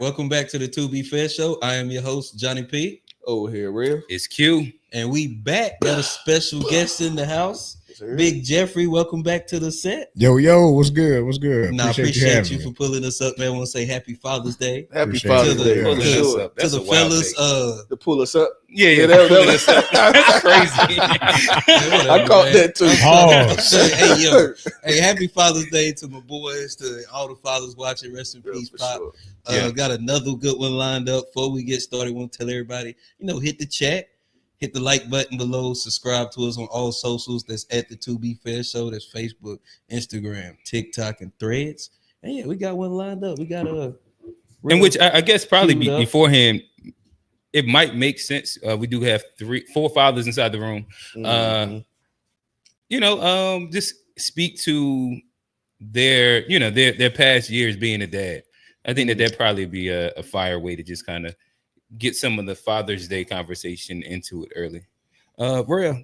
welcome back to the To Be Fair Show. I am your host, Johnny P. Over here, real. It's Q. And we back. Got a special guest in the house. Big Jeffrey, welcome back to the set. Yo, what's good? What's good? Appreciate you for pulling us up, man. I want to say Happy Father's Day. Happy Father's Day. To the fellas. To pull us up. Yeah, that pulling us up. That's crazy. I caught that too. Hey, Happy Father's Day to my boys, to all the fathers watching. Rest in peace, Pop. Sure. Got another good one lined up. Before we get started, I want to tell everybody, hit the chat. Hit the like button below. Subscribe to us on all socials. That's at the To Be Fair Show. That's Facebook, Instagram, TikTok, and Threads. And yeah, we got one lined up. We got a. In which I guess probably beforehand, it might make sense. We do have 4 fathers inside the room. Just speak to their past years being a dad. I think that probably be a fire way to just kind of get some of the Father's Day conversation into it early. Real.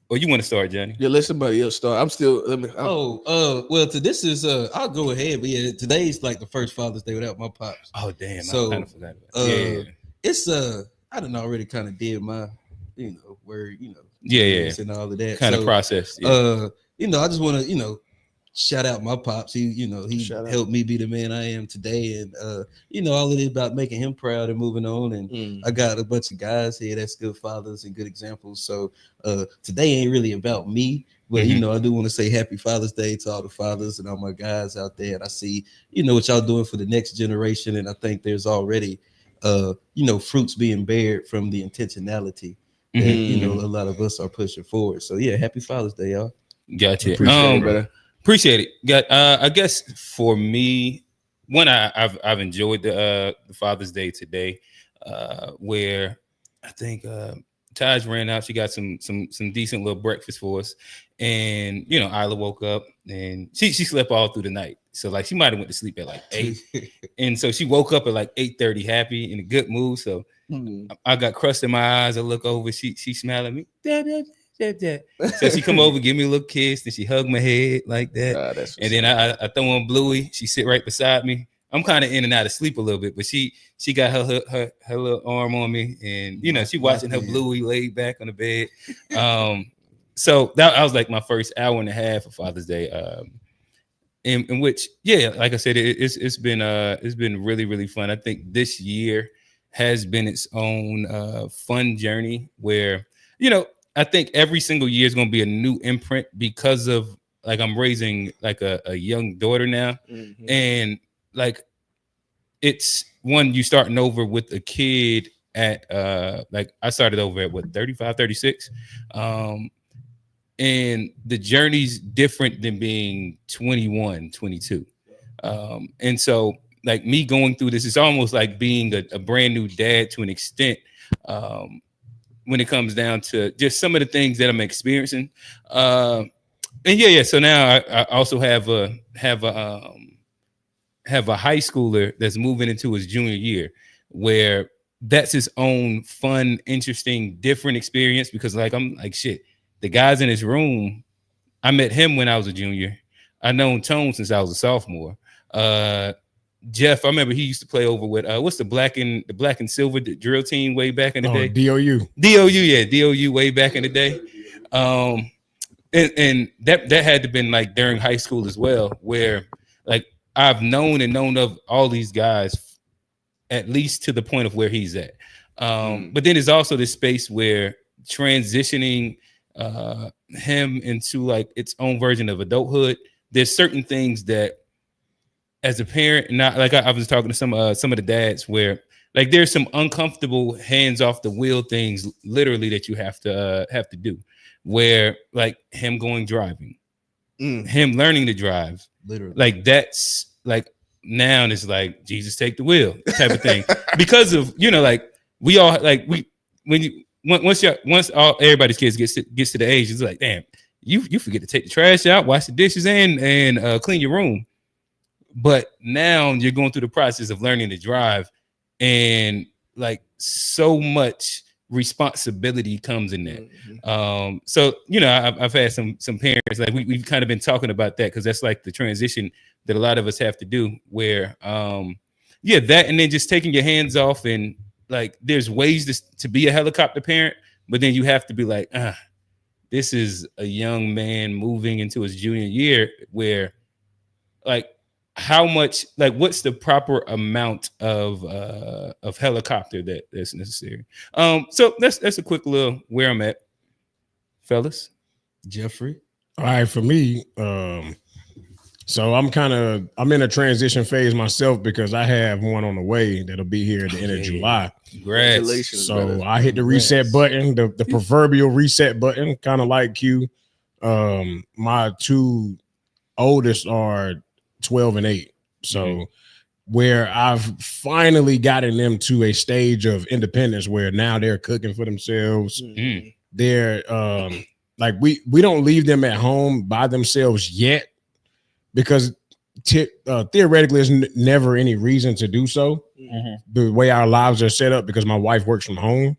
Oh, you want to start, Johnny? Yeah, let somebody else start. I'm still. This is. I'll go ahead. But yeah, today's like the first Father's Day without my pops. Oh damn! So I kind of forgot about that. It's I don't know. I already kind of did my, where and all of that kind of process. Yeah. I just want to shout out my pops. He helped me be the man I am today, and all it is about making him proud and moving on. And I got a bunch of guys here that's good fathers and good examples. So today ain't really about me, but I do want to say Happy Father's Day to all the fathers and all my guys out there. And I see what y'all doing for the next generation, and I think there's already fruits being bared from the intentionality that a lot of us are pushing forward. So yeah, Happy Father's Day, y'all. Gotcha. Appreciate it. Got I guess for me, I've enjoyed the Father's Day today, where I think Taj ran out. She got some decent little breakfast for us, and Isla woke up and she slept all through the night. So like she might have went to sleep at like 8, and so she woke up at like 8:30, happy in a good mood. So I got crust in my eyes. I look over, she smiled at me. Dad. So she come over, give me a little kiss, and she hugged my head like that. And then I throw on Bluey. She sit right beside me. I'm kind of in and out of sleep a little bit, but she got her little arm on me, and she watching her Bluey laid back on the bed. So that was like my first hour and a half of Father's Day. In which, like I said, it's been really, really fun. I think this year has been its own fun journey where I think every single year is going to be a new imprint because of like I'm raising like a young daughter now, and like it's one you starting over with a kid at like I started over at 35, 36. And the journey's different than being 21, 22. And so like me going through this, it's almost like being a brand new dad to an extent. When it comes down to just some of the things that I'm experiencing. So now I also have a high schooler that's moving into his junior year, where that's his own fun, interesting, different experience, because like I'm like shit. The guys in his room, I met him when I was a junior. I've known Tone since I was a sophomore. Jeff, I remember he used to play over with what's the black and silver drill team way back in the day. DOU way back in the day. And that had to been like during high school as well, where like I've known of all these guys at least to the point of where he's at. But then there's also this space where transitioning him into like its own version of adulthood. There's certain things that as a parent, not like I was talking to some of the dads where like there's some uncomfortable hands off the wheel things literally that you have to do, where like him going driving, him learning to drive, literally like that's like now it's like Jesus take the wheel type of thing because of like we all like once everybody's kids gets to the age, it's like damn, you forget to take the trash out, wash the dishes, and clean your room. But now you're going through the process of learning to drive, and like so much responsibility comes in that. So I've had some parents like we've kind of been talking about that because that's like the transition that a lot of us have to do. Where yeah, that, and then just taking your hands off, and like there's ways to be a helicopter parent, but then you have to be like, this is a young man moving into his junior year where like how much, like what's the proper amount of helicopter that's necessary. So that's a quick little where I'm at, fellas. Jeffrey. All right, for me, so I'm in a transition phase myself because I have one on the way that'll be here at the end of July. Congratulations. So brother. I hit the reset button, the proverbial reset button, kind of like Q. My two oldest are 12 and 8. So where I've finally gotten them to a stage of independence where now they're cooking for themselves. They're like we don't leave them at home by themselves yet, because theoretically there's never any reason to do so. The way our lives are set up, because my wife works from home.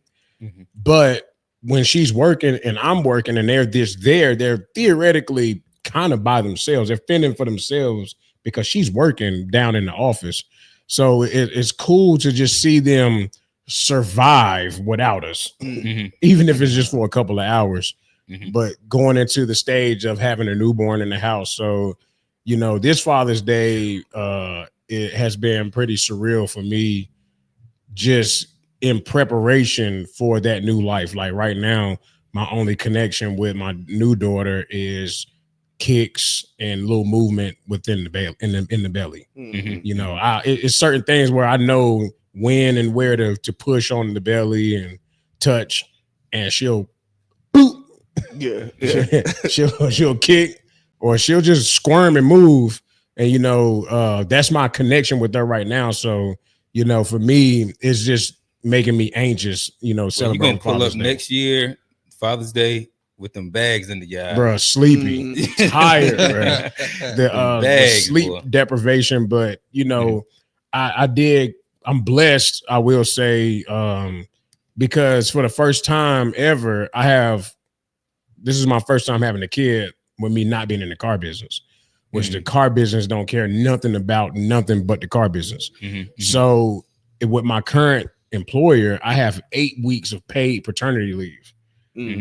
But when she's working and I'm working and they're they're theoretically kind of by themselves. They're fending for themselves because she's working down in the office. So it's cool to just see them survive without us, even if it's just for a couple of hours. But going into the stage of having a newborn in the house. So, you know, this Father's Day, it has been pretty surreal for me, just in preparation for that new life. Like right now, my only connection with my new daughter is kicks and little movement within the belly, in the belly. You know, it's certain things where I know when and where to push on the belly and touch, and she'll boop. She'll kick, or she'll just squirm and move. And you know, that's my connection with her right now. So, you know, for me, it's just making me anxious, you know, celebrating. You're gonna pull up next year, Father's Day, with them bags in the yard, bro. Sleepy, tired, bro. The sleep deprivation, but you know, I'm blessed, I will say, because for the first time ever, this is my first time having a kid with me not being in the car business, which the car business don't care nothing about nothing but the car business. So with my current employer, I have 8 weeks of paid paternity leave.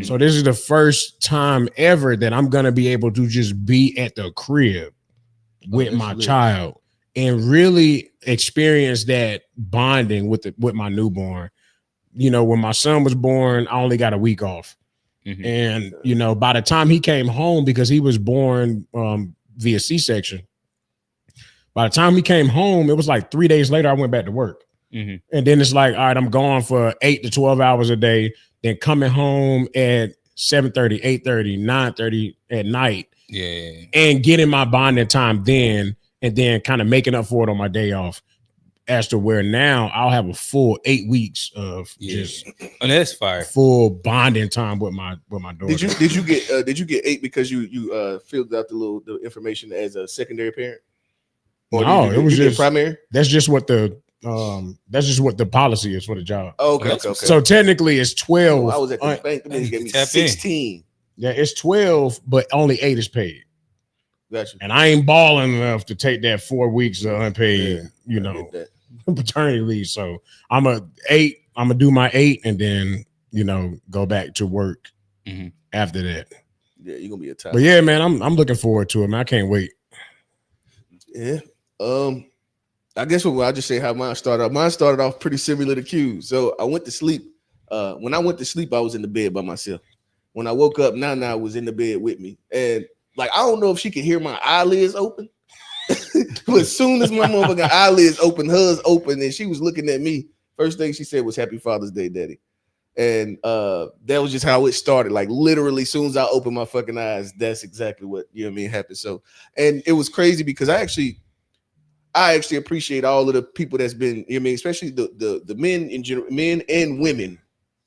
So this is the first time ever that I'm going to be able to just be at the crib with my child and really experience that bonding with my newborn. You know, when my son was born, I only got a week off. And, you know, by the time he came home, because he was born via C-section, by the time he came home, it was like 3 days later, I went back to work. And then it's like, all right, I'm gone for 8 to 12 hours a day. Then coming home at 7:30, 8:30, 9:30 at night. And getting my bonding time then, and then kind of making up for it on my day off. As to where now I'll have a full 8 weeks of just that's fire, full bonding time with my daughter. Did you get 8 because you filled out the information as a secondary parent? Or no, it was just primary. That's just what the policy is for the job. Oh, okay. So technically it's 12. I was at the bank. They gave me 16. Yeah, it's 12, but only 8 is paid. Gotcha. And I ain't balling enough to take that 4 weeks of unpaid, you know, paternity leave. So I'm gonna do my 8 and then, you know, go back to work after that. Yeah, you're gonna be a time. But yeah, man, I'm looking forward to it, man. I can't wait. Yeah. I guess I'll just say how mine started off. Mine started off pretty similar to Q. So I went to sleep. When I went to sleep, I was in the bed by myself. When I woke up, Nana was in the bed with me. And like, I don't know if she could hear my eyelids open. But as soon as my motherfucking eyelids open, hers open, and she was looking at me, first thing she said was Happy Father's Day, Daddy. And that was just how it started. Like literally, as soon as I opened my fucking eyes, that's exactly what, you know what I mean, happened. So, and it was crazy because I actually appreciate all of the people that's been, you know what I mean, especially the men in general, men and women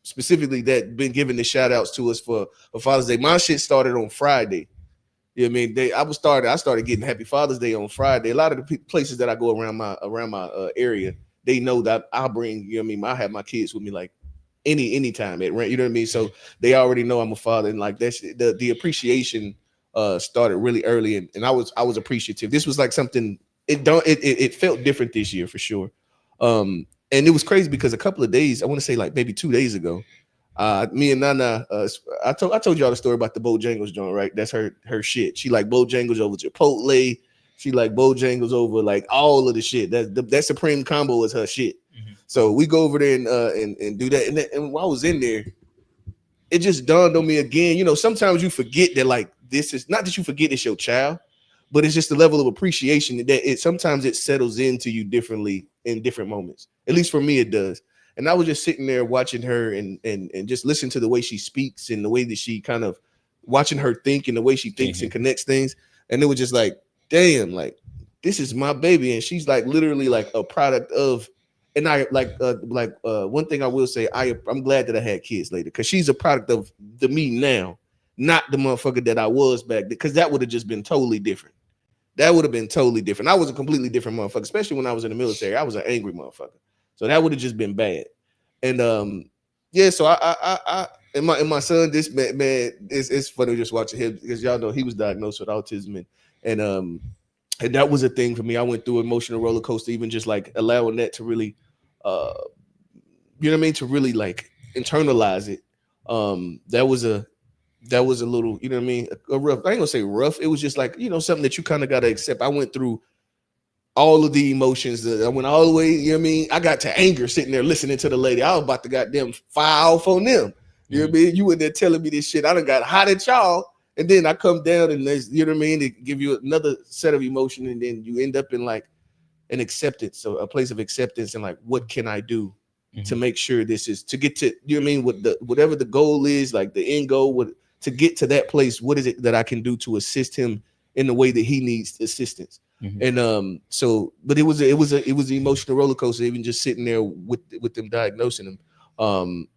specifically that been giving the shout outs to us for Father's Day. My shit started on Friday. You know what I mean? I started getting Happy Father's Day on Friday. A lot of the places that I go around my area, they know that I'll bring, you know what I mean, I have my kids with me like anytime at rent, you know what I mean? So they already know I'm a father, and like that's the appreciation started really early, and I was appreciative. This was like something it felt different this year for sure. And it was crazy because a couple of days, I want to say like maybe 2 days ago, me and Nana, I told y'all the story about the Bojangles joint, right? That's her shit. She like Bojangles over Chipotle. She like Bojangles over like all of the shit. That Supreme combo is her shit. Mm-hmm. So we go over there and do that. And while I was in there, it just dawned on me again. You know, sometimes you forget that like this is not that you forget it's your child, but it's just the level of appreciation that sometimes it settles into you differently in different moments. At least for me, it does. And I was just sitting there watching her and just listen to the way she speaks and the way that she kind of watching her think and the way she thinks and connects things. And it was just like, damn, like this is my baby. And she's like literally like a product of, and I one thing I will say, I'm glad that I had kids later because she's a product of the me now, not the motherfucker that I was back then, because that would have just been totally different. That would have been totally different. I was a completely different motherfucker, especially when I was in the military. I was an angry motherfucker. So that would have just been bad. And yeah, so I and my son, this man, it's funny just watching him because y'all know he was diagnosed with autism and that was a thing for me. I went through an emotional roller coaster, even just like allowing that to really you know what I mean, to really like internalize it. That was a little, you know what I mean, a rough. I ain't gonna say rough. It was just like, you know, something that you kind of gotta accept. I went through all of the emotions. I went all the way, you know what I mean? I got to anger sitting there listening to the lady. I was about to goddamn fire off on them. You know what I mean? You were there telling me this shit. I done got hot at y'all. And then I come down and there's, you know what I mean? They give you another set of emotion. And then you end up in like an acceptance. So a place of acceptance and like, what can I do to make sure this is to get to, you know what I mean? Whatever the goal is, like the end goal, to get to that place, what is it that I can do to assist him in the way that he needs assistance? And so, but it was an emotional roller coaster, even just sitting there with them diagnosing him.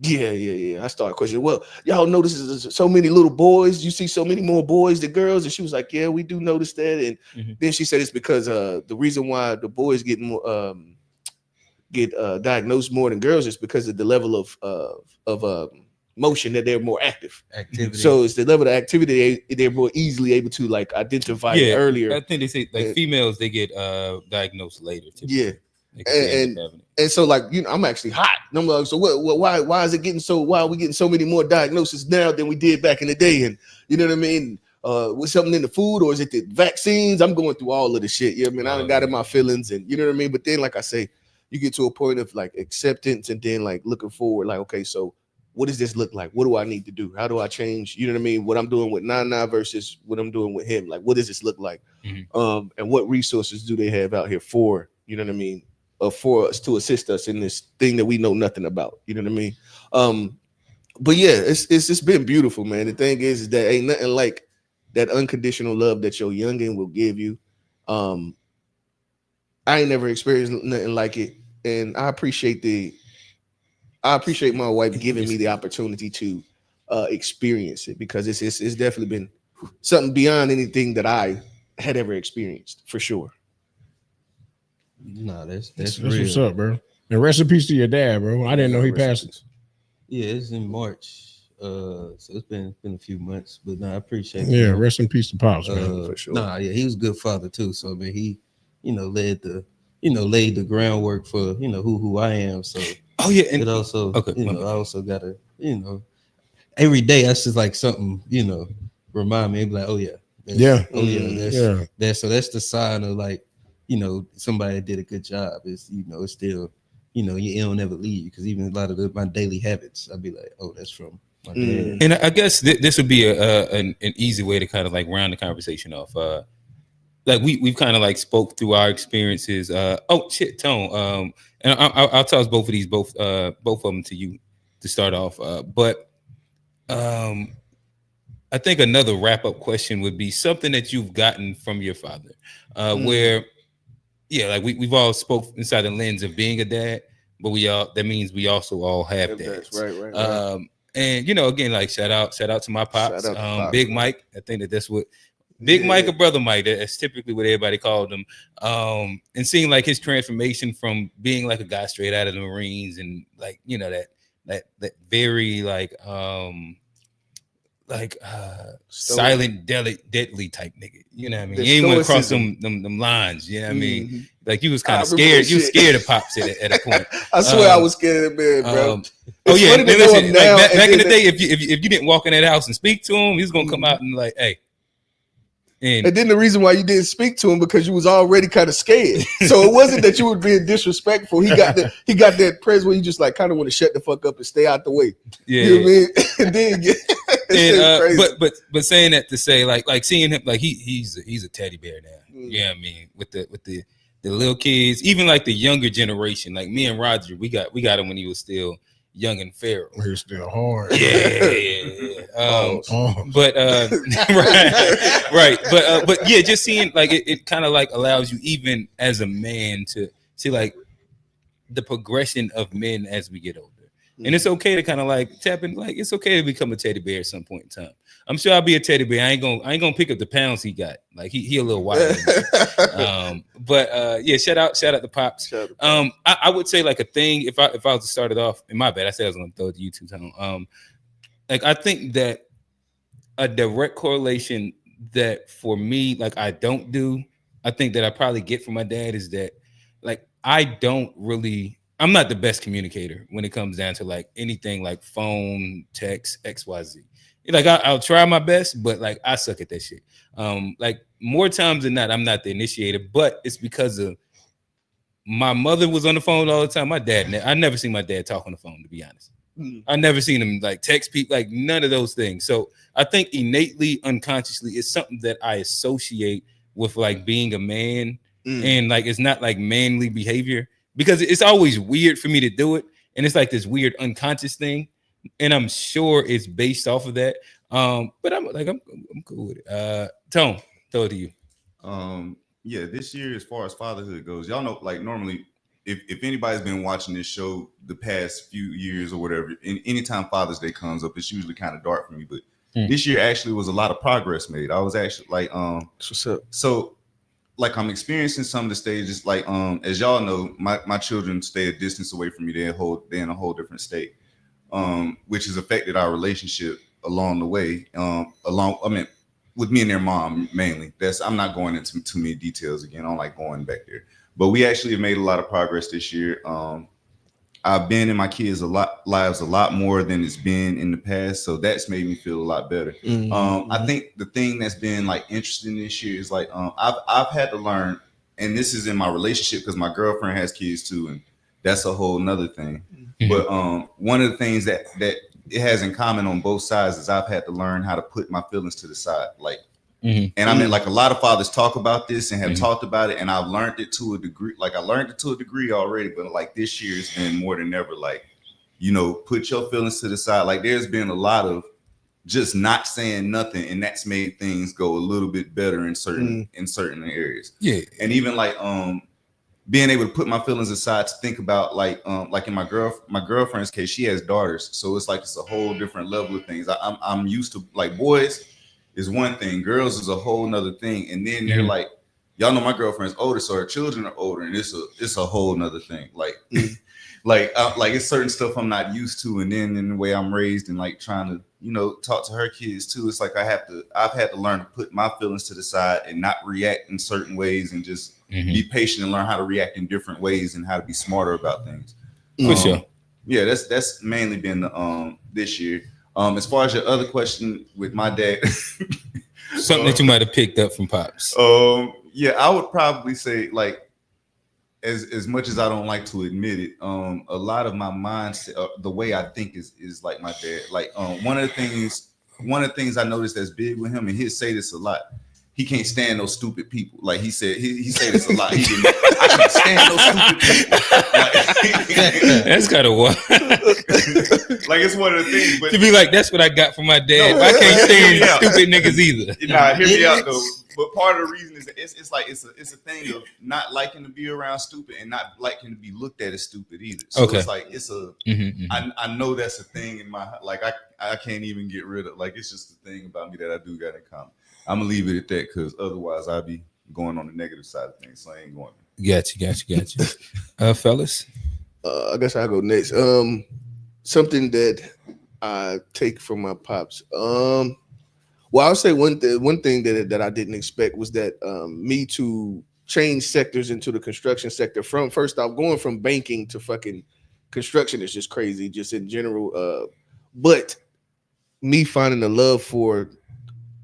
Yeah. I started questioning. Well, y'all notice so many little boys. You see so many more boys than girls, and she was like, "Yeah, we do notice that." And then she said it's because the reason why the boys get more diagnosed more than girls is because of the level of motion that they're more activity. So it's the level of activity they're more easily able to like identify it earlier. I think they say like females they get diagnosed later. Typically. Yeah. And so like, you know, I'm actually hot. And I'm like, so why is it getting so, why are we getting so many more diagnoses now than we did back in the day? And you know what I mean? Was something in the food or is it the vaccines? I'm going through all of the shit. You know what I mean? I done got in my feelings and you know what I mean? But then like I say, you get to a point of like acceptance and then like looking forward, like, okay, so what does this look like? What do I need to do? How do I change? You know what I mean? What I'm doing with Nana versus what I'm doing with him. Like, what does this look like? And what resources do they have out here for, you know what I mean? For us to assist us in this thing that we know nothing about. You know what I mean? But yeah, it's just been beautiful, man. The thing is that ain't nothing like that unconditional love that your youngin will give you. I ain't never experienced nothing like it. And I appreciate my wife giving me the opportunity to experience it because it's definitely been something beyond anything that I had ever experienced, for sure. No, that's real. What's up, bro. And rest in peace to your dad, bro. I didn't know he passed. Yeah, it's in March. So it's been a few months, but no, I appreciate it. Yeah, rest in peace to Pops, man. For sure. Nah, yeah, he was a good father too. So I mean, he, laid the groundwork for, who I am. So and it also, I also gotta, every day that's just like something, remind me, like, oh yeah. That's the sign of like, somebody did a good job. It's, it's still, it'll never leave because even a lot of my daily habits, I'd be like, oh, that's from my dad. And I guess this would be an easy way to kind of like round the conversation off. Like we've kind of like spoke through our experiences. Tone. And I'll toss both of them to you to start off. But I think another wrap up question would be something that you've gotten from your father, where. Yeah, like we've all spoke inside the lens of being a dad, but that means we also all have dads. Right. And again, like shout out to my pops, Big Mike. I think that's what Big Mike or Brother Mike, that's typically what everybody called him. And seeing like his transformation from being like a guy straight out of the Marines and like, that very like like silent, deadly type nigga. You know what I mean? The You ain't want to cross stoicism. them lines. You know what I mean? Mhm. Like you was kind I of remember scared. that You was shit. scared of Pops at a point. I swear I was scared of that man, bro. Oh It's yeah, funny to and know listen, him like now, back in and the then- day, if you didn't walk in that house and speak to him, he's gonna come out and like, hey. And then the reason why you didn't speak to him because you was already kind of scared. So it wasn't that you were being disrespectful. He got that press where you just like kind of want to shut the fuck up and stay out the way. Yeah. You know what I mean? And then and but saying that to say like seeing him like he's a teddy bear now. Yeah, I mean with the little kids, even like the younger generation, like me and Roger, we got him when he was still young and feral. He was still hard. Yeah. But right. But yeah, just seeing like it kind of like allows you even as a man to see like the progression of men as we get older. And it's okay to kind of like tap in, like it's okay to become a teddy bear at some point in time. I'm sure I'll be a teddy bear. I ain't gonna pick up the pounds he got. Like he a little wild. But yeah, shout out to Pops. I would say like a thing if I was to start it off, and my bad, I said I was gonna throw it to you too, Tom. Like I think that a direct correlation that for me, like I don't do, I think that I probably get from my dad is that like I'm not the best communicator when it comes down to like anything like phone, text, XYZ. Like I'll try my best, but like I suck at that shit. Like more times than not, I'm not the initiator, but it's because of my mother was on the phone all the time. My dad, I never seen my dad talk on the phone, to be honest. I never seen him like text people, like none of those things. So I think innately, unconsciously, it's something that I associate with like being a man, and like it's not like manly behavior. Because it's always weird for me to do it, and it's like this weird unconscious thing, and I'm sure it's based off of that. But I'm cool with it. Tone, throw it to you. Yeah, this year as far as fatherhood goes, y'all know, like normally, if anybody's been watching this show the past few years or whatever, anytime Father's Day comes up, it's usually kind of dark for me. But this year actually was a lot of progress made. I was actually like, what's up? So. Like I'm experiencing some of the stages, like as y'all know, my children stay a distance away from me. They're in a whole different state, which has affected our relationship along the way. With me and their mom mainly. I'm not going into too many details again. I don't like going back there, but we actually have made a lot of progress this year. I've been in my kids' lives a lot more than it's been in the past, so that's made me feel a lot better. I think the thing that's been like interesting this year is like I've had to learn, and this is in my relationship because my girlfriend has kids too, and that's a whole nother thing. But one of the things that it has in common on both sides is I've had to learn how to put my feelings to the side, like. And I mean, like a lot of fathers talk about this and have talked about it, and I've learned it to a degree. Like I learned it to a degree already, but like this year it's been more than ever. Like, you know, put your feelings to the side. Like there's been a lot of just not saying nothing, and that's made things go a little bit better in certain areas. Yeah, and even like being able to put my feelings aside to think about like in my girlfriend's case, she has daughters, so it's like it's a whole different level of things. I'm used to like boys. Is one thing, girls is a whole nother thing, and then they're like, y'all know my girlfriend's older, so her children are older, and it's a whole nother thing. Like, like it's certain stuff I'm not used to, and then in the way I'm raised and like trying to talk to her kids too. It's like I've had to learn to put my feelings to the side and not react in certain ways, and just be patient and learn how to react in different ways and how to be smarter about things. For sure. Yeah, that's mainly been this year. As far as your other question with my dad, something that you might have picked up from Pops. Yeah, I would probably say like, as much as I don't like to admit it, a lot of my mindset, the way I think is like my dad. Like one of the things I noticed that's big with him, and he'll say this a lot. He can't stand those stupid people. Like he said this a lot. I can't stand those stupid people. Like, that's kind of wild. Like it's one of the things. But to be like, that's what I got from my dad. No, I can't stand stupid niggas either. Nah, hear me out though. But part of the reason is it's a thing of not liking to be around stupid and not liking to be looked at as stupid either. So it's like I know that's a thing in my like I can't even get rid of. Like it's just a thing about me that I do got in common. I'm gonna leave it at that because otherwise I'd be going on the negative side of things. So I ain't going. Gotcha. Fellas, I guess I'll go next. Something that I take from my pops. Well, I'll say one thing that I didn't expect was that me to change sectors into the construction sector. From first off, going from banking to fucking construction is just crazy, just in general. But me finding a love for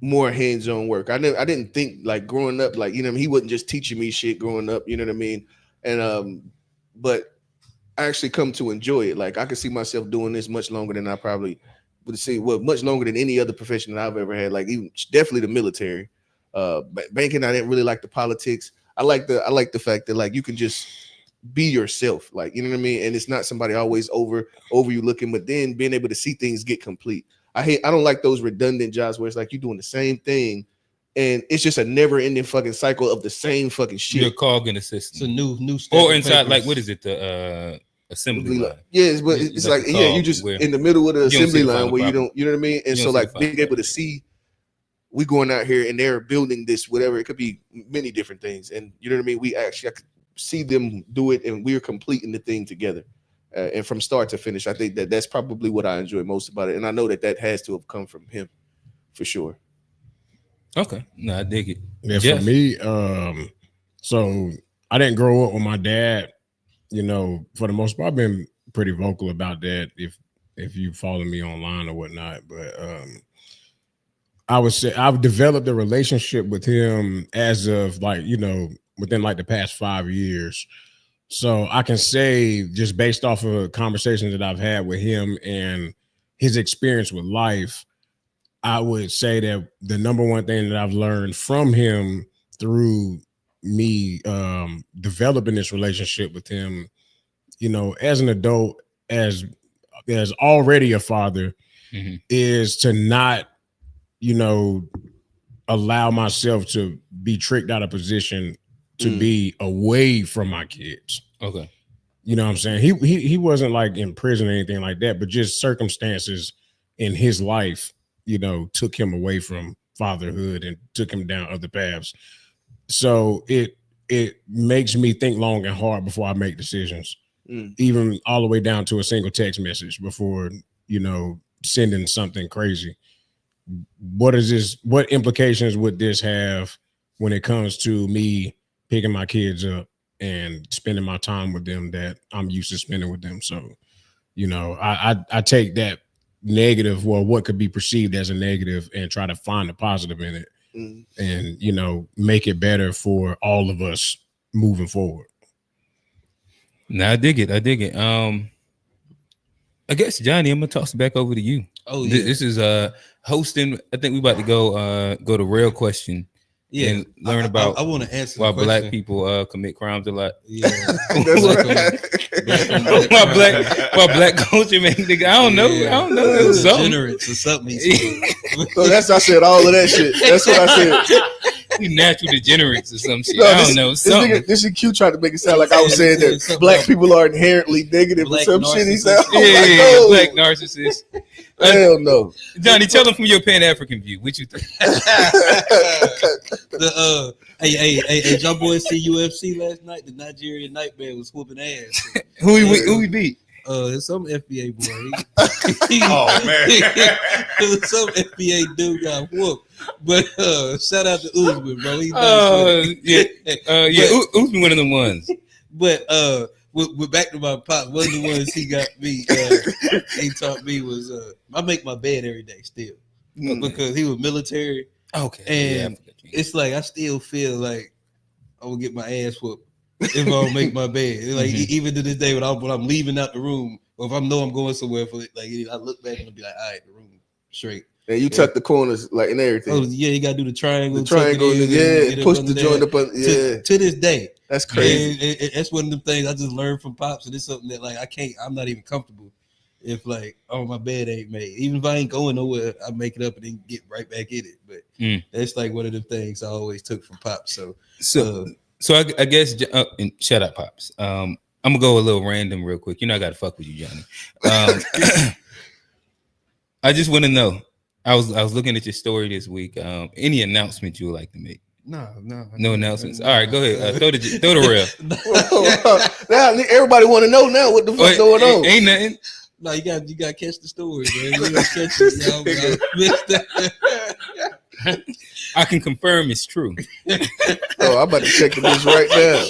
more hands-on work. I didn't think, like, growing up, like, you know, he wasn't just teaching me shit growing up, you know what I mean? And but I actually come to enjoy it. Like, I could see myself doing this much longer than I probably would say, well, much longer than any other profession that I've ever had. Like, even definitely the military. Banking, I didn't really like the politics. I like the fact that, like, you can just be yourself, like, you know what I mean? And it's not somebody always over you looking, but then being able to see things get complete. I don't like those redundant jobs where it's like you're doing the same thing and it's just a never ending fucking cycle of the same fucking shit. You're a cog in the system. It's a new or inside, like, what is it? The assembly line. Yes, but it's like you just in the middle of the assembly line where you don't, you know what I mean? And so, like, being able to see we going out here and they're building this, whatever, it could be many different things. And you know what I mean? I could see them do it and we're completing the thing together. And from start to finish, I think that's probably what I enjoy most about it. And I know that has to have come from him for sure. Okay. No, I dig it. Yeah, Jeff? For me, so I didn't grow up with my dad. You know, for the most part, I've been pretty vocal about that if you follow me online or whatnot. But I would say I've developed a relationship with him as of, like, you know, within like the past 5 years. So I can say, just based off of conversations that I've had with him and his experience with life, I would say that the number one thing that I've learned from him through me developing this relationship with him, you know, as an adult, as already a father, is to not, you know, allow myself to be tricked out of position to be away from my kids. Okay. You know what I'm saying? He wasn't like in prison or anything like that, but just circumstances in his life, you know, took him away from fatherhood and took him down other paths. So it makes me think long and hard before I make decisions, even all the way down to a single text message before, you know, sending something crazy. What implications would this have when it comes to me picking my kids up and spending my time with them that I'm used to spending with them? So, you know, I take that negative, well, what could be perceived as a negative, and try to find the positive in it, and, you know, make it better for all of us moving forward. Now I dig it. I guess, Johnny, I'm gonna toss it back over to you. Oh yeah, this is hosting. I think we about to go to real question. Yeah, and learn about. I want to answer why black people commit crimes a lot. Yeah, why black culture make nigga. I don't know. I don't know. It was degenerates or something. So I said all of that shit. That's what I said. Natural degenerates or some shit. I don't know. This is Q trying to make it sound like I was saying that black people are inherently negative or some shit. He said, black narcissists. Hell no. Johnny, tell them from your Pan-African view. What you think? Hey, y'all boys see UFC last night? The Nigerian Nightmare was whooping ass. Who he beat? Some FBA boy. Oh man, some FBA dude got whooped. But shout out to Usman, bro. Usman one of them ones. But we're back to my pop. One of the ones he got me. He taught me was I make my bed every day still because he was military. Okay, and it's like I still feel like I will get my ass whooped if I don't make my bed. Like even to this day, when I'm leaving out the room, or if I know I'm going somewhere for it, like I look back and I'll be like, all right, the room straight. And you tuck the corners like and everything. Oh yeah, you gotta do the triangle. And push the joint up. To this day, that's crazy. And that's one of the things I just learned from pops, and it's something that like I'm not even comfortable if like my bed ain't made. Even if I ain't going nowhere, I make it up and then get right back in it. But that's like one of the things I always took from pops. So I guess and shut up, pops. I'm gonna go a little random real quick. You know I gotta fuck with you, Johnny. I just want to know. I was looking at your story this week. Any announcement you would like to make? No announcements. All right, go ahead. Throw the rail. Now everybody want to know now what the fuck going on. Ain't nothing. No, you got to catch the story, man. You got to catch it, y'all missed it. I can confirm it's true. Oh, I'm about to check the list right now.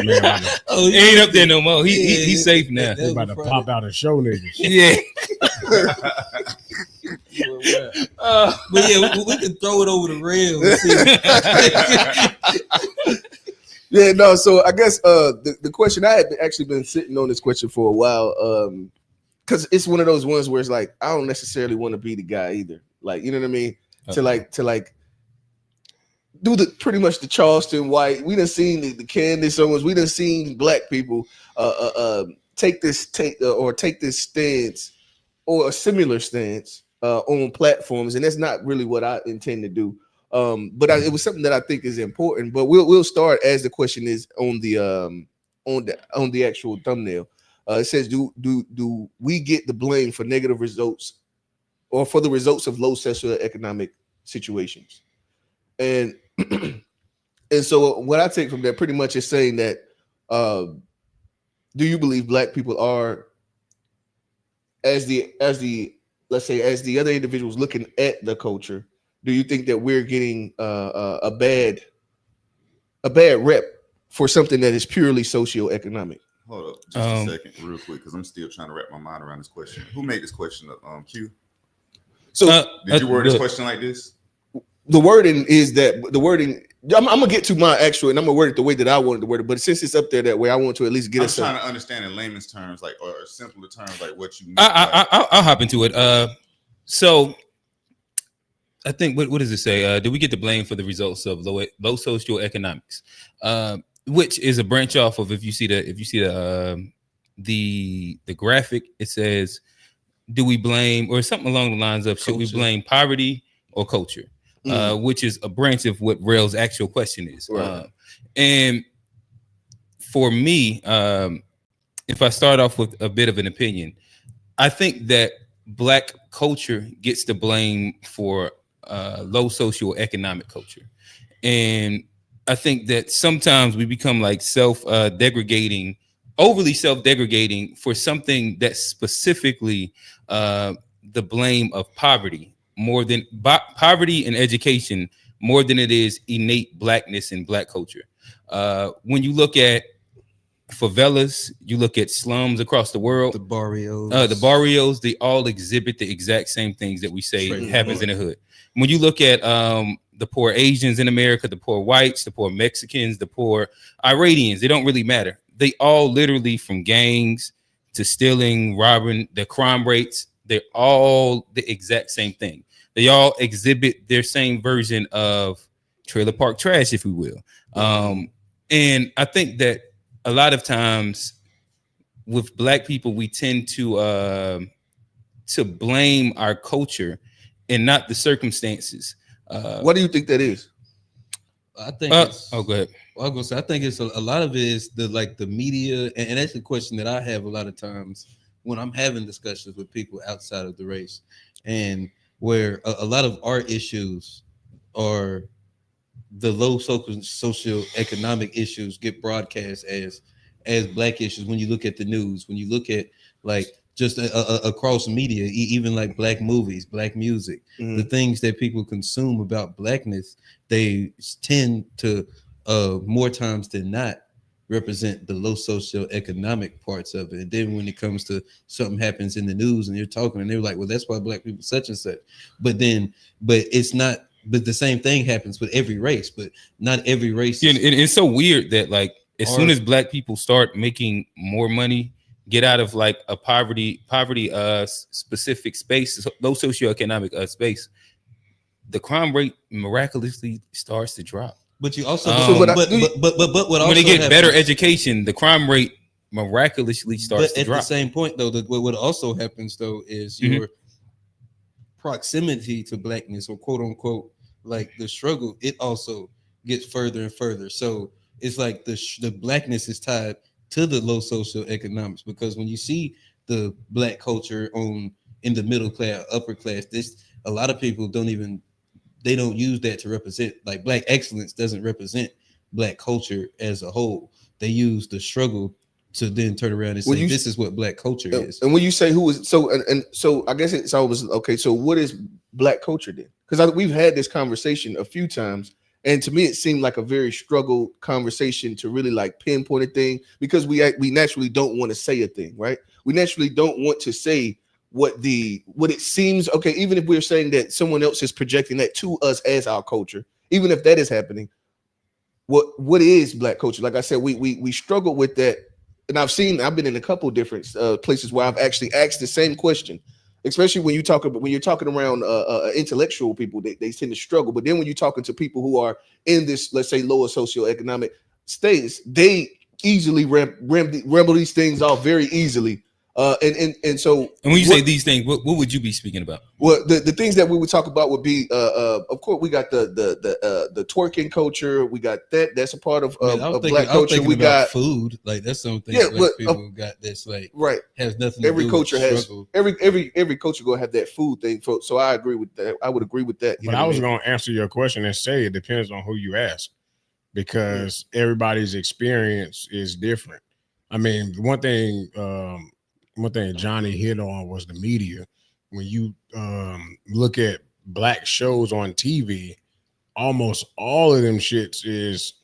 Man, He ain't up there no more. He's safe now. they about to pop out and show niggas. Yeah. But yeah, we can throw it over the rail. Yeah, no. So I guess the question, I had actually been sitting on this question for a while, because it's one of those ones where it's like I don't necessarily want to be the guy either. Like, you know what I mean? Okay. To do the pretty much the Charleston White. We done seen the Candace Owens. We done seen black people take this stance or a similar stance on platforms, and that's not really what I intend to do. But it was something that I think is important. But we'll start as the question is on the actual thumbnail. It says, do we get the blame for negative results or for the results of low socioeconomic situations? And and so what I take from that pretty much is saying that do you believe black people are as the let's say as the other individuals looking at the culture, do you think that we're getting a bad rep for something that is purely socioeconomic? Hold up just a second real quick, because I'm still trying to wrap my mind around this question. Who made this question up? Q? So did you word this question like this? The wording is that I'm gonna get to my actual, and I'm gonna word it the way that I wanted to word it. But since it's up there that way, I want to at least get us. I'm trying to understand in layman's terms, like, or simpler terms, like what you mean. I'll hop into it. So I think what does it say? Do we get the blame for the results of low socioeconomics, which is a branch off of if you see the graphic, it says, do we blame, or something along the lines of should we blame poverty or culture? Which is a branch of what Rail's actual question is. Right. And for me, if I start off with a bit of an opinion, I think that Black culture gets the blame for low socioeconomic culture. And I think that sometimes we become like overly self-degrading for something that's specifically the blame of poverty, more than poverty and education, more than it is innate Blackness and Black culture. When you look at favelas, you look at slums across the world, the barrios, they all exhibit the exact same things that we say happens in the hood. When you look at the poor Asians in America, the poor whites, the poor Mexicans, the poor Iranians, they don't really matter. They all literally, from gangs to stealing, robbing, the crime rates, they're all the exact same thing. They all exhibit their same version of trailer park trash, if we will. And I think that a lot of times with Black people, we tend to blame our culture and not the circumstances. What do you think that is? I think go ahead. I was gonna say, I think it's a lot of it is the media, and that's the question that I have a lot of times when I'm having discussions with people outside of the race, and where a lot of our issues are the low socioeconomic issues get broadcast as Black issues. When you look at the news, when you look at like just across media, even like Black movies, Black music, the things that people consume about Blackness, they tend to more times than not represent the low socioeconomic parts of it. And then when it comes to something happens in the news and you're talking and they're like, well, that's why Black people such and such. But it's not. But the same thing happens with every race, but not every race. Yeah, and it's so weird that like as soon as Black people start making more money, get out of like a poverty specific space, low socioeconomic space, the crime rate miraculously starts to drop. But you also, but what also when they get better education, the crime rate miraculously starts to drop. At the same point, though, what also happens though is your proximity to Blackness, or quote unquote, like the struggle, it also gets further and further. So it's like the Blackness is tied to the low socioeconomics, because when you see the Black culture in the middle class, upper class, a lot of people don't use that to represent, like Black excellence doesn't represent Black culture as a whole. They use the struggle to then turn around and say this is what black culture is. And when you say who is so I guess it's always okay. So what is black culture then? Because we've had this conversation a few times, and to me it seemed like a very struggled conversation to really like pinpoint a thing, because we naturally don't want to say a thing, right? We naturally don't want to say what it seems. Okay, even if we're saying that someone else is projecting that to us as our culture, even if that is happening, what is black culture? Like I said, we struggle with that. And I've been in a couple of different places where I've actually asked the same question, especially when you're talking around intellectual people, they tend to struggle. But then when you're talking to people who are in this, let's say, lower socioeconomic status, they easily ramble these things off very easily. And so when you say these things, what would you be speaking about? Well, the things that we would talk about would be, of course, we got the twerking culture. We got that's a part of black culture. We got food, like that's something black people got that's like right has nothing. Every to do culture with has struggle. every culture gonna have that food thing. So I agree with that. I would agree with that. But I was gonna answer your question and say it depends on who you ask, because everybody's experience is different. I mean, one thing Johnny hit on was the media. When you look at black shows on TV, almost all of them shits is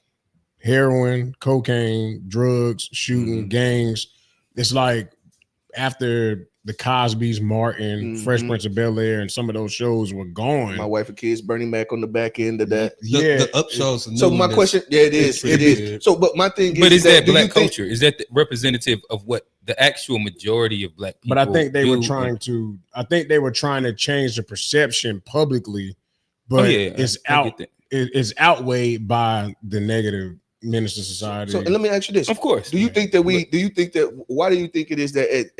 heroin, cocaine, drugs, shooting, gangs. It's like after the Cosby's, Martin, Fresh Prince of Bel-Air, and some of those shows were gone. My Wife and Kids, Bernie Mac on the back end of that. The Upshaws. So my question, it is. Good. So, but my thing is, but is that black culture? Is that representative of what the actual majority of black people? But I think they were trying to change the perception publicly, but it's outweighed by the negative minister society. So let me ask you this: of course, why do you think it is that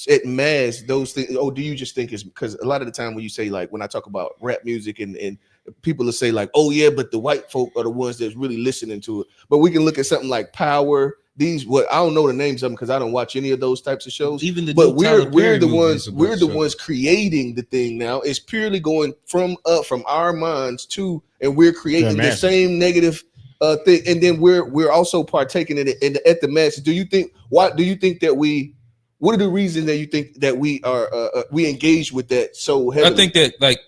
at mass those things? Oh, do you just think it's because a lot of the time when you say, like, when I talk about rap music and people will say like, oh yeah, but the white folk are the ones that's really listening to it. But we can look at something like Power. I don't know the names of them because I don't watch any of those types of shows. Even we're the ones creating the thing now. It's purely going from our minds to, and we're creating the same negative thing, and then we're also partaking in it at the masses. What are the reasons that you think that we are we engage with that so heavily? I think that like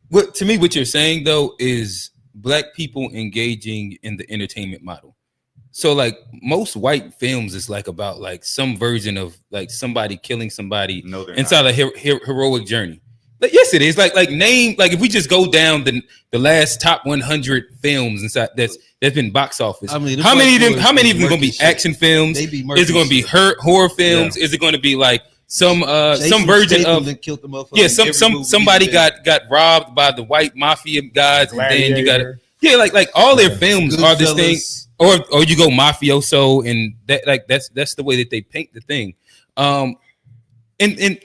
what you're saying though is black people engaging in the entertainment model. So like most white films is like about like some version of like somebody killing somebody inside a heroic journey. Like, yes, it is. Like if we just go down the last top 100 films inside that's been box office. I mean, how many of them going to be action films? Is it going to be horror films? Yeah. Is it going to be like some version of somebody got robbed by the white mafia guys, and then you got like all their films are this thing. Or you go mafioso, and that's the way that they paint the thing. And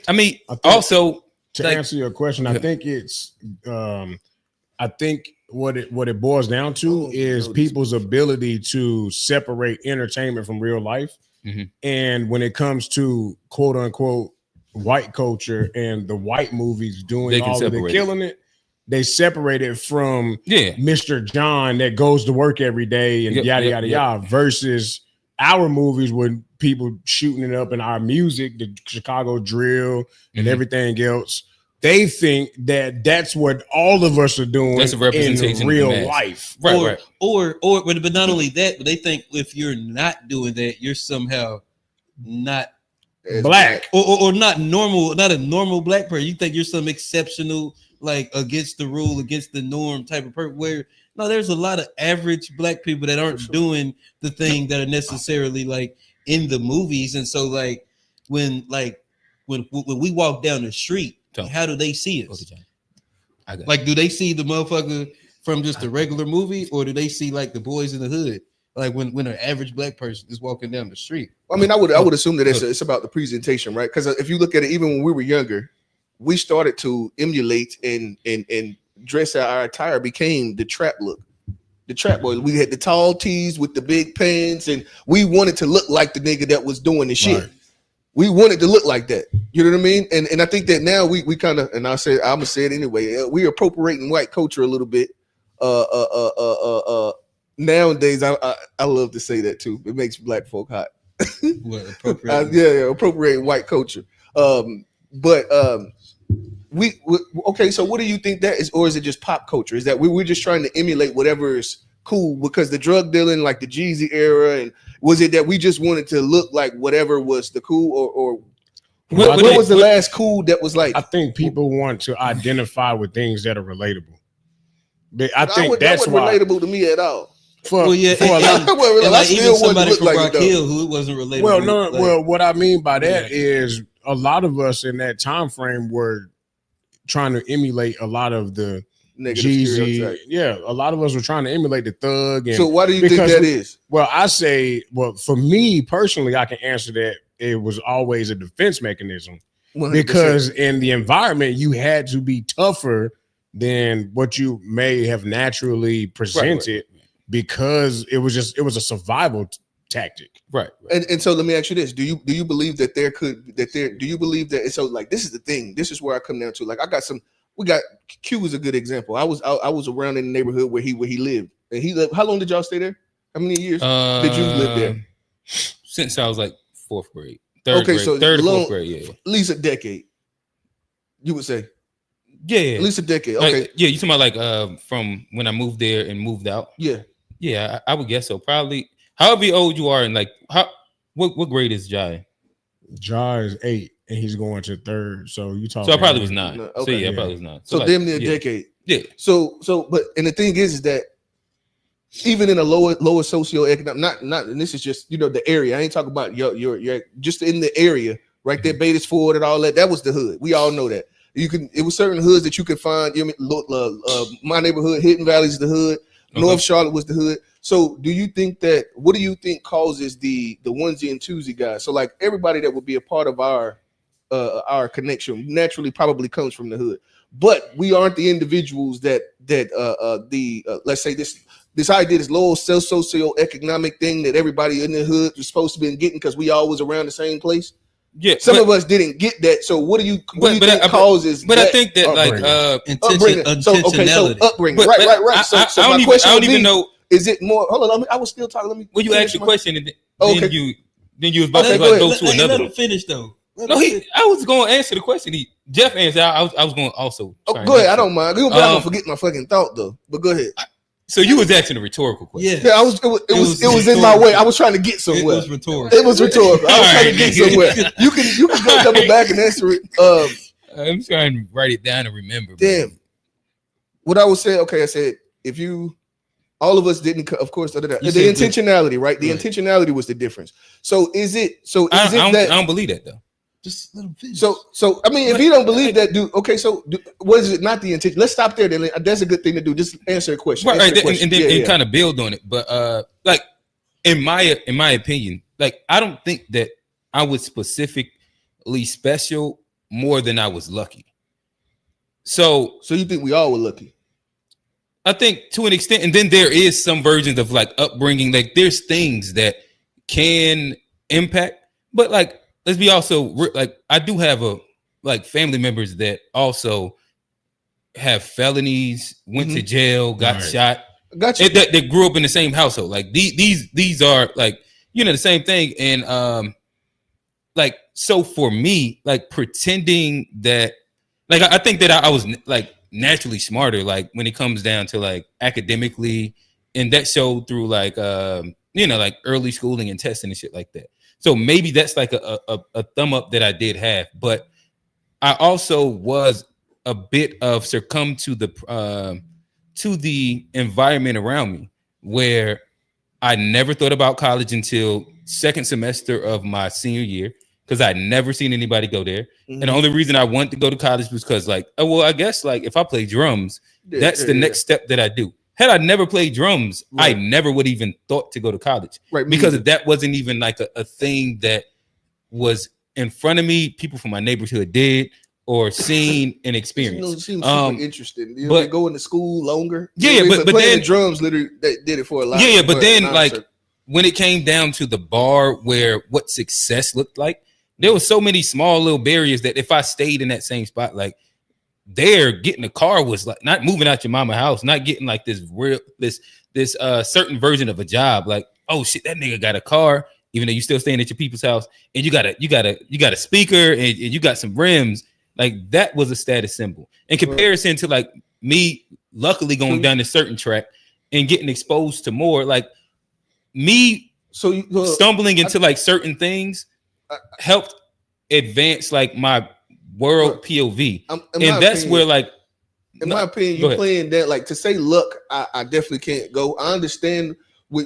I mean, also to answer your question, I think it's I think what it boils down to is people's ability to separate entertainment from real life. Mm-hmm. And when it comes to quote unquote white culture and the white movies doing all of it, killing it. They separate it from Mr. John that goes to work every day and yada versus our movies with people shooting it up in our music, the Chicago drill and everything else. They think that that's what all of us are doing. That's a representation in real life, right? Or but not only that, but they think if you're not doing that, you're somehow not black or not normal, not a normal black person. You think you're some exceptional, like against the rule, against the norm type of person. Where no, there's a lot of average black people that aren't doing the thing that are necessarily like in the movies. And so like when we walk down the street, how do they see us? Like, do they see the motherfucker from just a regular movie, or do they see like the Boys in the Hood? Like when an average black person is walking down the street. I mean, I would assume that it's about the presentation, right? Because if you look at it, even when we were younger, we started to emulate and dress our attire became the trap look. The trap boy. We had the tall tees with the big pants, and we wanted to look like the nigga that was doing the shit. Right. We wanted to look like that. You know what I mean? And I think that now we kind of, and I'm gonna say it anyway. We're appropriating white culture a little bit. Nowadays, I love to say that too. It makes black folk hot. What, appropriate? Appropriate white culture. Okay. So what do you think that is, or is it just pop culture? Is that we're just trying to emulate whatever is cool because the drug dealing, like the Jeezy era, and was it that we just wanted to look like whatever was the cool, or what was the last cool that was like? I think people want to identify with things that are relatable. I think that's that wasn't relatable to me at all. Like even somebody from Rock Hill who it wasn't relatable. Well, what I mean by that is a lot of us in that time frame were trying to emulate a lot of the Jeezy. Yeah, a lot of us were trying to emulate the thug. And so why do you think that is? Well, I say, for me personally, I can answer that it was always a defense mechanism 100%. Because in the environment you had to be tougher than what you may have naturally presented, right. Because it was a survival tactic. Right. And so let me ask you this. Do you believe that do you believe that so like this is the thing, this is where I come down to, like Q is a good example. I was around in the neighborhood where he lived. And he lived, how long did y'all stay there? How many years did you live there? Since I was like fourth grade. Third to fourth grade, yeah. At least a decade. You would say. Yeah. At least a decade. Okay. Like, yeah, you talking about like from when I moved there and moved out? Yeah. Yeah, I would guess so. Probably however old you are, and like what grade is Jai? Jai is 8 and he's going to 3rd. So you talking. So I probably was 9. No, okay. So yeah, I probably was 9. So like, damn near a decade. Yeah. So but and the thing is that even in a lower socioeconomic, not and this is just the area. I ain't talking about your just in the area right there, Beatties Ford and all that. That was the hood. We all know that. It was certain hoods that you could find. My neighborhood, Hidden Valley is the hood. North Charlotte was the hood. So what do you think causes the onesie and twosie guys? So like everybody that would be a part of our connection naturally probably comes from the hood, but we aren't the individuals that let's say this idea, this low socioeconomic thing that everybody in the hood was supposed to be getting because we all was around the same place. Yeah, some of us didn't get that. So what do you think causes? But I think that intentionality. So upbringing, right. So my question I don't even know. Is it more? Hold on, I was still talking. Let me. Well, you asked your question, and then you was about to go to another. Let him finish though. I was going to answer the question. Jeff answered. I was going to also. Go ahead. I don't mind. I'm gonna forget my fucking thought though. But go ahead. So you was asking a rhetorical question. Yeah, it was in my way. I was trying to get somewhere. It was rhetorical. I was trying to get somewhere. You can go double back and answer it. I'm trying to write it down and remember. Damn. Man. What I was saying, okay, I said all of us didn't, of course, the intentionality, right? The intentionality was the difference. So is it I don't believe that though. Just let him finish. So I mean, if you don't believe that, dude, okay. So what is it? Not the intention. Let's stop there. Then that's a good thing to do. Just answer a question. Right, and then kind of build on it. But like in my opinion, like I don't think that I was specifically special more than I was lucky. So you think we all were lucky? I think to an extent, and then there is some versions of like upbringing. Like there's things that can impact, but like. Let's be also like I do have family members that also have felonies, went to jail, got shot. Gotcha. That grew up in the same household. Like these are like the same thing. And like so for me, like pretending that like I think that I was like naturally smarter. Like when it comes down to like academically, and that showed through like like early schooling and testing and shit like that. So maybe that's like a thumb up that I did have, but I also was a bit of succumb to the environment around me where I never thought about college until second semester of my senior year because I'd never seen anybody go there. Mm-hmm. And the only reason I wanted to go to college was because like, I guess like if I play drums, that's the next step that I do. Had I never played drums, I never would even thought to go to college. Right. Because that wasn't even like a thing that was in front of me. People from my neighborhood did or seen and experienced. It seems super interesting. But going to school longer. Yeah, but then the drums literally they did it for a lot. Yeah, but then like when it came down to the bar where what success looked like, there was so many small little barriers that if I stayed in that same spot, like there getting a car was like not moving out your mama's house, not getting like this certain version of a job. Like, oh shit, that nigga got a car. even though you still staying at your people's house, and you got a speaker and you got some rims. Like that was a status symbol in comparison to like me luckily going down a certain track and getting exposed to more. Like me stumbling into like certain things helped advance like my world POV. And that's where like in my opinion, you playing that like to say luck, I definitely can't go. I understand I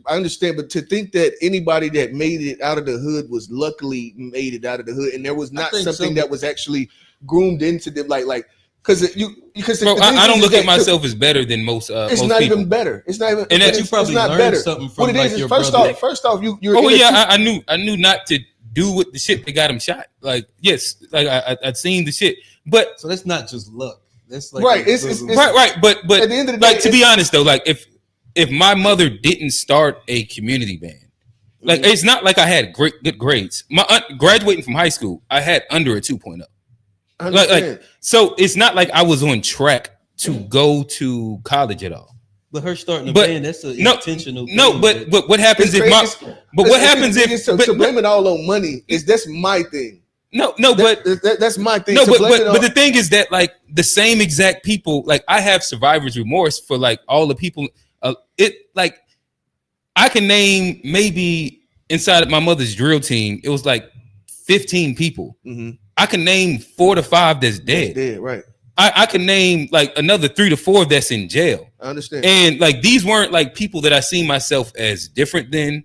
understand, but to think that anybody that made it out of the hood was luckily made it out of the hood, and there was not something that was actually groomed into them, like because I don't look at myself as better than most. It's most not people. even better. It's not even. And that you probably learned better. something from. What it like is your first brother. off, you're. Oh yeah, I knew not to do with the shit that got him shot. Like yes, like I'd seen the shit, but so that's not just luck. That's like right. It's right. But at the end of the day, like to be honest though, like if my mother didn't start a community band, like it's not like I had good grades. My graduating from high school, I had under a 2.0. Like so it's not like I was on track to go to college at all. But her starting a band, that's an intentional thing. No, but what happens if to blame it all on money that's my thing. That's my thing. No, but the thing is that like the same exact people, like I have survivor's remorse for like all the people. It like I can name maybe inside of my mother's drill team, it was like 15 people. Mm-hmm. I can name 4 to 5 that's dead. Right. I can name like another 3 to 4 that's in jail. I understand. And like these weren't like people that I see myself as different than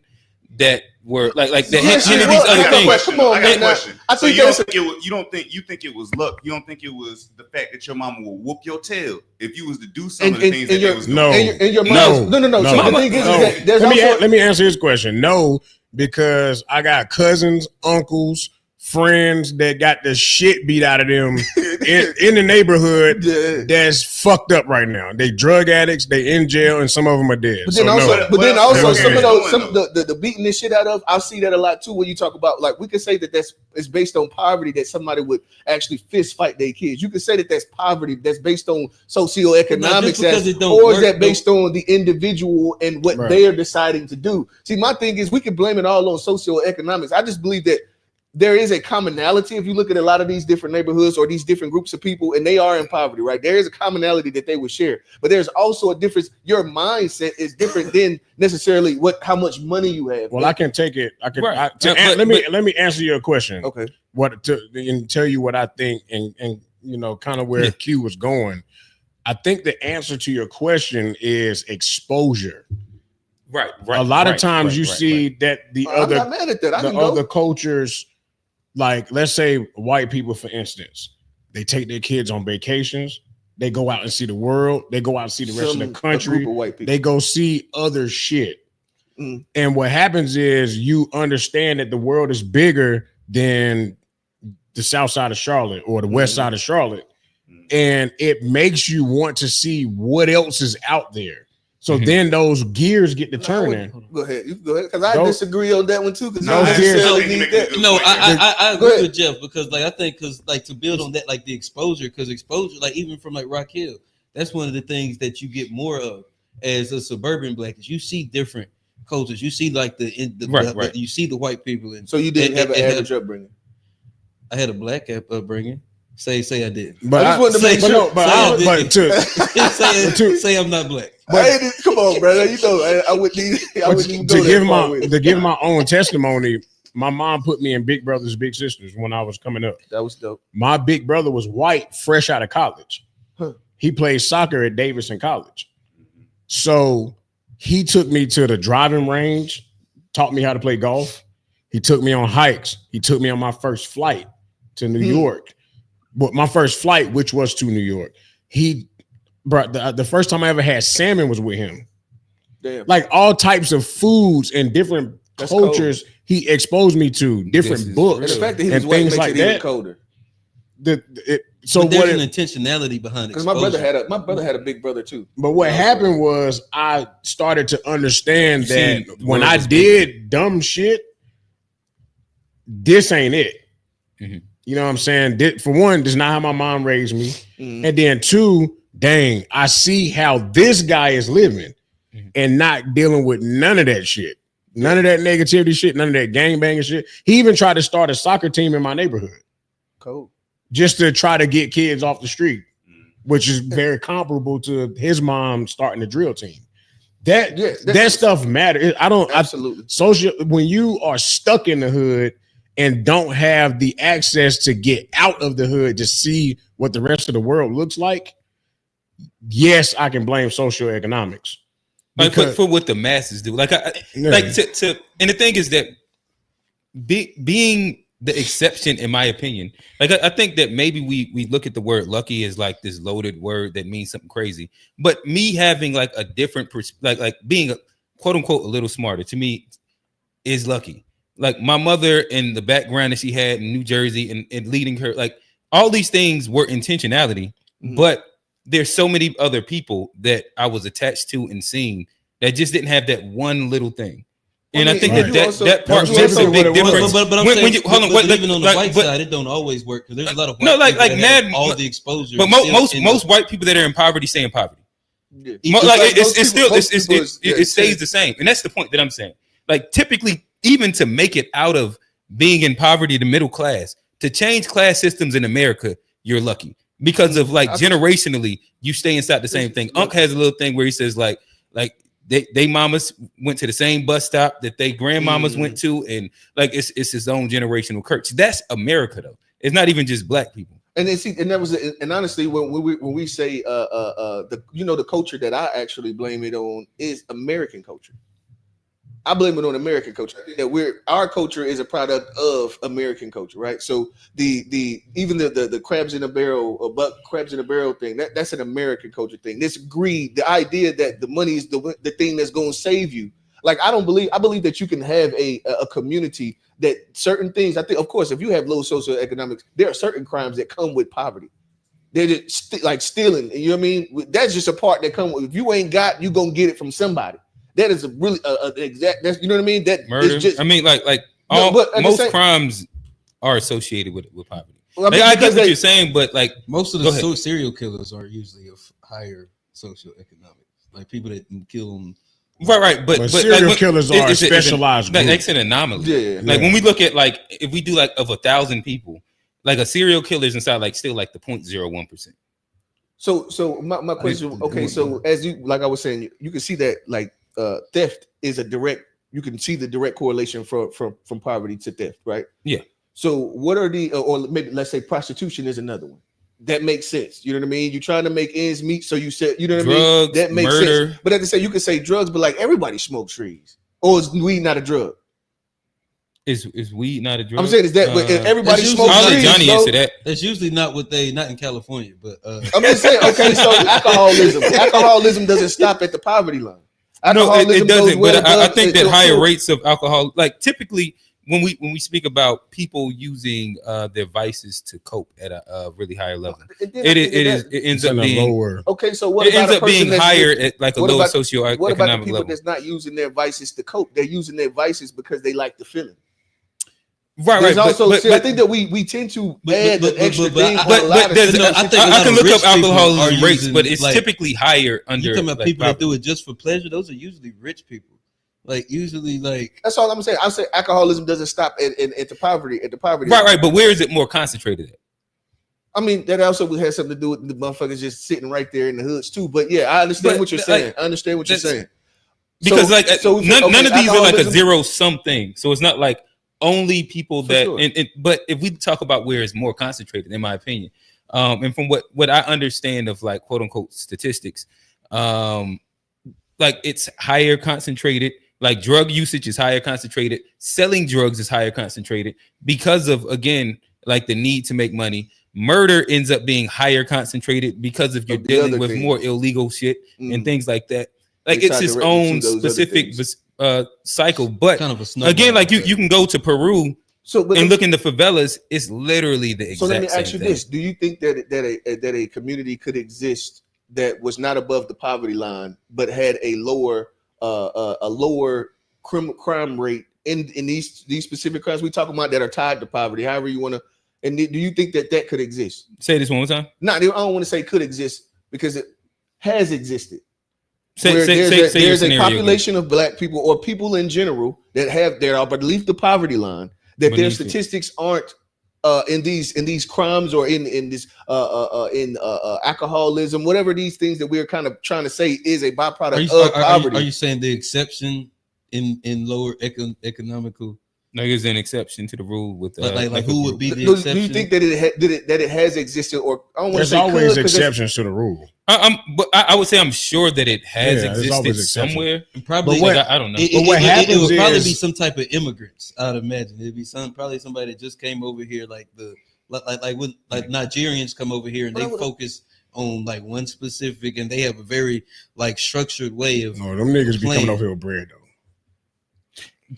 that were like that. Yes, these other things. Come on, I got a question. I think you think it was luck. You don't think it was the fact that your mama will whoop your tail if you was to do some of the things that they was doing. No. So the thing is that let me answer his question. No, because I got cousins, uncles, friends that got the shit beat out of them in the neighborhood that's fucked up right now. They drug addicts, they in jail, and some of them are dead. But then also some of those the beating this shit out of, I see that a lot too when you talk about like we could say that it's based on poverty that somebody would actually fist fight their kids. You could say that that's poverty that's based on socioeconomics, or is that based on the individual and what they are deciding to do? See, my thing is we can blame it all on socioeconomics. I just believe that there is a commonality. If you look at a lot of these different neighborhoods or these different groups of people, and they are in poverty, right? There is a commonality that they would share, but there's also a difference. Your mindset is different than necessarily how much money you have. Well, I can take it. Let me answer your question. Okay. And tell you what I think, and you know, kind of where Q was going. I think the answer to your question is exposure. Right. A lot of times you see that the I'm not mad at that. other cultures. Like, let's say white people, for instance, they take their kids on vacations. They go out and see the world. They go out and see the rest of the country. They go see other shit. Mm. And what happens is you understand that the world is bigger than the south side of Charlotte or the west side of Charlotte. And it makes you want to see what else is out there. So then those gears get to turning. Go ahead, because I disagree on that one too. Because I agree with Jeff because, like, I think to build on that, like the exposure, like even from like Raquel, that's one of the things that you get more of as a suburban black. Is you see different cultures. You see like you see the white people, and so you didn't have an average upbringing. I had a black upbringing. Say I did. But I just wanted to make sure. Say I'm not black. But come on, brother. You know I wouldn't even go to give my own testimony. My mom put me in Big Brothers Big Sisters when I was coming up. That was dope. My big brother was white, fresh out of college. He played soccer at Davidson College. So he took me to the driving range, taught me how to play golf. He took me on hikes. He took me on my first flight to New York. But my first flight, which was to New York, he brought the first time I ever had salmon was with him. Damn. Like all types of foods and different cultures, cold. He exposed me to different books and the fact that he was and white things makes like it that. Even colder. So there's an intentionality behind it. Because my brother had a big brother too. But what happened was I started to understand that when I did dumb shit, this ain't it. Mm-hmm. You know what I'm saying? For one, this is not how my mom raised me. Mm-hmm. And then two, dang, I see how this guy is living and not dealing with none of that shit. None of that negativity shit, none of that gangbanging shit. He even tried to start a soccer team in my neighborhood. Cool. Just to try to get kids off the street, which is very comparable to his mom starting a drill team. That stuff matters. Absolutely. When you are stuck in the hood and don't have the access to get out of the hood to see what the rest of the world looks like, yes, I can blame socioeconomics. Like for what the masses do. And the thing is that being the exception, in my opinion, like I think that maybe we look at the word lucky as like this loaded word that means something crazy. But me having like a different like being a quote unquote a little smarter to me is lucky. Like my mother and the background that she had in New Jersey and leading her, like all these things were intentionality, but there's so many other people that I was attached to and seeing that just didn't have that one little thing. And I think that part makes a big difference. But I'm saying, even on the white side, it don't always work because there's a lot of white people that have all the exposure. But most white people that are in poverty stay in poverty. Yeah. It stays the same, and that's the point that I'm saying. Like typically, even to make it out of being in poverty, the middle class, to change class systems in America, you're lucky because of like generationally, you stay inside the same thing. Unc has a little thing where he says like they mamas went to the same bus stop that they grandmamas went to, and like it's his own generational curse. That's America though. It's not even just black people. And honestly, when we say the culture that I actually blame it on is American culture. I blame it on American culture. I think that our culture is a product of American culture, right? So even the crabs in a barrel or crabs in a barrel thing, that's an American culture thing. This greed, the idea that the money is the thing that's going to save you. Like I believe that you can have a community that certain things. I think, of course, if you have low socioeconomics, there are certain crimes that come with poverty. They're just like stealing. You know what I mean? That's just a part that come with. If you ain't got, you gonna get it from somebody. That is a really exact. That's, you know what I mean. That murder. Just, I mean, most crimes are associated with poverty. Well, I get what you're saying, but like most of the serial killers are usually of higher socioeconomic, like people that kill them. Right. But serial killers are specialized. That's an anomaly. Yeah. Like when we look at like if we do like of 1,000 people, like a serial killer is inside like still like the 0.01%. So my question. Okay, so as you like I was saying, you can see that like. Theft is you can see the direct correlation from poverty to theft, right? Yeah. So what are or maybe let's say prostitution is another one. That makes sense. You know what I mean? You're trying to make ends meet. So you said, you know what I mean? That makes sense. But at the same, you can say drugs, but like everybody smokes trees. Or is weed not a drug? Is weed not a drug? I'm saying is that everybody smokes I'll trees. let Johnny answer that. That's usually not not in California, but I'm just saying, okay, so alcoholism doesn't stop at the poverty line. No, it doesn't. But I think that higher rates of alcohol, like typically when we speak about people using their vices to cope at a really higher level, it ends up being lower. Okay, so what it ends up being higher at like a lower socioeconomic what about the people level? That's not using their vices to cope? They're using their vices because they like the feeling. Right. I think that we tend to add an extra thing. I can look up alcoholism rates, but it's typically higher under. You talking about people that do it just for pleasure? Those are usually rich people. Like usually, like that's all I'm saying. I say alcoholism doesn't stop at the poverty. Right. But where is it more concentrated at? I mean, that also has something to do with the motherfuckers just sitting right there in the hoods too. But yeah, I understand what you're saying. Because none of these are like a zero sum thing. So it's not like. Only people that, but if we talk about where it's more concentrated, in my opinion, and from what I understand of like quote unquote statistics, like it's higher concentrated. Like drug usage is higher concentrated. Selling drugs is higher concentrated because of again like the need to make money. Murder ends up being higher concentrated because of you're dealing with more illegal shit and things like that. Like it's its own specific. Cycle, but kind of again, like you can go to Peru and look in the favelas. It's literally the exact same. So let me ask you this: do you think that a community could exist that was not above the poverty line but had a lower crime rate in these specific crimes we talking about that are tied to poverty? However you want to, and do you think that could exist? Say this one more time. No, I don't want to say could exist because it has existed. There's a population of black people or people in general that are beneath the poverty line, that their statistics aren't in these crimes or in this alcoholism, whatever these things that we're kind of trying to say is a byproduct of poverty. Are you saying the exception in lower economical? Like it's an exception to the rule with like who would be the exception? Do you think that it has existed, or I don't want to say always exceptions to the rule? But I would say I'm sure that it has existed somewhere. Probably, I don't know. But what happens it would probably be some type of immigrants. I'd imagine it'd be probably somebody that just came over here, like when Nigerians come over here and they focus on like one specific, and they have a very like structured way of. No, them niggas be coming over here with bread though.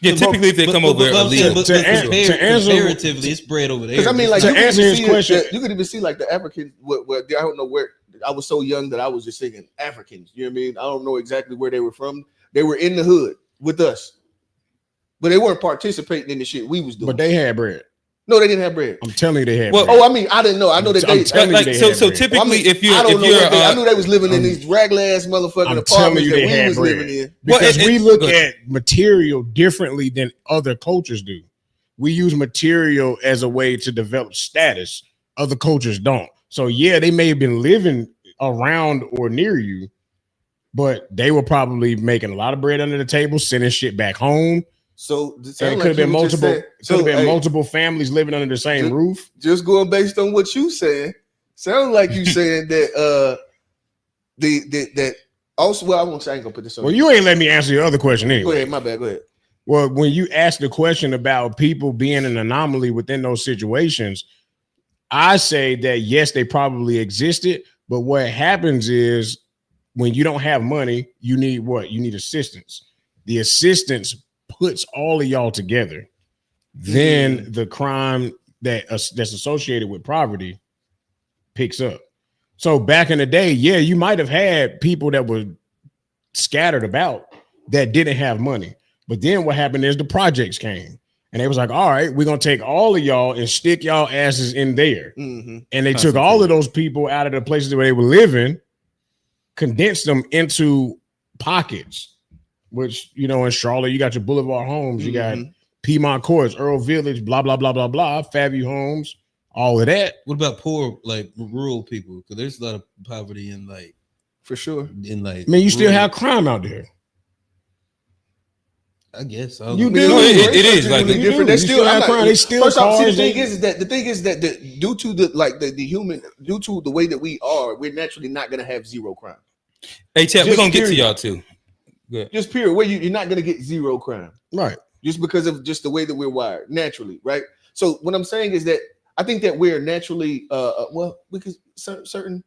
Yeah, typically if they come over illegal. Comparatively, it's bread over there. Because I mean, like, to answer his question, you could even see like the Africans. Where I don't know where. I was so young that I was just thinking Africans. You know what I mean? I don't know exactly where they were from. They were in the hood with us, but they weren't participating in the shit we was doing. But they had bread. No, they didn't have bread. I'm telling you, they had bread. Oh, I mean, I didn't know. I know that they typically, if you, I knew they was living in these raggedy ass motherfucking apartments that we was living in. Because we look at material differently than other cultures do. We use material as a way to develop status. Other cultures don't. So yeah, they may have been living around or near you, but they were probably making a lot of bread under the table, sending shit back home. So it could have been multiple. Multiple families living under the same roof. Just going based on what you saying, sounds like you saying that that also. Well, I won't say I ain't gonna put this on. Well, you ain't let me answer your other question anyway. Go ahead, my bad. Go ahead. Well, when you asked the question about people being an anomaly within those situations, I say that yes, they probably existed, but what happens is when you don't have money, you need what? You need assistance. The assistance puts all of y'all together. Then the crime that's associated with poverty picks up. So back in the day, yeah, you might have had people that were scattered about that didn't have money. But then what happened is the projects came. And they was like, all right, we're going to take all of y'all and stick y'all asses in there. Mm-hmm. And they took all of those people out of the places where they were living, condensed them into pockets, which, you know, in Charlotte, you got your Boulevard Homes, you got Piedmont Courts, Earl Village, blah, blah, blah, blah, blah, Fairview Homes, all of that. What about poor, like rural people? Because there's a lot of poverty in like. For sure. In like. Man, you still have crime out there. I guess you do. It is like different. They still have crime. They still first off, the thing is that due to the human, due to the way that we are, we're naturally not going to have zero crime. Hey, Chad, we're gonna get to y'all too. Good. Just period. Where you're not going to get zero crime, right? Just because of just the way that we're wired naturally, right? So what I'm saying is that I think that we're naturally, because certain.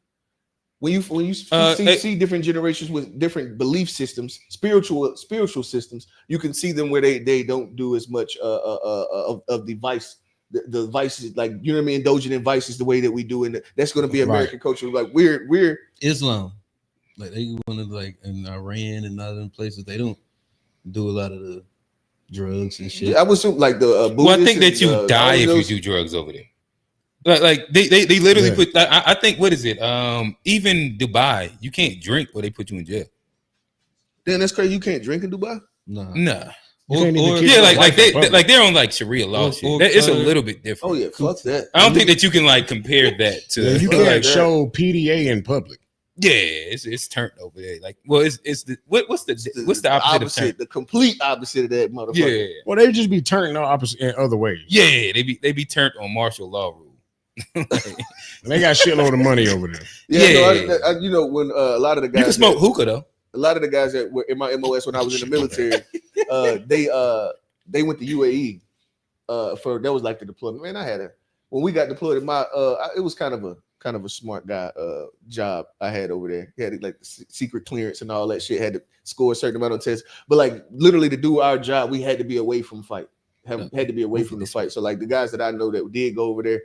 When you see different generations with different belief systems, spiritual systems, you can see them where they don't do as much of the vice, the vices, like, you know what I mean, indulging in vices the way that we do, and that's going to be American culture. Like we're Islam, like they want to, like in Iran and other places, they don't do a lot of the drugs and shit. Yeah, I would assume like the. Well, I think that you die if you do drugs over there. Like they literally put. I think, what is it? Even Dubai, you can't drink or they put you in jail. Then that's crazy. You can't drink in Dubai. Nah. They're on like Sharia law shit. It's a little bit different. Oh yeah, fuck that. I don't think that you can like compare that to. You can't show PDA in public. Yeah, it's turned over there. Like, well, what's the opposite of turn? The complete opposite of that, motherfucker. Yeah. Well, they just be turned on opposite in other ways. Yeah, they be turned on martial law rules. They got shitload of money over there. Yeah. You know, when a lot of the guys, you can smoke hookah though. A lot of the guys that were in my MOS when I was in the military, they went to UAE for that was like the deployment. Man, when we got deployed in my it was kind of a smart guy job I had over there. He had like the secret clearance and all that shit. Had to score a certain amount of tests, but like literally to do our job, we had to be away from fight. Had to be away from the fight. So like the guys that I know that did go over there,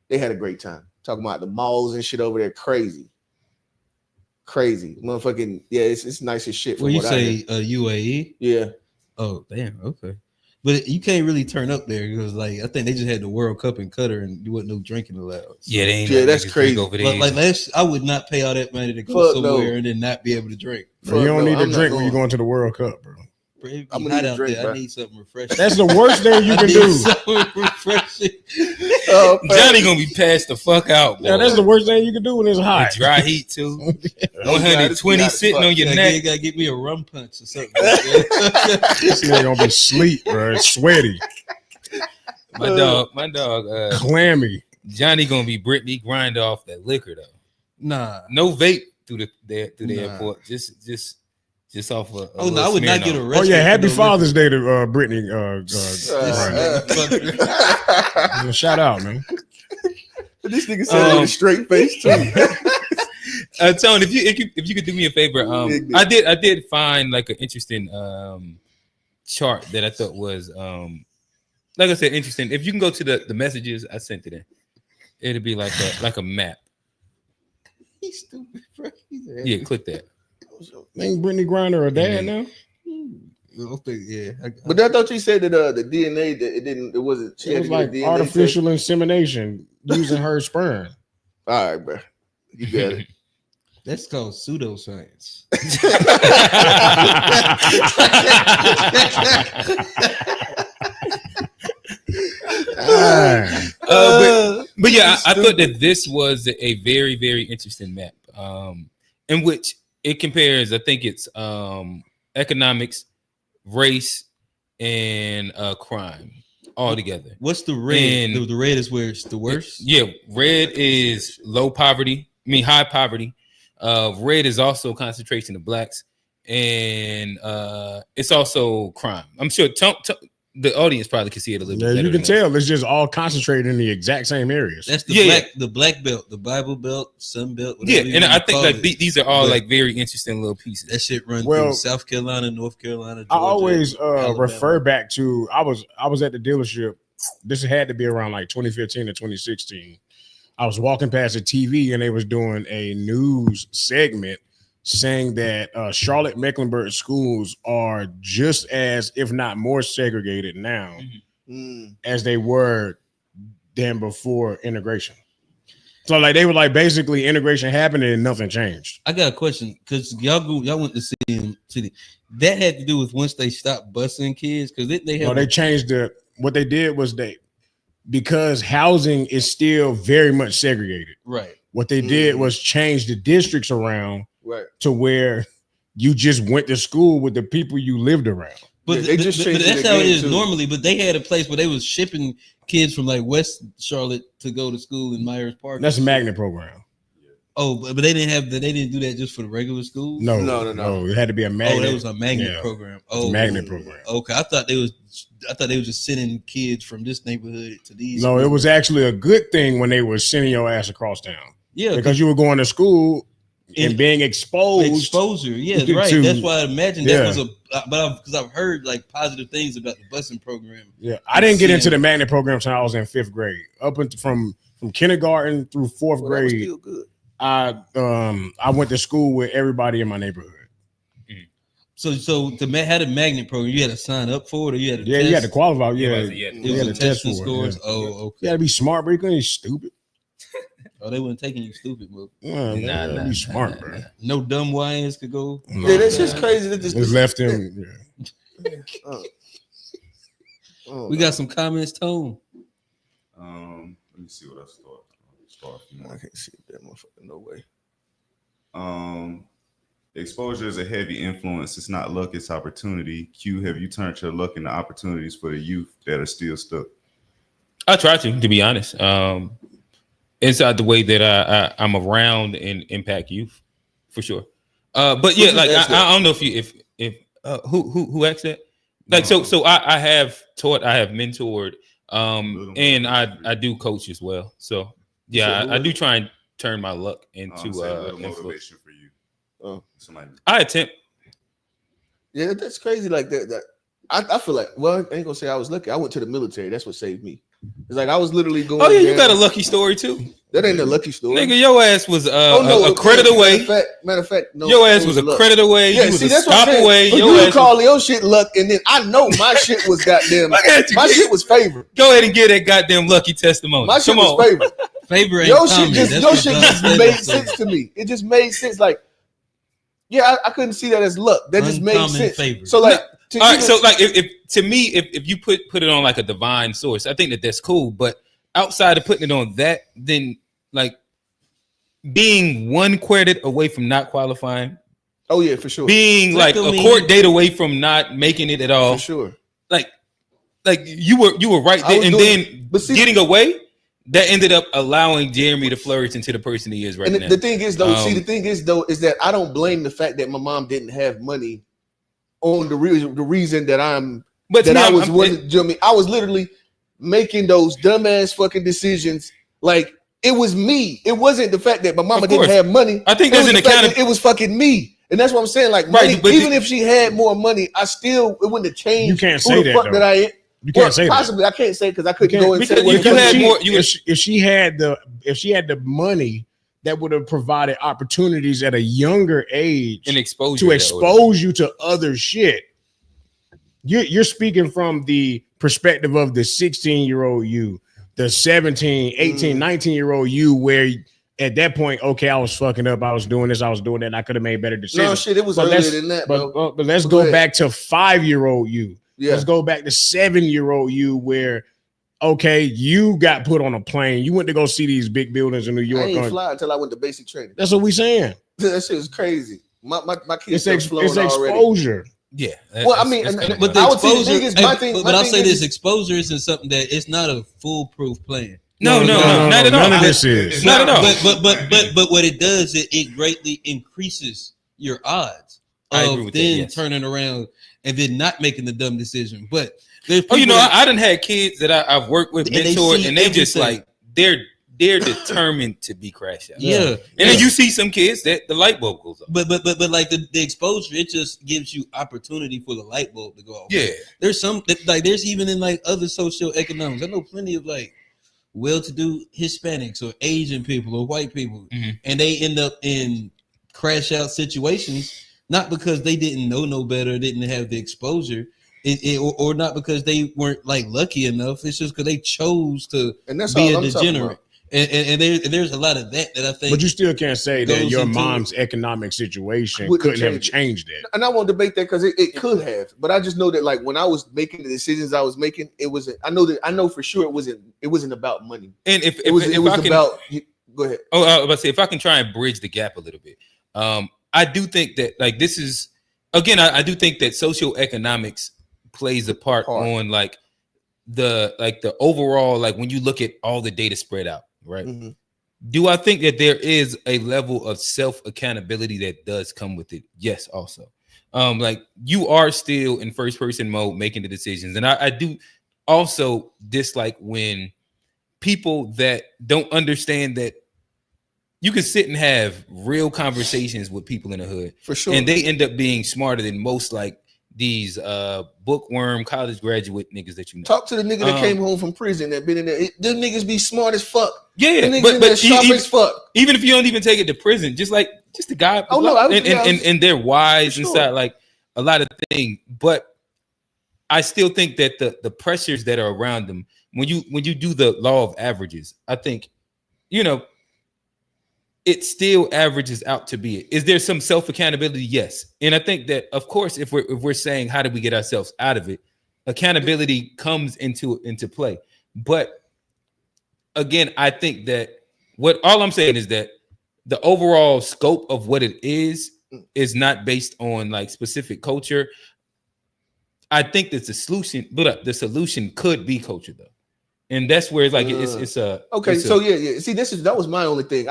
they had a great time. Talking about the malls and shit over there, crazy, motherfucking yeah. It's nice as shit. When you say UAE, yeah. Oh damn. Okay. But you can't really turn up there because, like, I think they just had the World Cup in Qatar and there wasn't no drinking allowed. So. Yeah, they ain't that's crazy. over there. But like, I would not pay all that money to go somewhere and then not be able to drink. Bro, you don't need to drink when you're going to the World Cup, bro. I'm hot out there. I need something refreshing. That's the worst thing you can do. Something refreshing. Johnny gonna be passed the fuck out. Boy. Yeah, that's the worst thing you can do when it's hot. And dry heat too. 120 sitting on your neck. You gotta get me a rum punch or something. This nigga gonna be sleep, bro. It's sweaty. My dog, clammy. Johnny gonna be Brittany grind off that liquor though. Nah, no vape through the airport. Just off of. Oh no, I would not get arrested. Oh yeah, happy Father's Day to Brittany. Shout out, man. This nigga said with a straight face too. Tony, if you could do me a favor, I did find like an interesting chart that I thought was like I said, interesting. If you can go to the messages I sent it in, it'll be like a map. He's stupid, bro. Yeah, click that. Ain't Brittany Griner a dad now? Yeah, but I thought you said that the DNA that it wasn't. It was like artificial insemination using her sperm. All right, bro, you got it. That's called pseudoscience. But yeah, I thought that this was a very, very interesting map, in which it compares. I think it's economics, race, and crime all together. What's the red? And the red is where it's the worst. Yeah, red is low poverty. I mean high poverty. Red is also concentration of blacks, and it's also crime. I'm sure the audience probably can see it a little bit. Yeah, you can tell it's just all concentrated in the exact same areas. That's the black belt, the Bible belt, Sun belt. Yeah, and I think like these are all like very interesting little pieces. That shit runs through South Carolina, North Carolina, Georgia, I always refer back to I was at the dealership. This had to be around like 2015 or 2016. I was walking past the TV and they was doing a news segment saying that Charlotte Mecklenburg schools are just as, if not more segregated now as they were than before integration. So like they were like basically integration happened and nothing changed. I got a question because y'all went to see him. That had to do with once they stopped busing kids because they changed what they did was because housing is still very much segregated. Right. What they did was change the districts around to where you just went to school with the people you lived around. But that's how it is normally. But they had a place where they was shipping kids from like West Charlotte to go to school in Myers Park. That's a magnet program. Oh, but they didn't do that just for the regular schools? No. It had to be a magnet. Oh, that was a magnet program. Oh, magnet program. Okay, I thought they was just sending kids from this neighborhood to these. No, it was actually a good thing when they were sending your ass across town. Yeah, because you were going to school and being exposure. Yeah, right. That's why I imagine that was because I've heard like positive things about the busing program. Yeah, I didn't get into the magnet program until I was in 5th grade. Up until from kindergarten through 4th grade. That was still good. I went to school with everybody in my neighborhood. So to had a magnet program, you had to sign up for it, or you had to test? You had to qualify. Yeah, you had to test for scores. Yeah. Oh, okay. You had to be smart, bro. You couldn't be stupid. Oh, they weren't taking you stupid, bro. Nah, be smart, bro. No dumb YNs could go. Yeah, that's just crazy. That just left him. We got some comments, Tone. Let me see what I start. I can't see that motherfucker. No way. Exposure is a heavy influence. It's not luck, it's opportunity. Q, have you turned your luck into opportunities for the youth that are still stuck? I try to be honest. Inside the way that I'm around and impact youth, for sure. But yeah, like I don't know if who asked that? Like so I have taught, I have mentored, and I do coach as well. So yeah, I do try and turn my luck into motivation for you. Somebody. I attempt. Yeah, that's crazy. Like that. I feel like, well, I ain't gonna say I was lucky. I went to the military. That's what saved me. It's like I was literally going. Oh yeah, you got a lucky story too. That ain't a lucky story. Nigga, your ass was a credit away. Matter of fact, no. Your ass was a credit away. Yeah, you see, was a that's stop what I'm away. saying. Your You ass call your shit luck, and then I know my shit was goddamn. My shit was favored. Go ahead and get that goddamn lucky testimony. My shit was favored. Favor ain't your common. shit just made sense to me. It just made sense. Like, yeah, I couldn't see that as luck. That just made sense. Favor. So like, all right. So like, if to me, if you put it on like a divine source, I think that's cool. But outside of putting it on that, then like being one credit away from not qualifying. Oh yeah, for sure. Being like a court date away from not making it at all. For sure. Like you were right there, and then getting away. That ended up allowing Jeremy to flourish into the person he is right now. The thing is though, is that I don't blame the fact that my mom didn't have money on the reason that I'm. But that I was literally making those dumbass fucking decisions. Like it was me. It wasn't the fact that my mama didn't have money. I think there's an account. It was fucking me. And that's what I'm saying. Like, money, even if she had more money, it wouldn't have changed. You can't say that. That I am. You can't say possibly that. I can't say because I couldn't go and say what if she had the money that would have provided opportunities at a younger age and expose you to other shit. You're speaking from the perspective of the 16-year-old you, the 17, 18, 19-year-old you, where at that point, okay, I was fucking up. I was doing this. I was doing that. And I could have made better decisions. No shit, it was earlier than that, bro. But let's go back to 5-year-old you. Yeah. Let's go back to 7-year-old you where, okay, you got put on a plane. You went to go see these big buildings in New York. I ain't fly until I went to basic training. That's what we saying. That shit is crazy. My kids it's exposure. Already. Yeah. Well, I mean, but the exposure. But I'll say this: exposure isn't something that it's not a foolproof plan. No, not at all. None of this is not at all. But what it does, it greatly increases your odds of then turning around and then not making the dumb decision. But I done had kids that I've worked with, mentored, and they just like they're determined to be crash out. Yeah. And then you see some kids that the light bulb goes off. But like the exposure, it just gives you opportunity for the light bulb to go off. Yeah. There's some like there's even in like other socio-economics. I know plenty of like well-to-do Hispanics or Asian people or white people, and they end up in crash out situations, not because they didn't know no better, didn't have the exposure, or not because they weren't like lucky enough. It's just because they chose to be a degenerate. And there's a lot of that I think. But you still can't say that your mom's economic situation couldn't have changed it. And I won't debate that because it could have. But I just know that like when I was making the decisions I was making, it wasn't. I know for sure it wasn't about money. And if it was about. Go ahead. Oh, I was about to say if I can try and bridge the gap a little bit. I do think that like this is again. I do think that socioeconomics plays a part on like the overall like when you look at all the data spread out. Right. Mm-hmm. Do I think that there is a level of self accountability that does come with it? Yes, also. Like you are still in first person mode making the decisions. And I do also dislike when people that don't understand that you can sit and have real conversations with people in the hood. For sure. And they end up being smarter than most like these bookworm college graduate niggas that you know. Talk to the nigga that came home from prison that been in there. Them niggas be smart as fuck. Yeah, but sharp as fuck. Even if you don't even take it to prison, just the guy. Oh no, and they're wise inside like a lot of things. But I still think that the pressures that are around them, when you do the law of averages, I think, it still averages out to be it. Is there some self accountability? Yes, and I think that of course, if we're saying how do we get ourselves out of it, accountability comes into play. But again, I think that all I'm saying is that the overall scope of what it is not based on like specific culture. I think that's the solution, but the solution could be culture though, and that's where it's like it's a okay. See, that was my only thing.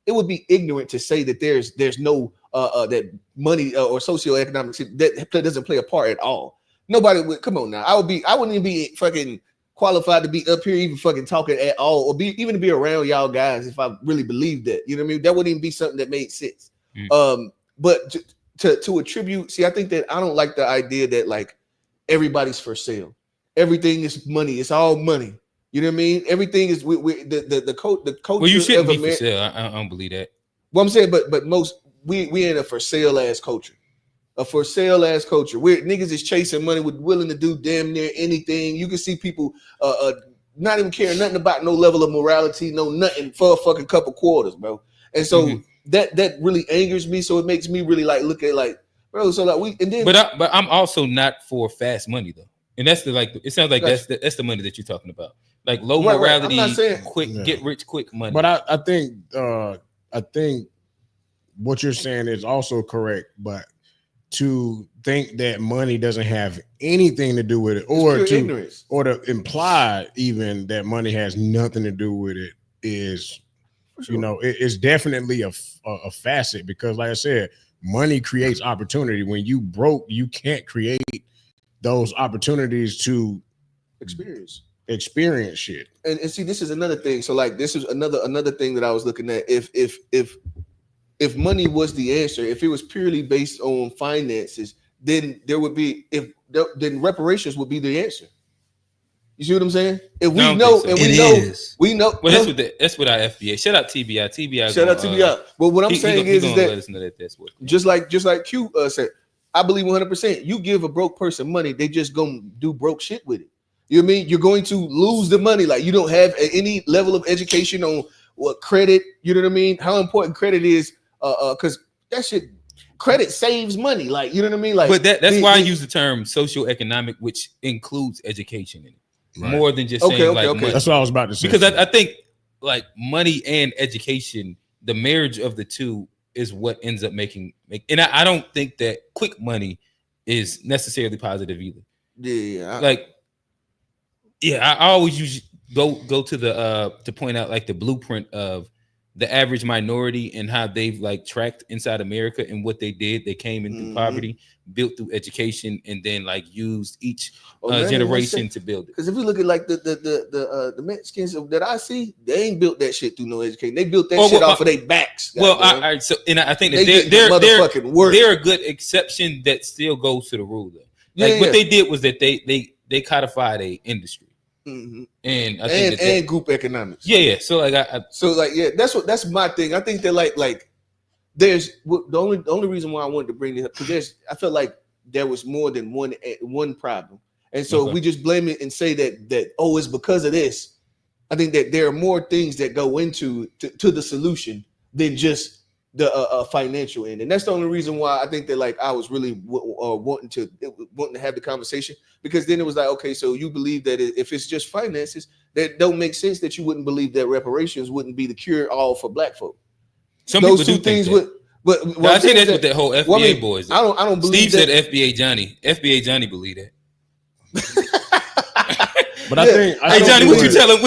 It would be ignorant to say that there's no that money or socioeconomics that doesn't play a part at all. Nobody would come on now. I wouldn't even be fucking qualified to be up here even fucking talking at all or even to be around y'all guys if I really believed that. You know what I mean? That wouldn't even be something that made sense. But to attribute, see, I think that I don't like the idea that like everybody's for sale. Everything is money. It's all money. You know what I mean? Everything is the culture. Well, you shouldn't be for sale. I don't believe that. Well, I'm saying, but most we in a for sale ass culture. A for sale ass culture where niggas is chasing money, with willing to do damn near anything. You can see people not even caring nothing about no level of morality, no nothing for a fucking couple quarters, bro. And so that really angers me. So it makes me really like look at like, bro. So like but I'm also not for fast money though, and that's it sounds like that's the money that you're talking about, like low morality, I'm not saying, quick get rich quick money. But I think what you're saying is also correct, but to think that money doesn't have anything to do with it, or to imply even that money has nothing to do with it is, it's definitely a facet, because like I said, money creates opportunity. When you broke, you can't create those opportunities to experience shit. And see, this is another thing. So like, this is another thing that I was looking at. If money was the answer, if it was purely based on finances, then there would be then reparations would be the answer. You see what I'm saying? If we know, so. And we know. Well, that's what our FBA. Shout out TBI. Shout out TBI. Well, what I'm saying is that let us know that's what. Just like Q said, I believe 100%. You give a broke person money, they just gonna do broke shit with it. You know what I mean? You're going to lose the money. Like, you don't have any level of education on what credit. You know what I mean? How important credit is. Because that shit, credit saves money. Like, you know what I mean? Like, but that's why I use the term socio-economic, which includes education in it, more than just saying money. That's what I was about to say. Because I think like money and education, the marriage of the two is what ends up making. And I don't think that quick money is necessarily positive either. Yeah. I always go to the to point out like the blueprint of the average minority and how they've like tracked inside America and what they did. They came in through poverty, built through education, and then like used each generation to build it. Because if you look at like the Mexicans that I see, they ain't built that shit through no education. They built that shit off of their backs. Well, I think that they're a good exception that still goes to the rule though. Like what they did was that they codified a industry. And I think and group economics. So like that's my thing. I think that like there's the only reason why I wanted to bring this up, because I felt like there was more than one problem, and so we just blame it and say that it's because of this. I think that there are more things that go into the solution than just the financial end, and that's the only reason why I think that like I was really wanting to have the conversation, because then it was like, okay, so you believe that if it's just finances, that don't make sense that you wouldn't believe that reparations wouldn't be the cure all for black folk. Those two things would. But I think that's what that whole FBA boys. I don't believe Steve said FBA Johnny believe that. But I think, hey Johnny, what you tell him?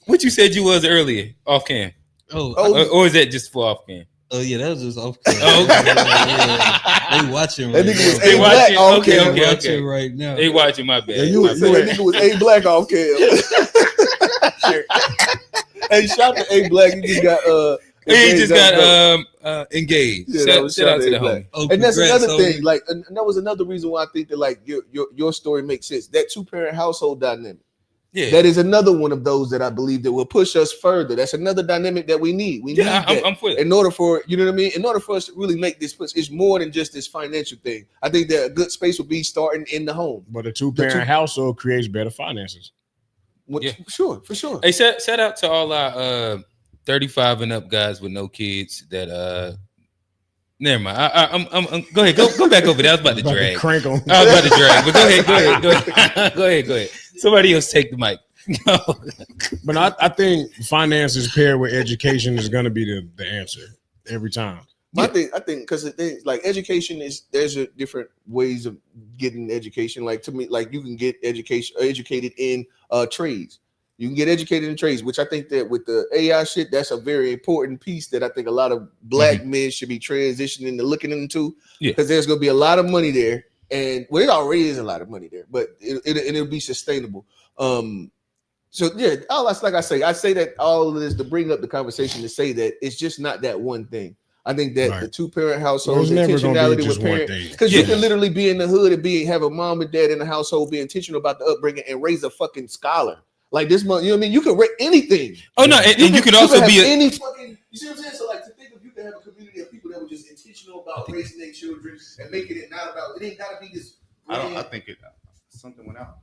What you said you was earlier off cam? Or is that just for off cam? Oh yeah, that was just off camera. They watching. That nigga was A-Black off camera. They watching right now. They watching, my bad. That nigga was A-Black off camera. Hey, shout to A-Black. He just got engaged. Shout out to the homie. And that's another thing. Like, and that was another reason why I think that like your story makes sense. That 2-parent household dynamic. Yeah, that is another one of those that I believe that will push us further. That's another dynamic that we need. We need that. I'm for it. In order for, you know what I mean? In order for us to really make this push, it's more than just this financial thing. I think that a good space would be starting in the home. But a 2-parent household creates better finances. Sure, for sure. Hey, shout out to all our 35 and up guys with no kids that never mind. I'm go ahead. Go back over there. I was about to drag. Crank on. I was about to drag. But go ahead. Somebody else take the mic. But I think finances paired with education is going to be the answer every time. I think because like education there's a different ways of getting education. Like to me, like you can get educated in trades. You can get educated in trades, which I think that with the AI shit, that's a very important piece that I think a lot of black men should be transitioning to looking into, because there's going to be a lot of money there. And well, it already is a lot of money there, but it'll be sustainable. So yeah, like I say that all of this to bring up the conversation to say that it's just not that one thing. I think that the 2-parent household, intentionality with parents, because you can literally be in the hood and have a mom and dad in the household, be intentional about the upbringing and raise a fucking scholar. Like this month, you know what I mean? You can rent anything. Oh no, and you can also be any fucking. You see what I'm saying? So like to think of you can have a community of people that were just intentional about raising their children and making it not about. It ain't gotta be this. I think something went out.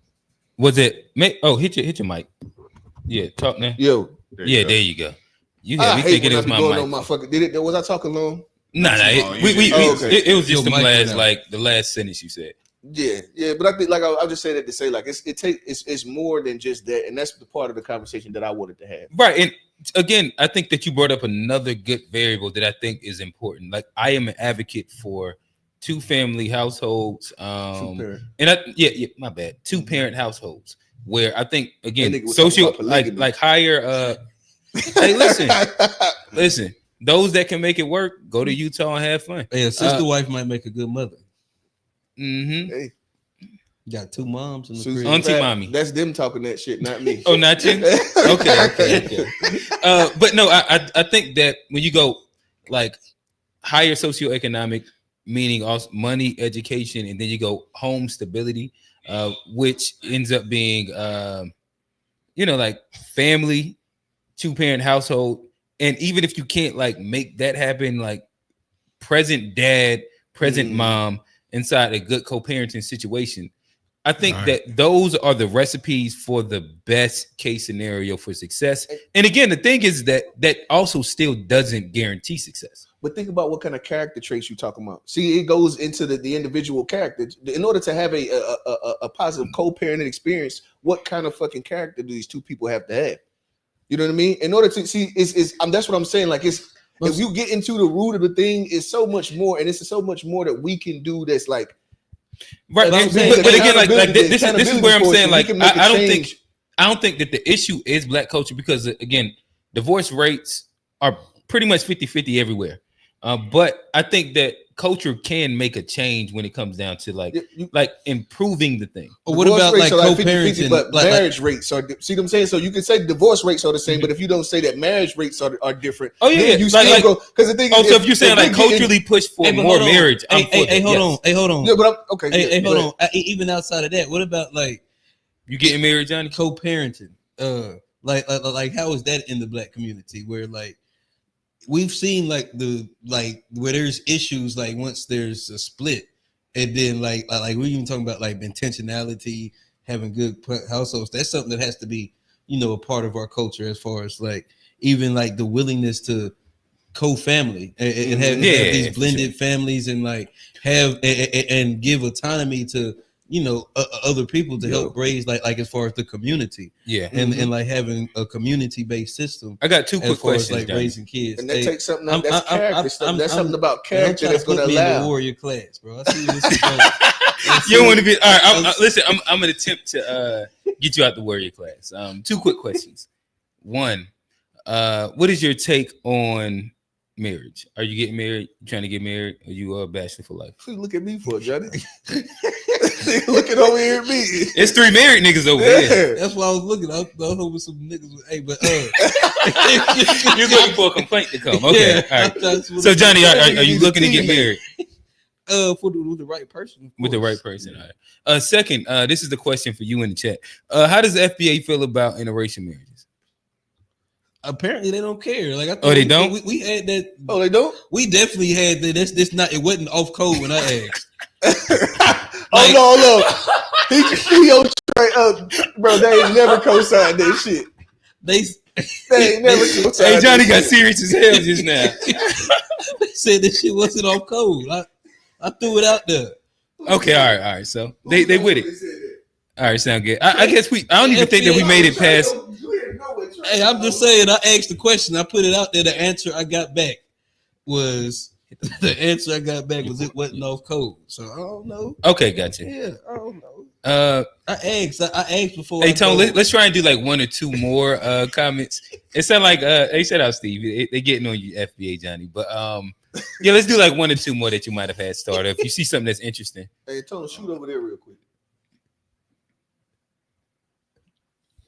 Was it? Hit your mic. Yeah, talk now. Yo. There you go. You had me thinking it was my mic. My fucking, was I talking long? Nah. It was just the last sentence you said. Yeah, but I think like I'll just say that to say like it's more than just that, and that's the part of the conversation that I wanted to have. Right, and again, I think that you brought up another good variable that I think is important. Like I am an advocate for 2-family households, my bad, 2-parent households where I think again like higher. Hey, listen. Those that can make it work, go to Utah and have fun. Hey, a sister wife might make a good mother. Mm-hmm. Hey. Got 2 moms in the Susie, crib. Auntie mommy. That's them talking that shit, not me. Oh, not you? Okay. But no, I think that when you go like higher socioeconomic, meaning also money, education, and then you go home stability, which ends up being like family, 2-parent household. And even if you can't like make that happen, like present dad, present mom inside a good co-parenting situation, I think that those are the recipes for the best case scenario for success. And again, the thing is that also still doesn't guarantee success. But think about what kind of character traits you're talking about. See, it goes into the individual character. In order to have a positive co-parenting experience, what kind of fucking character do these 2 people have to have? You know what I mean? In order to see, that's what I'm saying. Like, if you get into the root of the thing, it's so much more, and it's so much more that we can do. That's like, right. But again, like this is where I'm saying, like, I don't think that the issue is Black culture because again, divorce rates are pretty much 50-50 everywhere. But I think that culture can make a change when it comes down to like improving the thing. Or what about like co-parenting? But marriage rates are, see what I'm saying? So you can say divorce rates are the same, but if you don't say that marriage rates are different, you still go, because the thing is, so if you're saying like culturally push for more marriage, hold on. Yeah, but I'm okay. Hey, hold on. Even outside of that, what about like you getting married, Johnny? Co-parenting, like how is that in the Black community where like we've seen like where there's issues like once there's a split, and then like we're even talking about like intentionality, having good households. That's something that has to be a part of our culture as far as like even like the willingness to co-family and have these blended families and like have and give autonomy to other people to help raise like as far as the community, and like having a community-based system. I got 2 quick questions, like raising kids, and that takes something out. That's character stuff. That's something about character that's going to allow. In the warrior class, bro. I see this is going. You don't want to be all right. Listen, I'm going to attempt to get you out the warrior class. 2 quick questions. 1, what is your take on marriage? Are you getting married? You trying to get married? Or you a bachelor for life? Please look at me for it, Johnny. Looking over here at me. It's 3 married niggas over here. That's why I was looking. I was hoping some niggas would. Hey, but you're looking for a complaint to come. Okay, all right. So Johnny, are you looking to get married? With the right person. With the right person. All right. Second, this is the question for you in the chat. How does the FBA feel about interracial marriages? Apparently they don't care. Like I they don't. We had that. Oh, they don't. We definitely had that. This not. It wasn't off code when I asked. Hold on. He on straight up, bro. They ain't never co-signed that shit. They ain't never co-signed. Hey, Johnny got serious as hell just now. They said this shit wasn't off code. I threw it out there. Okay, all right. So they with it. All right, sound good. I guess I don't even think that we made it past. Hey, I'm just saying. I asked the question. I put it out there. The answer I got back was it wasn't off code. So I don't know. Okay, gotcha. Yeah, I don't know. I asked before. Hey, Tone, let's try and do like 1 or 2 more comments. It sounded like hey, shout out Steve. They getting on you, FBA Johnny. But yeah, let's do like 1 or 2 more that you might have had started. If you see something that's interesting. Hey, Tone, shoot over there real quick.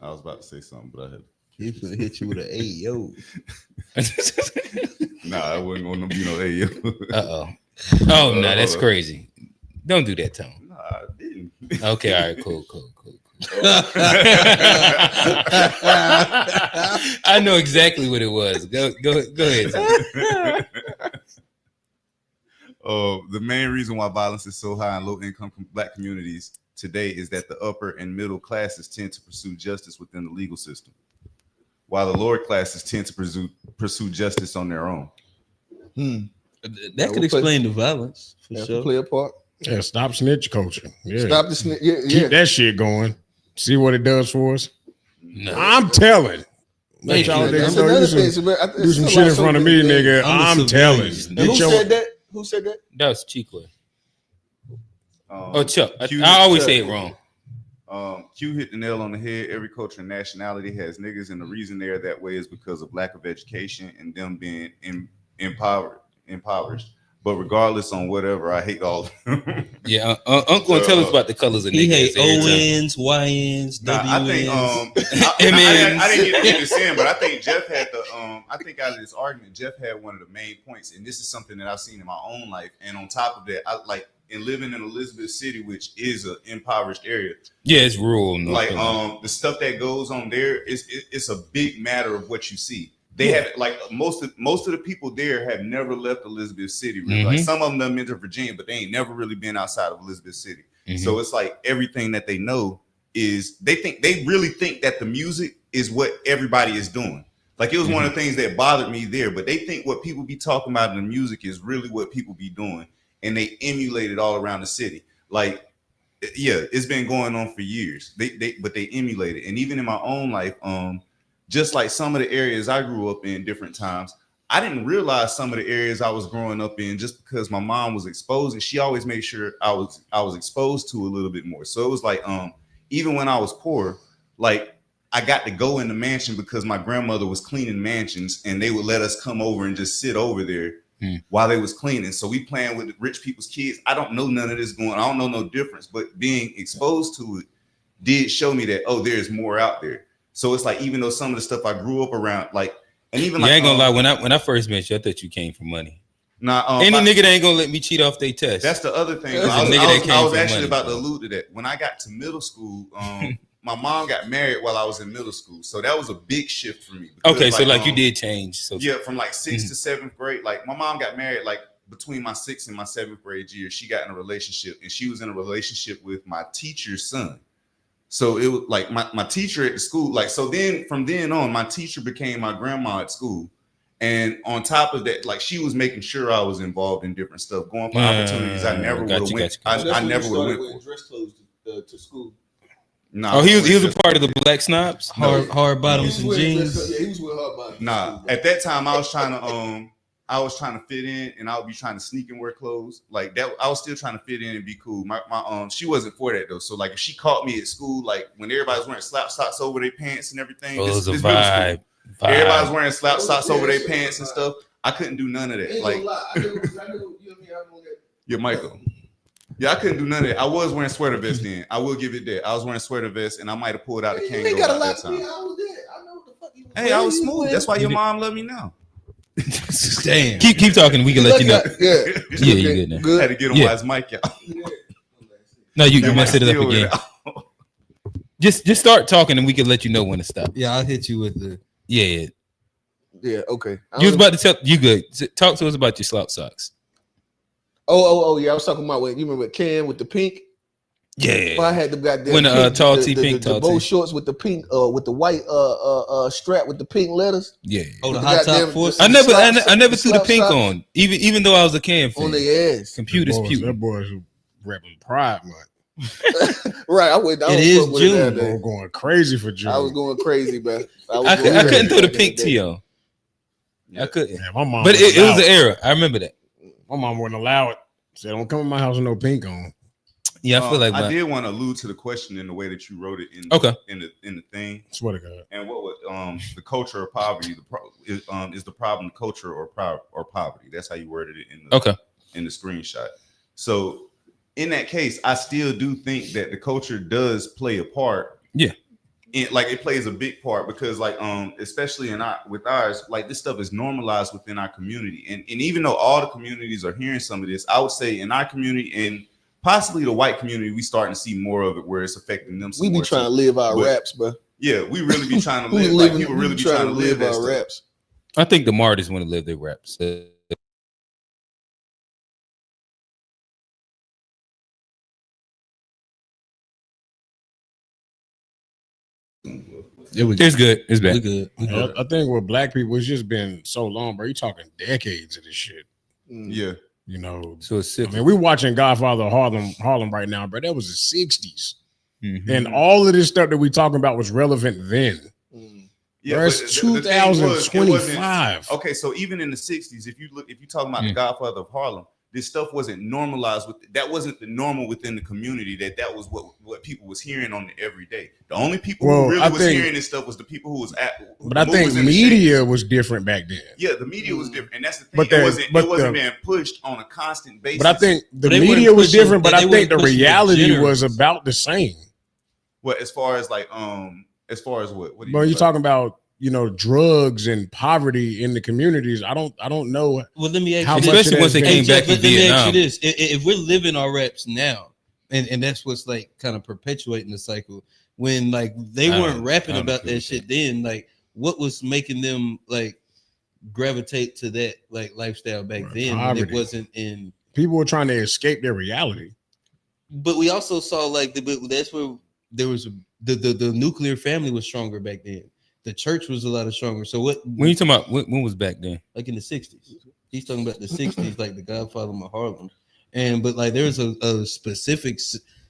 I was about to say something, but I had. He's gonna hit you with an yo. Nah, I wasn't gonna be no yo. Oh no, that's crazy. Don't do that, Tone. Nah, I didn't. Okay, all right, cool. I know exactly what it was. Go ahead. The main reason why violence is so high in low-income Black communities today is that the upper and middle classes tend to pursue justice within the legal system, while the lower classes tend to pursue justice on their own. That could explain the violence for sure. Play a part. Yeah, stop snitch culture. Yeah. Stop the snitch. Yeah, Keep that shit going. See what it does for us. No. I'm telling. Let y'all do some shit in front of me, nigga. I'm telling. Who said that? Who said that? That was Chico. Chuck. I always say it wrong. Q hit the nail on the head. Every culture and nationality has niggas, and the reason they're that way is because of lack of education and them being impoverished. But regardless on whatever, I hate all of them. Yeah, Uncle and tell us about the colors of niggas. He hate ONs, YNs, WNs. I think I didn't get to finish saying, but I think Jeff had I think out of this argument, Jeff had one of the main points, and this is something that I've seen in my own life. And on top of that, I like in living in Elizabeth City, which is an impoverished area. Yeah, it's rural. Like the stuff that goes on there it's a big matter of what you see. They have like most of the people there have never left Elizabeth City. Really. Like some of them have been to Virginia, but they ain't never really been outside of Elizabeth City. So it's like everything that they know is they really think that the music is what everybody is doing. Like it was one of the things that bothered me there, but they think what people be talking about in the music is really what people be doing, and they emulate it all around the city. Like, yeah, it's been going on for years. But they emulate it, and even in my own life, just like some of the areas I grew up in different times, I didn't realize some of the areas I was growing up in just because my mom was exposed, and she always made sure I was exposed to a little bit more. So it was like, even when I was poor, like I got to go in the mansion because my grandmother was cleaning mansions, and they would let us come over and just sit over there while they was cleaning. So we playing with rich people's kids. I don't know none of this going on. I don't know no difference, but being exposed to it did show me that, oh, there's more out there. So it's like, even though some of the stuff I grew up around, like, and even like, I ain't gonna lie, when I first met you, I thought you came for money. Nah, any nigga that ain't gonna let me cheat off their test. That's the other thing. I was actually about to allude to that. When I got to middle school, my mom got married while I was in middle school, so that was a big shift for me. Because, okay, so like you did change. So yeah, from like 6th to 7th grade. Like my mom got married like between my 6th and my 7th grade year. She got in a relationship, and she was in a relationship with my teacher's son. So it was like my teacher at the school. Like, so then from then on, my teacher became my grandma at school. And on top of that, like she was making sure I was involved in different stuff, going for opportunities I never would have went. I never would have went. Dress clothes to school. Nah, he was a part of the Black Snobs. Hard bottoms and jeans. Yeah, he was with hard bottoms. Nah, at that time I was trying to fit in, and I would be trying to sneak and wear clothes like that. I was still trying to fit in and be cool. My she wasn't for that though. So like if she caught me at school, like when everybody was wearing slap socks over their pants and everything, it was a vibe. Everybody's wearing slap socks over their pants and stuff. I couldn't do none of that. Like, yeah, Michael. Yeah, I couldn't do none of that. I was wearing sweater vests then. I will give it that. I was wearing sweater vests, and I might have pulled out a Kango at that time. Hey, I was smooth. That's why your mom love me now. Damn. Keep talking. We can let you know. Yeah, you good now. Good. Had to get on his mic, y'all. No, you messed it up again. Just start talking, and we can let you know when to stop. Yeah, I'll hit you with the. Yeah, okay. You was about to tell you good. Talk to us about your slap socks. Oh, yeah. I was talking about when you remember Cam with the pink. Yeah, well, I had the goddamn when tall tee pink, the bow shorts with the pink, with the white strap with the pink letters. Yeah. Oh, the hot top force. I never threw the pink on, even though I was a Cam fan. On their ass. Computers, that boy's repping Pride Month. Right, I went down. It is June. I'm going crazy for June. I was going crazy, man. I couldn't throw the pink tee on. I couldn't. Yeah, my mom, but it was an era. I remember that. My mom wouldn't allow it. Said, "Don't come in my house with no pink on." Yeah, I feel like I did want to allude to the question in the way that you wrote it in the thing. Swear to God. And what would the culture of poverty is the problem culture or poverty? That's how you worded it in the screenshot. So in that case, I still do think that the culture does play a part. Yeah. Like it plays a big part because like especially with ours, like this stuff is normalized within our community. And even though all the communities are hearing some of this, I would say in our community and possibly the white community, we starting to see more of it where it's affecting them. We be trying to live our raps, bro. Yeah, we really be trying to live. Like, people really be trying to live our raps. I think the artists want to live their raps. It's good. It's bad. Good. I think with black people, it's just been so long, bro. You talking decades of this shit. Yeah. You know, so it's I mean, we're watching Godfather of Harlem right now, bro. That was the 60s. Mm-hmm. And all of this stuff that we talking about was relevant then. Yeah, bro, it's 2025. Okay, so even in the 60s, if you talking about the Godfather of Harlem, this stuff wasn't normalized that wasn't the normal within the community. That was what people was hearing on the everyday. The only people who really was hearing this stuff was the people who was at. But I think media was different back then. Yeah, the media was different, and that's the thing. It wasn't being pushed on a constant basis. But I think the media was different. But I think the reality was about the same. What as far as like as far as what? Well, you're talking about, you know, drugs and poverty in the communities. I don't know. Well, let me ask you, especially once they came back from Vietnam. Let me ask you this: if we're living our raps now, and that's what's like kind of perpetuating the cycle, when like they weren't rapping about that shit then, like what was making them like gravitate to that like lifestyle back then when it wasn't in? People were trying to escape their reality. But we also saw like that's where there was the nuclear family was stronger back then. The church was a lot stronger. So what? When you talking about when was back then? Like in the 60s. He's talking about the 60s, like the Godfather of Harlem. But like there's a specific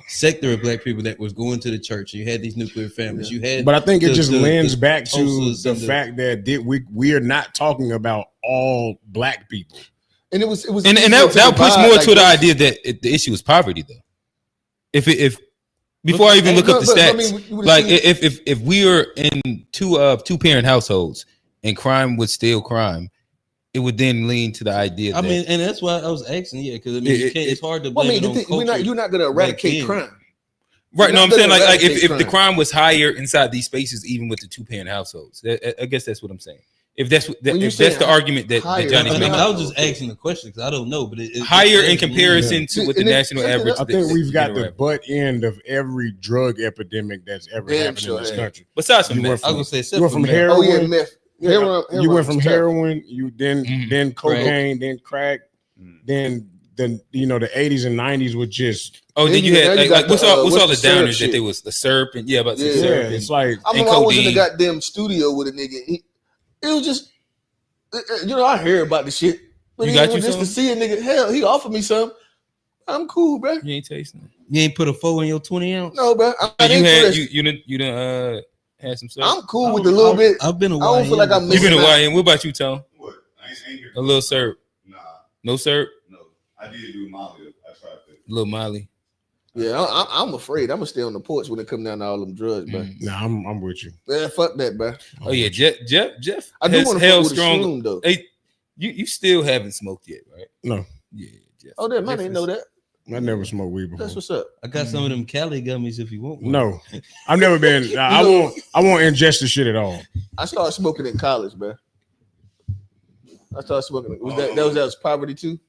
sector of black people that was going to the church. You had these nuclear families. You had, but I think it just lends back to the fact that we are not talking about all black people. And it was and that puts more to the idea that the issue is poverty though. If before I even look up the stats, like if we are in two parent households and crime was still crime, it would then lean to the idea. I mean, and that's why I was asking, because I mean, it's hard to blame it on culture. You're not going to eradicate crime, right? No, I'm saying like if the crime was higher inside these spaces, even with the two parent households, I guess that's what I'm saying. If that's the argument that Johnny's making. I was just asking the question because I don't know, but it's higher in comparison to what the national average. I think we've got the butt end of every drug epidemic that's ever happened in this country. Besides from meth, I was gonna say you went from heroin. Oh yeah, meth. You went from heroin. You then cocaine, then crack, then the 80s and 90s were just. Oh, then you had like what's all the downers that there was the syrup and syrup. It's like I was in the goddamn studio with a nigga. It was just, I hear about the shit. But you got you just to see a nigga. Hell, he offered me some. I'm cool, bro. You ain't tasting it. You ain't put a 4 in your 20 ounce. No, bro. You done had some stuff. I'm cool with a little bit. I've been a YN. I don't feel like I'm missing. You been a YN. What about you, Tom? What? I ain't here. A little syrup. Nah. No syrup. No. I did do Molly. I tried that. A little Molly. Yeah, I'm afraid. I'm gonna stay on the porch when it come down to all them drugs, bro. Nah, I'm with you. Yeah, fuck that, bro. Oh yeah, Jeff. I do want to held strong shroom, though. Hey, you still haven't smoked yet, right? No. Yeah, Jeff. Oh, damn, I didn't know that. I never smoked weed before. That's what's up. I got some of them Cali gummies if you want one. No, I've never been. I won't ingest the shit at all. I started smoking in college, bro. I started smoking. That was poverty too?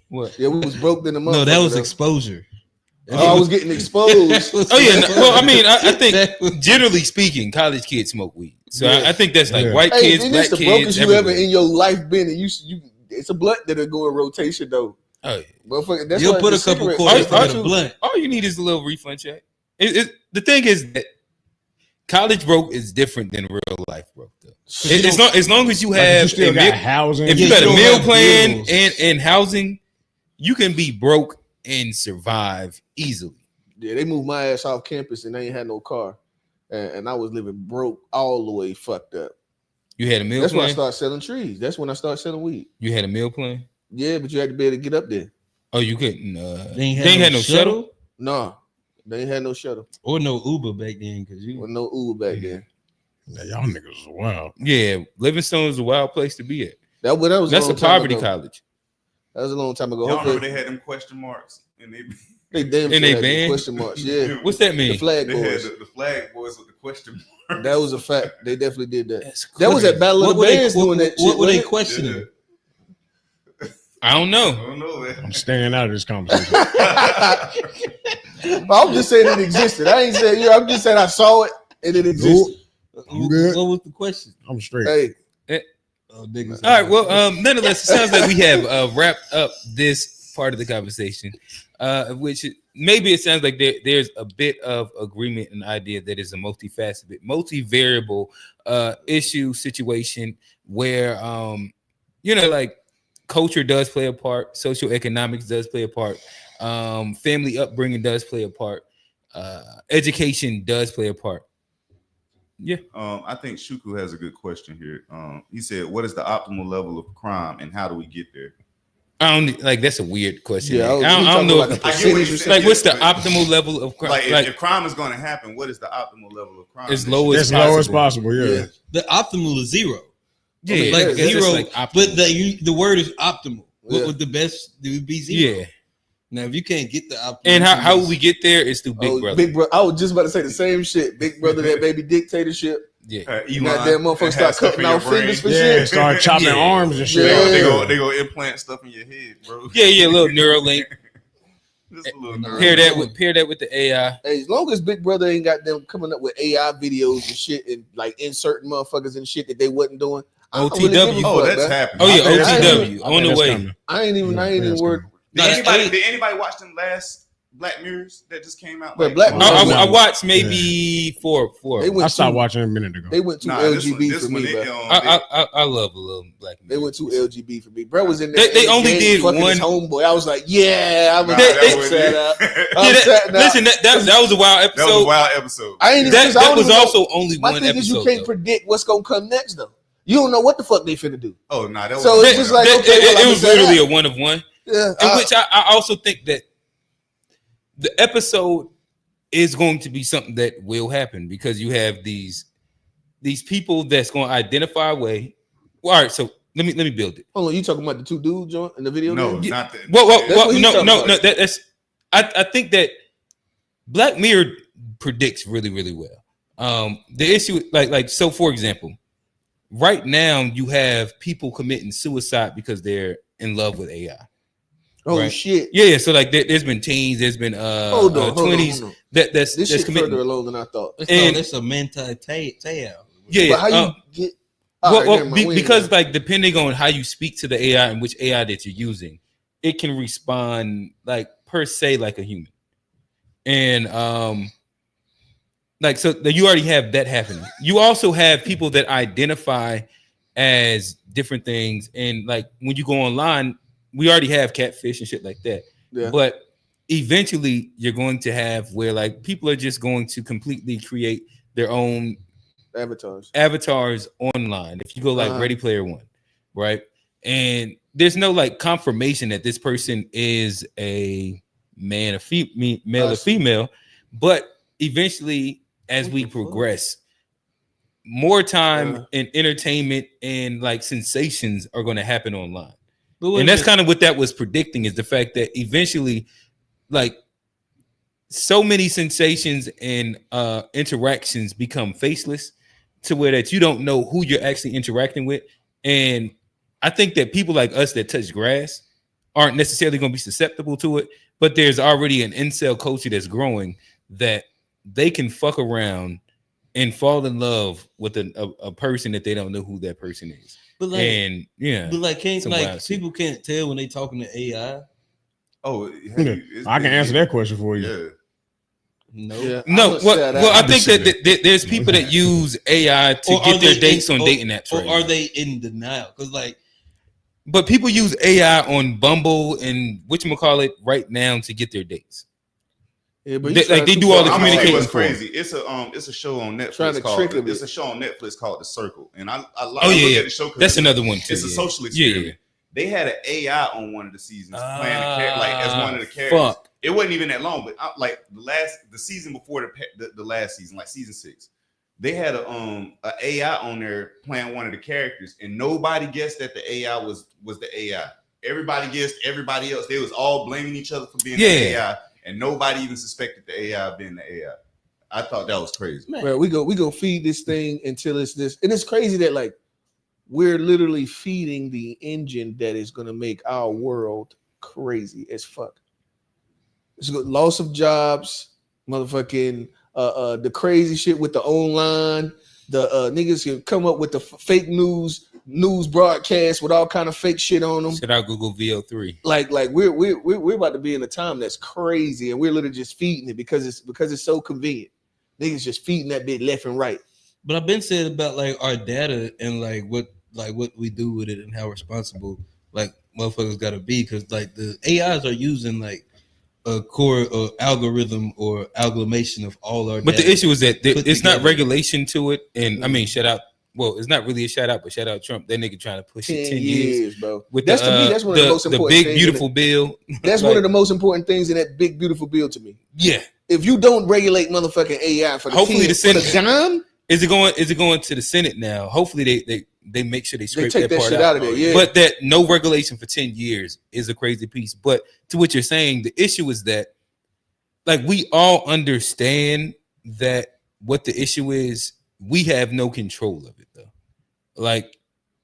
What? Yeah, we was broke in the month. No, that was exposure. I was getting exposed. Well, I mean, I think generally speaking, college kids smoke weed. So I think that's like white kids, black kids. The brokest you ever in your life been, and you it's a blunt that'll go in rotation though. Oh yeah, motherfucker. That's you'll put a couple quarters in a blunt. All you need is a little refund check. The thing is that college broke is different than real life broke though. As long as you have housing, if you got a meal plan and housing, you can be broke and survive easily. Yeah, they moved my ass off campus and they ain't had no car, and I was living broke all the way fucked up. You had a meal plan? That's when I started selling trees. That's when I started selling weed. You had a meal plan? Yeah, but you had to be able to get up there. Oh, you couldn't. They ain't had no shuttle? No, they ain't had no shuttle or no Uber back then because no Uber back then. Yeah, y'all niggas was wild. Yeah, Livingstone is a wild place to be at. That's a poverty college. That was a long time ago. Y'all remember they had them question marks and they damn and sure they had question marks. Yeah, what's that mean? The flag they boys. had the flag boys with the question marks. That was a fact. They definitely did that. That was at Battle of the Bands doing that shit. What were they questioning? I don't know. Man. I'm staying out of this conversation. I'm just saying it existed. I ain't saying I'm just saying I saw it and it existed. I'm good. What was the question? I'm straight. Hey, Niggas. All right. Well, nonetheless, it sounds like we have wrapped up this part of the conversation, which maybe it sounds like there's a bit of agreement and idea that is a multifaceted, multivariable issue situation where, like culture does play a part, socioeconomics does play a part, family upbringing does play a part, education does play a part. Yeah. I think Shuku has a good question here. He said, "What is the optimal level of crime, and how do we get there?" I don't like. That's a weird question. Yeah, I don't know. Like what's the optimal level of crime? Like, if crime is going to happen, what is the optimal level of crime? As low as possible. Yeah. The optimal is zero. Yeah, like zero. Like but the word is optimal. What would the best? It would be zero. Yeah. Now, if you can't get the optimal, and how we get there is through Big Brother. Big Brother. I was just about to say the same shit. Big Brother, that baby dictatorship. Yeah, goddamn motherfuckers start cutting out fingers for shit. Start chopping arms and shit. Yeah. They go implant stuff in your head, bro. Yeah, little Neuralink. Just a little pair that with the AI. Hey, as long as Big Brother ain't got them coming up with AI videos and shit and like inserting motherfuckers and shit that they wasn't doing. OTW. That's happening. Oh yeah, OTW on the way. I ain't even worried. Did anybody watch them last Black Mirrors that just came out? But Black Mirrors, I watched maybe four. I stopped watching a minute ago. They went too LGB for me, bro. I love a little Black Mirror. They went too LGB for me. Bro was in there. They only did one homeboy. I was like, yeah, I was listen, that was a wild episode. That was a wild episode. That was also only one episode. My thing is, you can't predict what's gonna come next, though. You don't know what the fuck they finna do. Oh, nah, that was so it's just like it was literally a one of one. Yeah, in which I also think that the episode is going to be something that will happen because you have these people that's going to identify a way. Well, all right, so let me build it. Hold on, you talking about the two dudes in the video? No, not that. No. That's I think that Black Mirror predicts really, really well. The issue, like so, for example, right now you have people committing suicide because they're in love with AI. Oh right? shit! Yeah, so like there's been teens, there's been 20s that's shit committing further along than I thought. It's a mental tale. Yeah, but how you get? Because like depending on how you speak to the AI and which AI that you're using, it can respond like per se like a human, and like so you already have that happening. You also have people that identify as different things, and like when you go online. We already have catfish and shit like that. Yeah. But eventually you're going to have where like people are just going to completely create their own avatars online. If you go like Ready Player One, right? And there's no like confirmation that this person is a male or female, but eventually as we progress, more time and entertainment and like sensations are going to happen online. And that's kind of what that was predicting is the fact that eventually, like, so many sensations and interactions become faceless to where that you don't know who you're actually interacting with. And I think that people like us that touch grass aren't necessarily going to be susceptible to it, but there's already an incel culture that's growing that they can fuck around and fall in love with a person that they don't know who that person is. But like, people can't tell when they talking to AI. Oh, I can answer that question for you. Yeah. No. Well, I think that there's people that use AI to get their dates on dating apps. Or are they in denial? Because but people use AI on Bumble and whatchamacallit right now to get their dates. Yeah, but they do all the communicating. What's crazy? It's a show on Netflix It's a show on Netflix called The Circle, and I look at the show. That's another one too. It's a social experiment. Yeah. They had an AI on one of the seasons playing as one of the characters. Fuck. It wasn't even that long, but like the season before the last season, like season 6, they had a AI on there playing one of the characters, and nobody guessed that the AI was the AI. Everybody guessed everybody else. They was all blaming each other for being the AI. And nobody even suspected the AI being the AI. I thought that was crazy. Man, we go feed this thing until it's this, and it's crazy that like we're literally feeding the engine that is going to make our world crazy as fuck. It's loss of jobs, motherfucking the crazy shit with the online. The niggas can come up with the fake news broadcast with all kind of fake shit on them. Shout out Google VO3. Like we're about to be in a time that's crazy, and we're literally just feeding it because it's so convenient. Niggas just feeding that bit left and right. But I've been saying about like our data and like what we do with it and how responsible like motherfuckers got to be, because like the AIs are using like a core algorithm or amalgamation of all our. But the issue is that it's not regulation to it, and I mean, shout out. Well, it's not really a shout out, but shout out Trump. That nigga trying to push it 10 years, bro. With that's to me, that's one of the most important big beautiful bill. That's like, one of the most important things in that big beautiful bill to me. Yeah. If you don't regulate motherfucking AI for the hopefully the Senate, is it going to the Senate now? Hopefully they make sure they scrape take that part shit out of there. Yeah. But that no regulation for 10 years is a crazy piece. But to what you're saying, the issue is that like we all understand that what the issue is, we have no control of it though. Like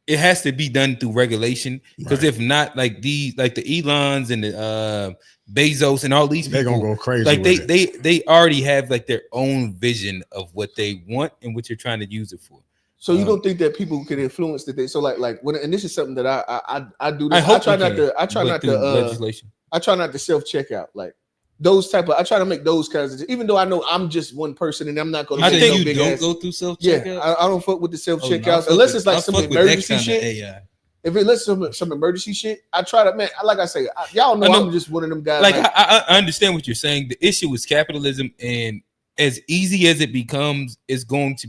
it has to be done through regulation, because if not, like the Elons and the Bezos and all these people, they're gonna go crazy. Like they already have like their own vision of what they want and what you're trying to use it for. So you don't think that people can influence that? So like when, and this is something that I do. This. I try not to legislation. I try not to self check out like. Those type of, I try to make those kinds of, even though I know I'm just one person and I'm not going to. I think you don't go through self checkout. Yeah, I don't fuck with the self checkouts unless it's like some emergency shit. AI. If it's some emergency shit, I try to, man. Like I say, y'all know I'm just one of them guys. Like I understand what you're saying. The issue is capitalism, and as easy as it becomes, it's going to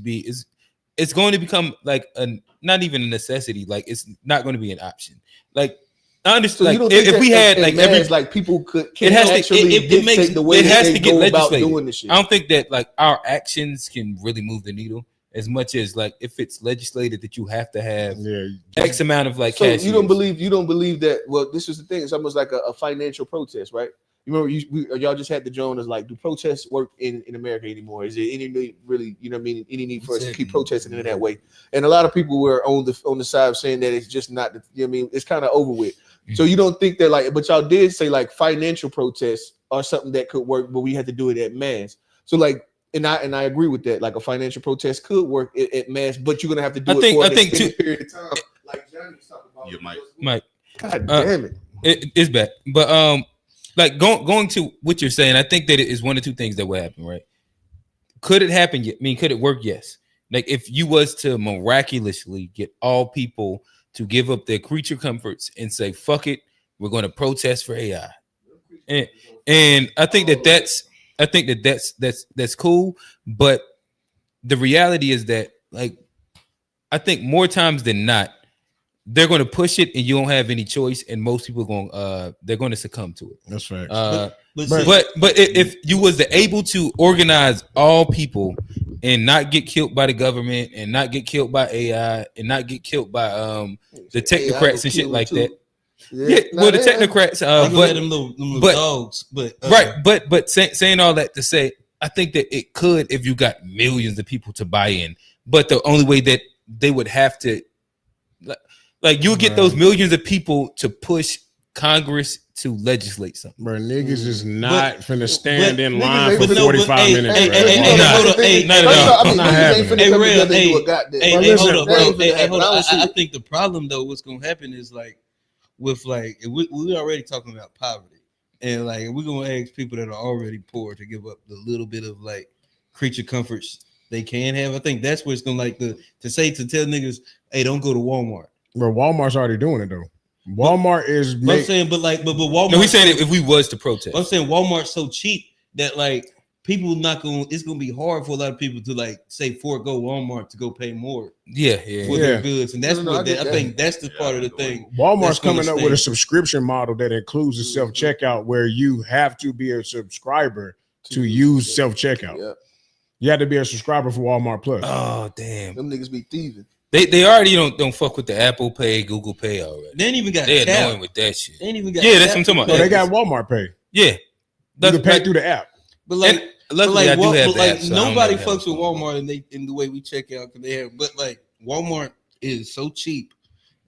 become like not even a necessity. Like it's not going to be an option. Like. I understand. So like, if we had like like people can actually dictate the way they go about doing this shit. I don't think that like our actions can really move the needle as much as like if it's legislated that you have to have X amount of like. So you don't believe that? Well, this is the thing. It's almost like a financial protest, right? You remember y'all just had the drone as like, do protests work in America anymore? Is there any need really, you know what I mean, any need for us to keep protesting in that way? And a lot of people were on the side of saying that it's just not, you know what I mean, it's kind of over with. So you don't think that like, but y'all did say like financial protests are something that could work, but we had to do it at mass. So like, and I agree with that. Like a financial protest could work at mass, but you're gonna have to do it for an extended period of time. Like Johnny's talking about. Mike. God damn it. It's bad, but like going to what you're saying, I think that it is one of two things that will happen, right? Could it happen? I mean, could it work? Yes. Like if you was to miraculously get all people to give up their creature comforts and say, fuck it, we're going to protest for AI. And I think that's cool. But the reality is that like, I think more times than not, they're going to push it and you don't have any choice. And most people they're going to succumb to it. That's right. But if you was able to organize all people and not get killed by the government and not get killed by AI and not get killed by the technocrats and shit like that. Yeah, well, the technocrats, but them little dogs, but right, but saying all that to say, I think that it could if you got millions of people to buy in. But the only way that they would have to, like, you get those millions of people to push Congress to legislate something. Bro, niggas is not finna stand in line for 45 minutes. Hold on. I think the problem though, what's gonna happen is like with like we already talking about poverty, and like we're gonna ask people that are already poor to give up the little bit of like creature comforts they can have. I think that's what's gonna like to tell niggas, hey, don't go to Walmart. Bro, Walmart's already doing it though. Walmart is. I'm saying, but Walmart. No, we saying if we was to protest. I'm saying Walmart's so cheap that like people not going. It's gonna be hard for a lot of people to like say forego Walmart to go pay more. For their goods, and that's I think that's the part of the thing. Walmart's coming up with a subscription model that includes a self checkout where you have to be a subscriber to use self checkout. Yeah. You have to be a subscriber for Walmart Plus. Oh damn, them niggas be thieving. They already don't fuck with the Apple Pay, Google Pay already. They ain't even got. They're annoying with that shit. They ain't even got. Yeah, that's what I'm talking about. No, they got Walmart Pay. Yeah, you can pay through the app. But like, luckily I do have the app, so nobody fucks with Walmart in the way we check out because they have. But like Walmart is so cheap,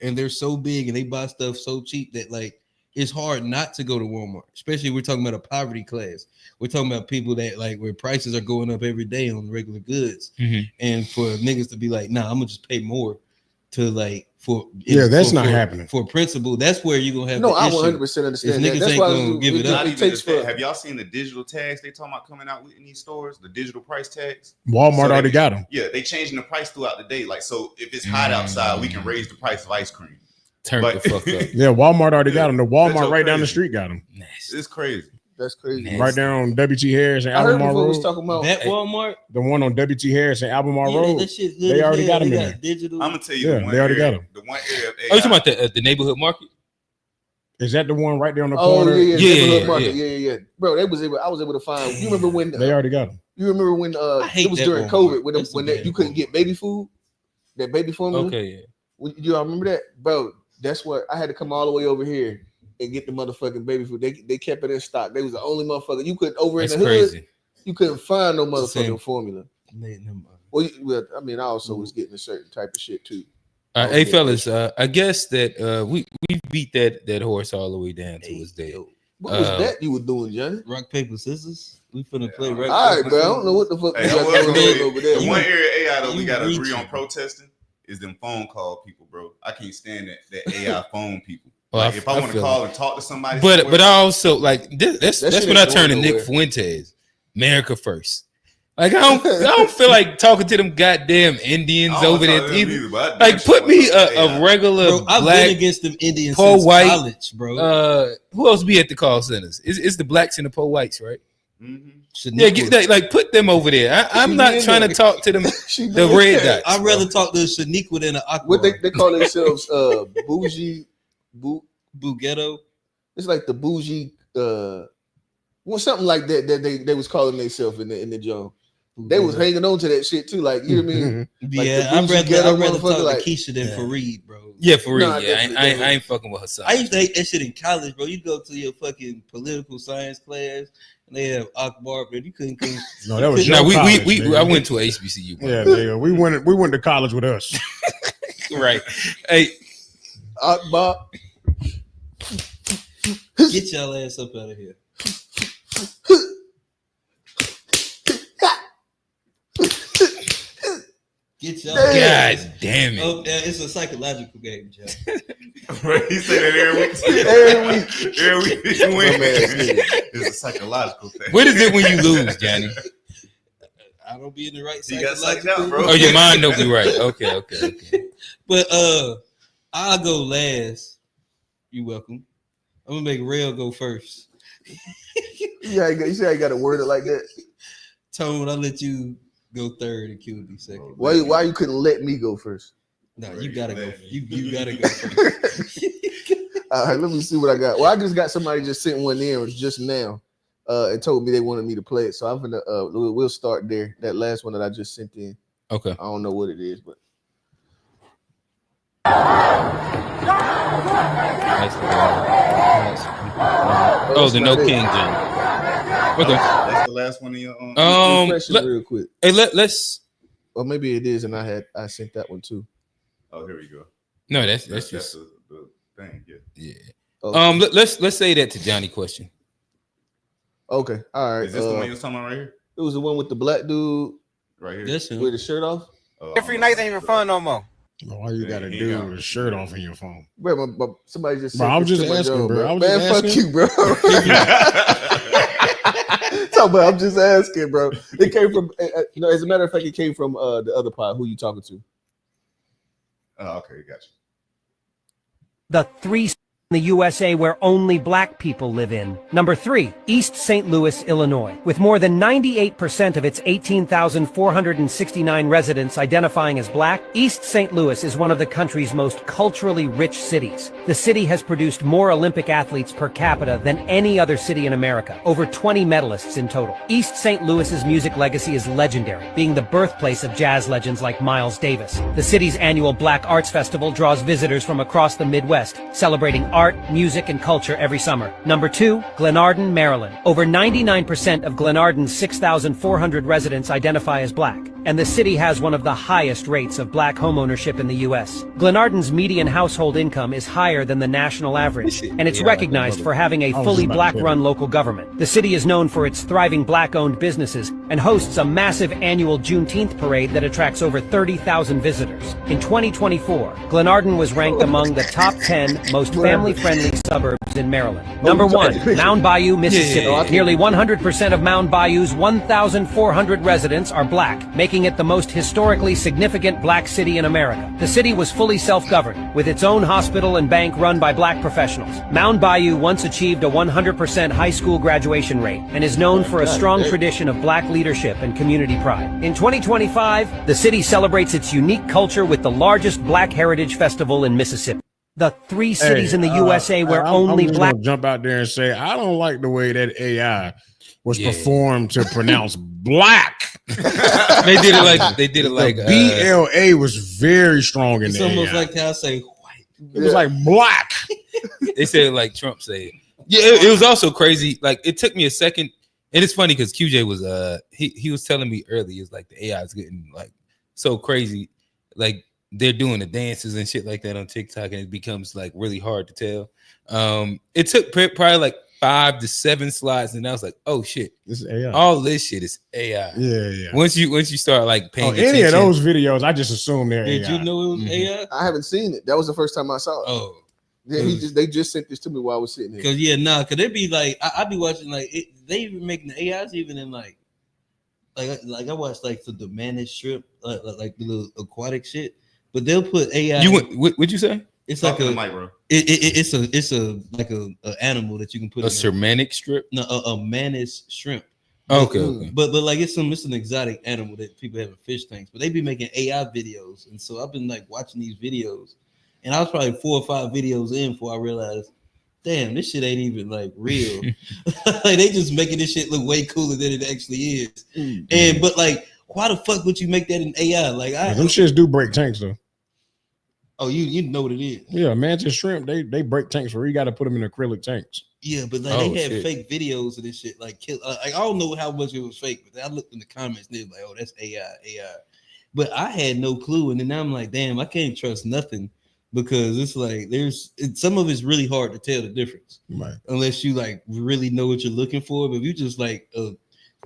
and they're so big, and they buy stuff so cheap that like it's hard not to go to Walmart. Especially we're talking about a poverty class. We're talking about people that like where prices are going up every day on regular goods, and for niggas to be like, nah, I'm gonna just pay more to like for that's not happening for principle. That's where you're gonna have no. the I issue. 100% understand that. Niggas That's ain't why gonna give it up. Not even that. Have y'all seen the digital tags they talking about coming out with in these stores? The digital price tags. Walmart already got them. Yeah, they changing the price throughout the day. Like, so if it's hot outside, we can raise the price of ice cream. Turn the fuck up. Yeah, Walmart already got them. The Walmart right down the street got them. It's crazy. That's crazy. Nasty. Right there on W.T. Harris and I heard Albemarle before Road. was talking about that Walmart. The one on W.T. Harris and Albemarle Road. That shit they already got them in there. Digital. I'm gonna tell you, Yeah, they already got them. The one area of AI, Oh, you talking about the neighborhood market? Is that the one right there on the corner? Yeah. Bro, I was able to find. You remember when they already got them? You remember when it was during COVID when you couldn't get baby food, that baby formula? Okay, yeah. You all remember that, bro? That's what I had to come all the way over here and get the motherfucking baby food. They kept it in stock. They was the only motherfucker you could over in the hood. You couldn't find no motherfucking formula. Well, I mean, I also was getting a certain type of shit too. Hey fellas, I guess that we beat that horse all the way down to his day. What was that you were doing, Johnny? Rock, paper, scissors. We finna play rock. All right, bro. I don't know what the fuck you got going over there. The one area AI though we gotta agree on protesting is them phone call people, bro. I can't stand that AI phone people. Like, if I want to call and talk to somebody, but I also like that's when I turn to Nick Fuentes, America first. Like I don't feel like talking to them goddamn Indians over there either. Like put me a regular bro, I've black been against them Indians poor since white college, bro. Who else be at the call centers? It's the blacks and the poor whites, right? Mm-hmm. Yeah, like put them over there. I'm not trying to talk to them. The red dots. I'd rather talk to Shaniqua than an Aqua. What they call themselves? Bougie, Ghetto. It's like the bougie, well, something like that. They was calling themselves in the joint. They was hanging on to that shit too. Like, you know what I mean? Like yeah, I'd rather talk to Keisha than Fareed, bro. Yeah, Fareed. Yeah, I ain't fucking with her son. I used to hate that shit in college, bro. You go to your fucking political science class and they have Akbar, but you couldn't come. No, that was no. We I went to a HBCU. Yeah, we went to college with us. Right. Hey, Akbar, get y'all ass up out of here. Get y'all. God damn it! Oh, it's a psychological game, Joe. He said that every week. It's a psychological thing. What is it when you lose, Johnny? I don't be in the right. You got psyched out, bro. Oh, your mind don't be right. Okay. But I'll go last. You welcome. I'm gonna make Rail go first. Yeah, you see how you got to word it like that. Tone, I'll let you go third and Q be second. Why you couldn't let me go first? No, you gotta go. You gotta go first. All right, let me see what I got. Well, I just got somebody just sent one in just now, and told me they wanted me to play it. So I'm gonna we'll start there. That last one that I just sent in. Okay. I don't know what it is, but. Oh, the No King Jam. Okay. That's the last one in your real quick. Hey, let's. Or maybe it is, and I sent that one too. Oh, here we go. No, that's just the thing. Yeah. Okay. Let's say that to Johnny question. Okay. All right. Is this the one you was talking about right here? It was the one with the black dude right here. This with the shirt off. Every night ain't even fun no more. All you gotta do with a shirt off in your phone. Bro, somebody just. Bro, I was just asking, bro. Man, fuck you, bro. I'm just asking, bro. It came from, as a matter of fact, it came from the other pod. Who you talking to? Oh, okay, gotcha. The 3 in the USA where only black people live in. Number 3, East St. Louis, Illinois. With more than 98% of its 18,469 residents identifying as black, East St. Louis is one of the country's most culturally rich cities. The city has produced more Olympic athletes per capita than any other city in America, over 20 medalists in total. East St. Louis's music legacy is legendary, being the birthplace of jazz legends like Miles Davis. The city's annual Black Arts Festival draws visitors from across the Midwest, celebrating art, music, and culture every summer. Number 2, Glenarden, Maryland. Over 99% of Glenarden's 6,400 residents identify as black, and the city has one of the highest rates of black homeownership in the U.S. Glenarden's median household income is higher than the national average, and it's recognized for having a fully black-run local government. The city is known for its thriving black-owned businesses and hosts a massive annual Juneteenth parade that attracts over 30,000 visitors. In 2024, Glenarden was ranked among the top 10 most family-friendly suburbs in Maryland. Number 1, Mound Bayou, Mississippi. Nearly 100% of Mound Bayou's 1,400 residents are black, making it the most historically significant black city in America. The city was fully self-governed, with its own hospital and bank run by black professionals. Mound Bayou once achieved a 100% high school graduation rate and is known for a strong tradition of black leadership and community pride. In 2025, the city celebrates its unique culture with the largest Black Heritage Festival in Mississippi. The 3 cities in the USA where only black... Jump out there and say, I don't like the way that AI was performed to pronounce black. They did it like BLA was very strong in there. It's almost like how I say white. It was like black. They said it like Trump said. Yeah, it was also crazy. Like it took me a second, and it's funny because QJ was he was telling me earlier, it's like the AI is getting like so crazy, like they're doing the dances and shit like that on TikTok, and it becomes like really hard to tell. It took probably like 5 to 7 slides, and I was like, oh shit, this is AI. All this shit is AI. Yeah. Once you start like paying attention, any of those videos, I just assume they're Did AI. you know it was AI? I haven't seen it. That was the first time I saw it. Oh. Yeah, they just sent this to me while I was sitting here. Cause they be like, I be watching like they even making the AIs even in like I watched like the managed strip, like the little aquatic shit, but they'll put AI. What'd you say? It's like a micro. It's a like a animal that you can put a Cermanic strip. No, a managed shrimp. Okay. But like it's an exotic animal that people have in fish tanks, but they be making AI videos, and so I've been like watching these videos. And I was probably 4 or 5 videos in before I realized, damn, this shit ain't even like real. Like they just making this shit look way cooler than it actually is. And but like, why the fuck would you make that in AI? Like them shits do break tanks though. Oh, you know what it is. Yeah, mantis shrimp, they break tanks where you got to put them in acrylic tanks. Yeah, but like they had fake videos of this shit. Like I don't know how much it was fake, but I looked in the comments and they were like, oh, that's AI. But I had no clue. And then I'm like, damn, I can't trust nothing. Because it's like some of it's really hard to tell the difference, right? Unless you like really know what you're looking for. But if you just like a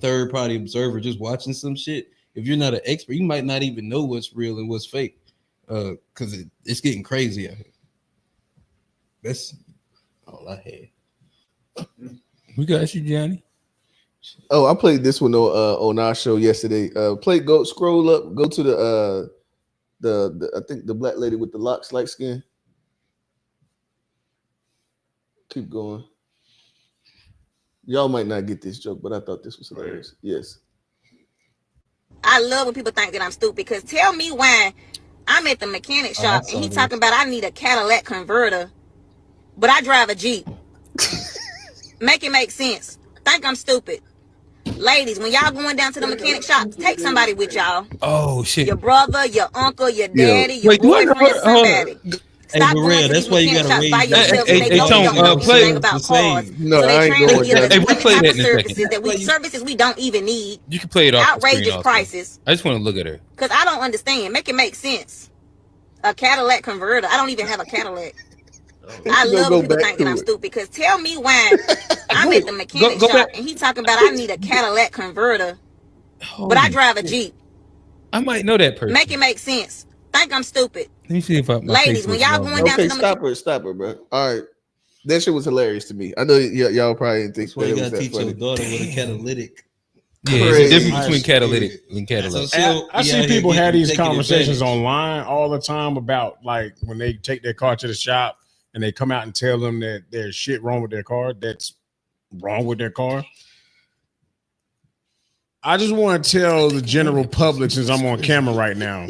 third party observer just watching some shit, if you're not an expert, you might not even know what's real and what's fake. Because it's getting crazy out here. That's all I had. We got you, Johnny. Oh, I played this one on our show yesterday. Scroll up, go to the I think the black lady with the locks, light skin. Keep going. Y'all might not get this joke, but I thought this was hilarious. Yes. I love when people think that I'm stupid, because tell me why I'm at the mechanic shop and he talking about I need a Cadillac converter, but I drive a Jeep. Make it make sense. Think I'm stupid. Ladies, when y'all going down to the mechanic shop, take somebody with y'all. Oh shit! Your brother, your uncle, your daddy, your boyfriend, somebody. Stop going to that's why you gotta raise. Hey, Tone, play about cars. No, I ain't going to that. Hey, we play that in a second. Services we don't even need. You can play it off. Outrageous prices. I just want to look at her because I don't understand. Make it make sense. A Cadillac converter. I don't even have a Cadillac. I love when people think that I'm stupid, because tell me why I'm at the mechanic shop and he talking about I need a Cadillac converter, but I drive a Jeep. I might know that person. Make it make sense. Think I'm stupid. Let me see if ladies, when y'all going down to the stop her, bro. All right, that shit was hilarious to me. I know y'all probably didn't think you gotta teach your daughter with a catalytic. Yeah, there's a difference between catalytic and catalytic. So I see people have these conversations online all the time about like when they take their car to the shop and they come out and tell them that there's shit wrong with their car. That's wrong with their car. I just want to tell the general public, since I'm on camera right now,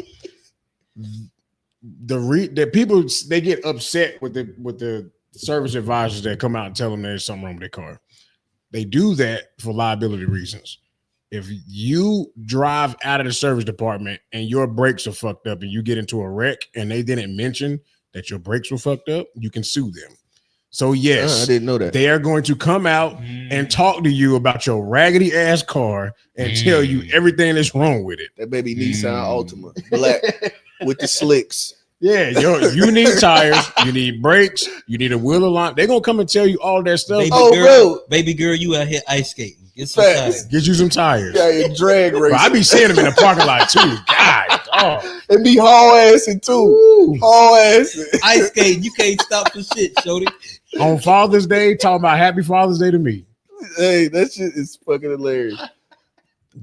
that people, they get upset with the service advisors that come out and tell them there's something wrong with their car. They do that for liability reasons. If you drive out of the service department and your brakes are fucked up and you get into a wreck and they didn't mention that your brakes were fucked up, you can sue them. So yes, I didn't know that. They are going to come out and talk to you about your raggedy ass car and tell you everything that's wrong with it. That baby Nissan Altima, black with the slicks. Yeah, you need tires, you need brakes, you need a wheel alignment. They're gonna come and tell you all that stuff. Baby girl, you out here ice skating. Get some tires. Get you some tires. Yeah, drag race. I be seeing them in the parking lot too. God, it be haul assing too. Haul assing. Ice skating. You can't stop for shit, Shody. On Father's Day, talking about Happy Father's Day to me. Hey, that shit is fucking hilarious.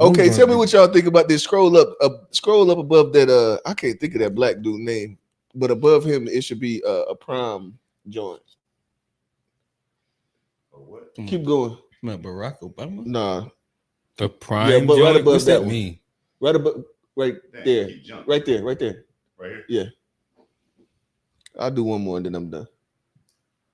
Okay, tell me what y'all think about this. Scroll up above that. I can't think of that black dude name, but above him it should be a prom joint. What? Keep going. Not Barack Obama. Nah, the prime. Yeah, but joint? right above What's that one. mean? Right above, right there, right there. Right here. Yeah. I'll do one more and then I'm done.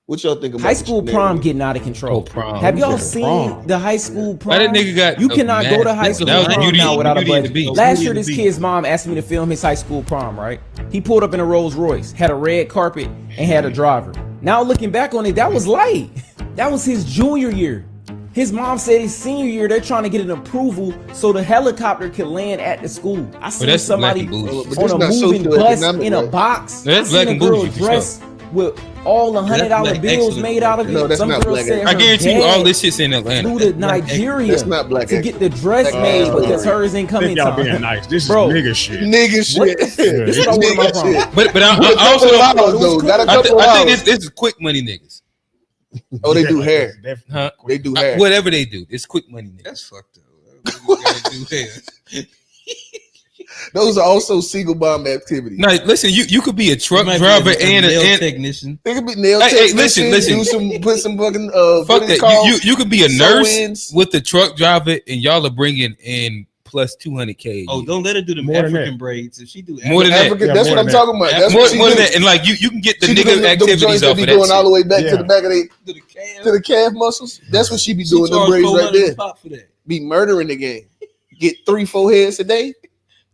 What y'all think about high school prom getting out of control? Prom. Have y'all seen the high school prom? Why that nigga got you cannot go to high school prom now without a budget. Last year, this kid's mom asked me to film his high school prom, right? He pulled up in a Rolls Royce, had a red carpet, and had a driver. Now looking back on it, that was light. That was his junior year. His mom said his senior year, they're trying to get an approval so the helicopter can land at the school. I seen somebody on a moving bus in a box. That's I black seen a and girl bougie, dressed with all the $100 bills made out of it. No, that's Some not girl black. said I her guarantee you, dad all this shit's in Atlanta. flew to Nigeria That's not black to get the dress made because hers ain't coming Y'all in being time. nice. This Bro, is nigga shit. Nigga shit. This is what I want my prom. But I also I think this is quick money niggas. Oh, they do hair. Huh? They do hair. Whatever they do, it's quick money niggas. That's fucked up. Do hair. Those are also single bomb activities. No, listen, you could be a truck driver and a technician. They could be nail Hey, technician. listen. Put some fucking fuck that. You could be a nurse with the truck driver, and y'all are bringing in plus 200K. Oh, don't let her do the African braids. If she do more than that, that's what I'm talking about. That's more than that, and like you can get the nigga activities off of that. Going all the way back to the back of the calf muscles. That's what she be doing. Them braids right there. Be murdering the game. Get 3-4 heads a day.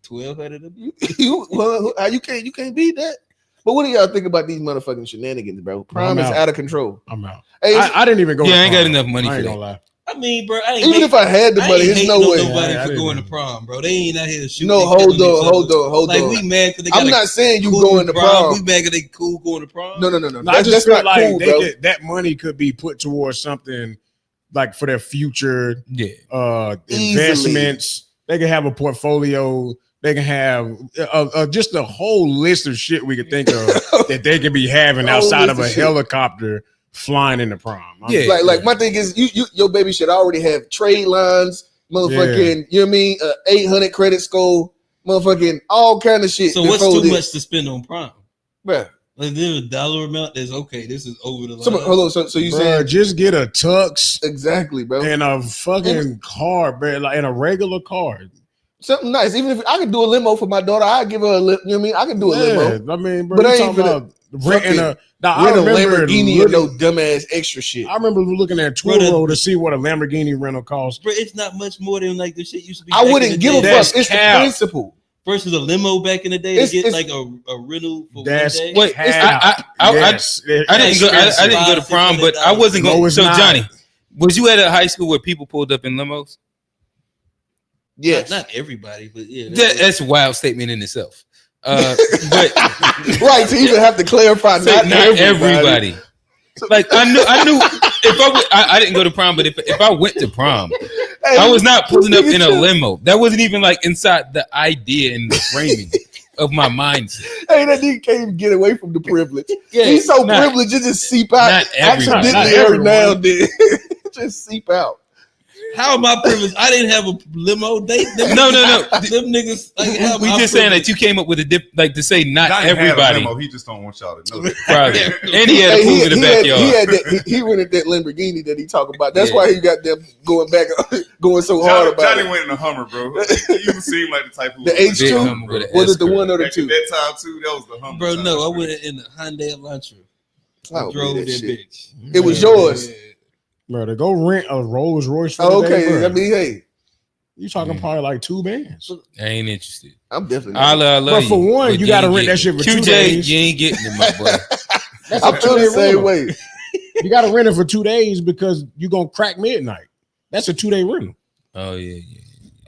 1,200 of you can't beat that. But what do y'all think about these motherfucking shenanigans, bro? Prom is out of control. I'm out. Hey, I didn't even go. Yeah, I ain't got enough money for that. Lie. I mean, bro, even if I had the money, there's no way. Nobody for going to prom, bro. They ain't out here shooting. No, hold on. Like we mad because they I'm not saying you going to prom. We mad because they cool going to prom. No. I just feel like cool, bro. that money could be put towards something like for their future investments. They can have a portfolio. They can have just a whole list of shit we could think of that they could be having outside of a helicopter flying in the prom. Like my thing is, your baby should already have trade lines, motherfucking. You know what I mean? 800 credit score, motherfucking all kind of shit. So what's too much to spend on prom, bro? Like there's a dollar amount that's okay. This is over the line. Hold on. So you saying just get a tux, exactly, bro, and a fucking car, bro, like in a regular car. Something nice. Even if I could do a limo for my daughter, I'd give her a limo. You know what I mean? I can do a limo. I mean, bro, but I ain't about renting a Lamborghini or no dumbass extra shit. I remember looking at Turo to see what a Lamborghini rental costs. Bro, it's not much more than like the shit used to be. I wouldn't give a fuck. It's the principle. Versus a limo back in the day to get like a rental for one day. Wait, I didn't go to prom, but I wasn't going. So Johnny, was you at a high school where people pulled up in limos? Yes, not everybody, but yeah, that's a wild statement in itself. But right to even have to clarify, not everybody. Like I knew if I didn't go to prom, but if I went to prom, I was not pulling up in a limo. That wasn't even like inside the idea and the framing of my mindset. Hey, that nigga can't even get away from the privilege. Yeah, he's so privileged, it just seep out accidentally every now and then. Just seep out. How am I privileged? I didn't have a limo date. No. Them niggas. Like, we just saying that you came up with a like to say not everybody. Limo, he just don't want y'all to know that. Probably. And he had a pool in the backyard. He rented that Lamborghini that he talked about. That's why he got them going so hard about Johnny it. went in a Hummer, bro. You seem like the type who the H2 was it the one or the two? That time too, that was the Hummer. Bro, no, I went in the Hyundai Elantra. I drove that bitch. It was yours. Yeah. Bro, to go rent a Rolls Royce for okay, day, I mean, hey. You talking probably like 2 bands. I ain't interested. I'm definitely not. I love but for one, you got to rent that shit for 2 days. You ain't getting it, my boy. I feel the same way. You got to rent it for 2 days because you're gonna crack midnight. That's a 2-day rental. Oh yeah.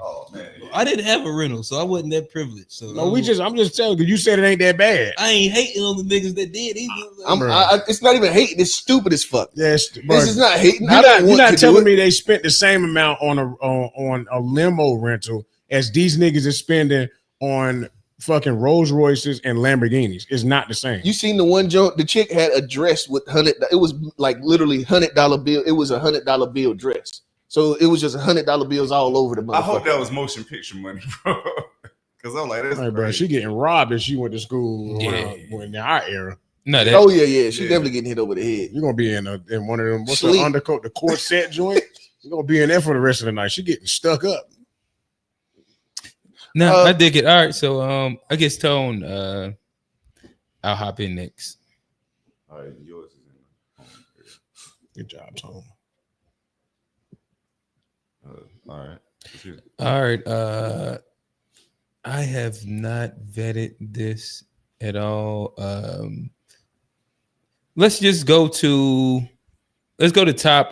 Oh man, I didn't have a rental, so I wasn't that privileged. So no, I'm just telling you. You said it ain't that bad. I ain't hating on the niggas that did either. It's not even hating. It's stupid as fuck. Yes, this is not hating. You're not telling me they spent the same amount on a limo rental as these niggas is spending on fucking Rolls Royces and Lamborghinis. It's not the same. You seen the one joint? The chick had a dress with $100. It was like literally $100 bill. It was a $100 bill dress. So it was just $100 bills all over the motherfucker. I hope that was motion picture money, bro. Because I'm like, that's hey, bro, she getting robbed if she went to school in our era. No, yeah. She definitely getting hit over the head. You're gonna be in one of them. What's the undercoat? The corset joint. You're gonna be in there for the rest of the night. She getting stuck up. No, I dig it. All right, so I guess Tone, I'll hop in next. All right, yours is in. Good job, Tone. All right. I have not vetted this at all. Let's just go to top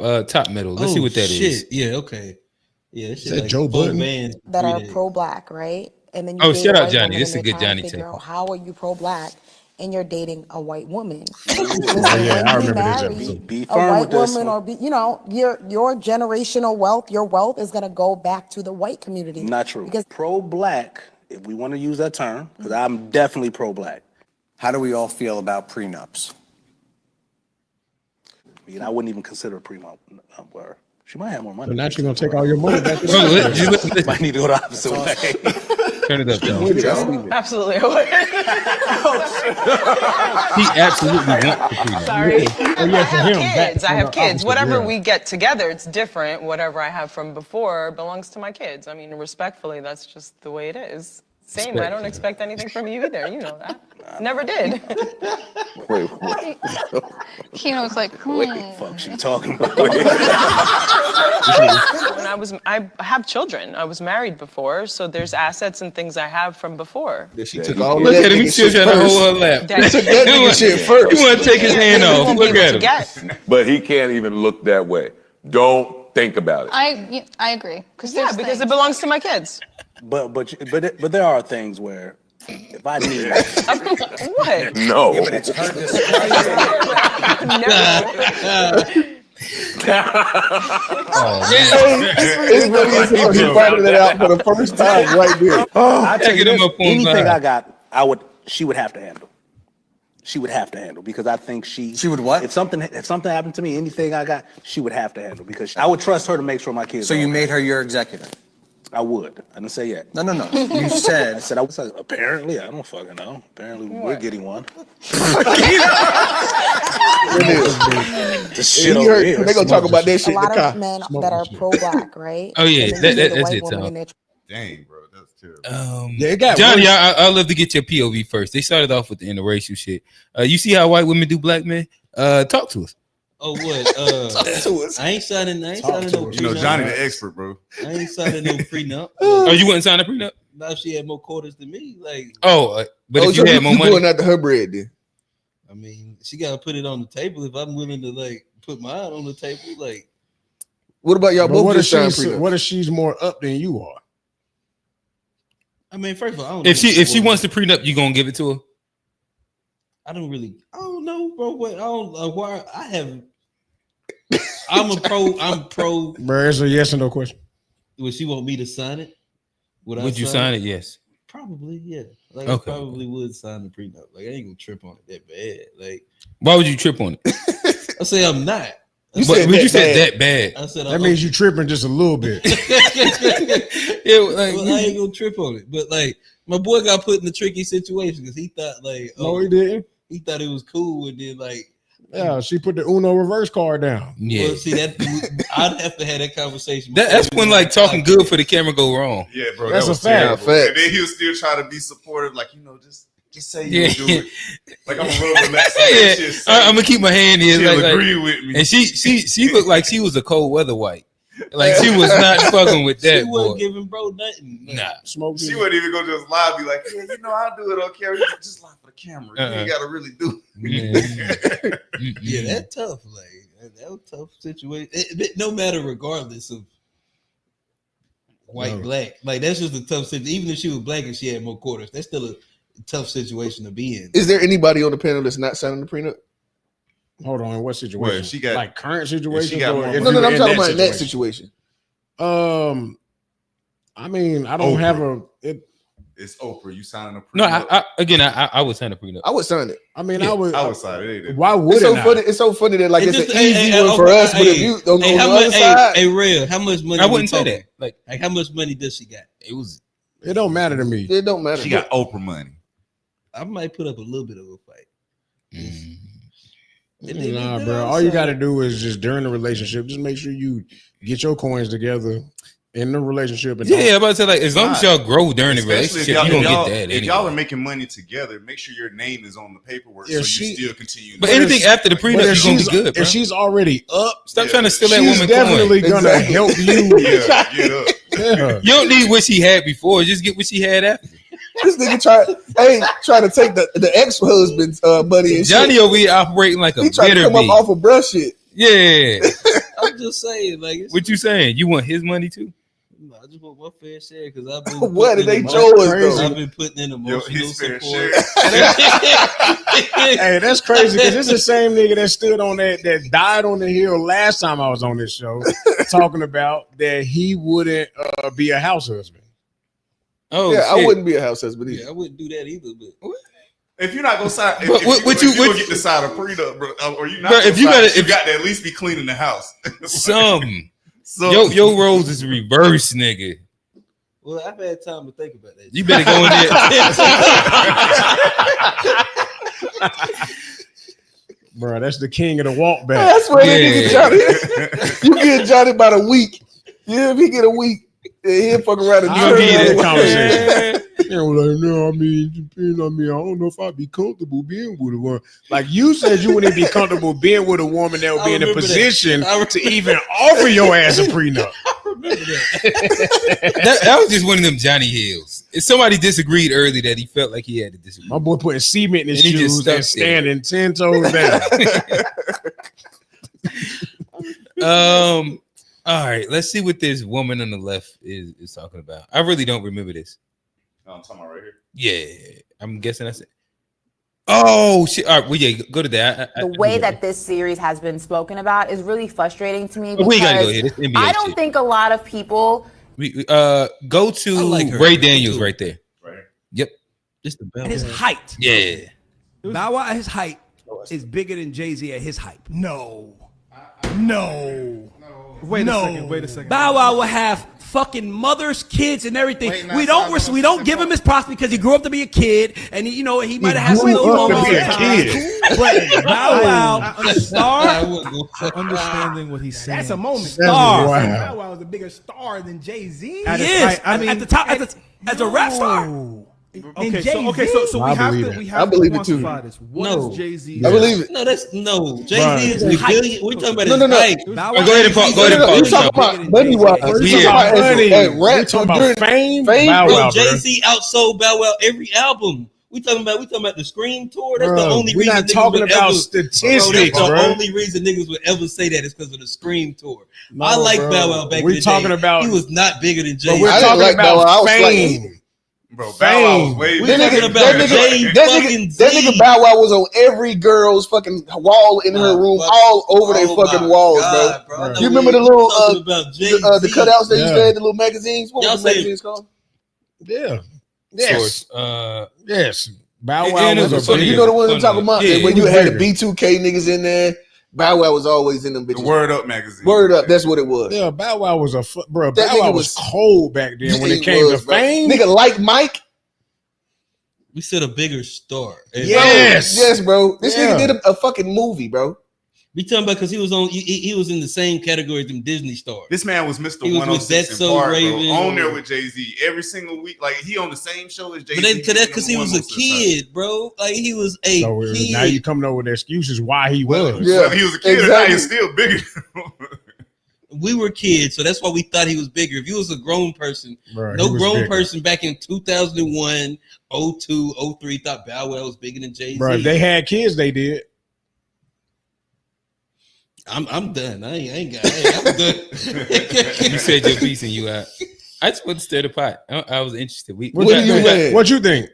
middle. Let's see what that is. Yeah, okay. Yeah, is that like Joe Budden? That are pro-black, right? And then you shout out Johnny. This is a good Johnny take. How are you pro-black and you're dating a white woman? Yeah, I remember this episode. Be firm a white with woman, or your generational wealth, your wealth is going to go back to the white community. Not true. Because pro-black, if we want to use that term, because I'm definitely pro-black. How do we all feel about prenups? I wouldn't even consider a prenup. She might have more money. So now she's gonna take all your money back. Might need to go the opposite way. Turn it up, Joe. Absolutely. He absolutely wants the prenup. Sorry. I have kids. Whatever we get together, it's different. Whatever I have from before belongs to my kids. I mean, respectfully, that's just the way it is. Same. I don't expect anything from you either. You know that. Never did. Wait. Keno's like, What the fuck she talking about? When I have children. I was married before, so there's assets and things I have from before. She took all Look at him. He's still trying to hold her lap. He took that nigga shit first. He want to take his hand off. Look at him. But he can't even look that way. Don't think about it. I agree. Because it belongs to my kids. But there are things where if I need what? No. Yeah, but it's hard He finding it out for the first time right there. I tell you this, anything I got, she would have to handle. She would have to handle because I think she would what? If something happened to me, anything I got, she would have to handle because I would trust her to make sure my kids. So you made her your executor? I would. I didn't say yet. No. You said. I said apparently. I don't fucking know. Apparently we're getting one. They're gonna talk about that shit in the car. A lot of men that are pro-black, right? Oh yeah, that's it. Dang, bro, that's terrible. Johnny, I'd love to get your POV first. They started off with the interracial shit. You see how white women do black men? Talk to us. Oh, what? I ain't signing no prenup. You know, Johnny the expert, bro. I ain't signing no prenup. Oh, you wouldn't sign a prenup? Not if she had more quarters than me. Like, but if you had more money, going after her bread, then. I mean, she gotta put it on the table. If I'm willing to like put mine on the table, like, what about y'all both? What if she's more up than you are? I mean, first of all, I don't if she wants the prenup, you gonna give it to her? I don't know, bro. What I don't why I have. I'm pro. Bro, it's a yes or no question. Would she want me to sign it? Would you sign it? Yes. Probably, yeah. Like, okay. I probably would sign the prenup. Like, I ain't gonna trip on it that bad. Like, why would you trip on it? I say I'm not. You said that bad. I said that means you tripping just a little bit. Yeah, like, I ain't gonna trip on it. But like, my boy got put in a tricky situation because he thought like, no, he didn't. He thought it was cool, and then like. Yeah, she put the Uno reverse card down. Yeah, well, see that I'd have to have that conversation. That's when like talking good for the camera go wrong. Yeah, bro, that's that was a fact. And then he was still trying to be supportive, like just say you do it. Like I'm rubbing that. Yeah, I'm gonna keep my hand in. She'll agree with me. And she looked like she was a cold weather white. Like she was not fucking with that. She wasn't giving bro nothing. Nah, she wouldn't even go to his live. Be like, yeah, I'll do it on camera. Just lie for the camera. You ain't gotta really do it. Yeah, that's tough. Like, That was a tough situation. No matter, regardless of white, black, like that's just a tough situation. Even if she was black and she had more quarters, that's still a tough situation to be in. Is there anybody on the panel that's not signing the prenup? Hold on, what situation? Well, she got like current situation. No, I'm talking about that situation. I mean, I don't have a. It's Oprah. You signing a prenup? No, I would sign a prenup. I would sign it. I mean, I would sign it. Why would it's so funny? It's so funny that like it's an easy one for us, but if you on the other side, real, how much money? I wouldn't say that. Like how much money does she got? It don't matter to me. It don't matter. She got Oprah money. I might put up a little bit of a fight. Nah, bro. All you got to do is just during the relationship, just make sure you get your coins together in the relationship. And I'm about to say, like, as long as y'all grow during the relationship, you don't get that. If y'all are making money together, make sure your name is on the paperwork so you still continue. But anything after the prenup, you're gonna be good, bro. If she's already up, stop trying to steal that she's woman. Definitely gonna help you. Get up. You don't need what she had before. Just get what she had after. This nigga trying to take the ex-husband's money and Johnny shit. over here operating like a he trying to bitter come bee. up off of brush shit. Yeah. I'm just saying, like, What you saying? You want his money too? No, I just want my fair share because I've been what did they yours though? I've been putting in emotional support. Hey, that's crazy because it's the same nigga that stood on that died on the hill last time I was on this show talking about that he wouldn't be a house husband. Oh, yeah, shit. I wouldn't be a house husband either. Yeah, I wouldn't do that either. But if you're not gonna sign, if you gonna get the side of prenup, bro, or you not, if you got to at least be cleaning the house. Your roles is reverse, nigga. Well, I've had time to think about that. You better go in there. Bro, that's the king of the walk back. That's where nigga Johnny. You get Johnny about a week. Yeah, if he get a week, he'll fuck around and I'll get that conversation. Like, no, I mean, I don't know if I'd be comfortable being with a woman. Like you said, you wouldn't be comfortable being with a woman that would be in a position to even offer your ass a prenup. I remember that. that was just one of them Johnny Hills. If somebody disagreed early that he felt like he had to disagree. My boy putting cement in his shoes and standing 10 toes down. All right, let's see what this woman on the left is talking about. I really don't remember this. Oh, I'm talking about right here. Yeah, I'm guessing that's it. Oh shit! All right, well, yeah, go to that. The way that this series has been spoken about is really frustrating to me we gotta go because here. I don't think a lot of people. Go to Ray Daniels right there. Right here. Yep. Just the At his height. Yeah. Bow Wow at his height is bigger than Jay-Z at his height. No. Wait a second. Bow Wow will have fucking mothers, kids, and everything. We don't give him his props because he grew up to be a kid, and he might have had some little moments. But Bow Wow, a star. Understanding what he's saying. That's a moment. Star. Bow Wow is a bigger star than Jay-Z. He is. I mean, at the top, as a rap star. Okay, so we have to quantify this. What is Jay-Z? I believe it. No, Jay-Z is the billion. We're talking about his height. Go ahead and pause. We're talking about money wise. We're talking about fame. Bow Wow, Jay-Z outsold Bow Wow every album. We talking about the Scream tour. That's the only reason. We're not talking about statistics. That's the only reason niggas would ever say that is because of the Scream tour. I like Bow Wow back in the day. Talking about he was not bigger than Jay-Z. We're talking about fame. Bro, Bow Wow was way bigger. That nigga Bow Wow was on every girl's fucking wall in her room, all over their fucking walls, bro. You remember the little the cutouts they used to have, the little magazines? What was the magazines called? Yeah. Yes. Yes. Bow Wow was a you know the ones I'm talking about? When you had the B2K niggas in there. Bow Wow was always in them bitches. The Word Up magazine. Word Up, that's what it was. Yeah, Bow Wow was bro. Bow Wow was cold back then when it came to fame. Nigga like Mike. We said a bigger star. Yes, bro. This nigga did a fucking movie, bro. We talking about because he was on. He was in the same category as them Disney stars. This man was Mr. He was 106 with in Park, Raven, bro. On there with Jay-Z every single week. Like he on the same show as Jay-Z. But that's because he was a kid, bro. Like he was a kid. Now you coming up with excuses why he was. Yeah, he was a kid. Exactly. And now he's still bigger. We were kids, so that's why we thought he was bigger. If he was a grown person, bro, no grown person back in 2001, 02, 03 thought Bow Wow was bigger than Jay-Z. Bro, if they had kids, they did. I'm done. I'm done. You said your piece and you out. I just want to stir the pot. I was interested. What you think?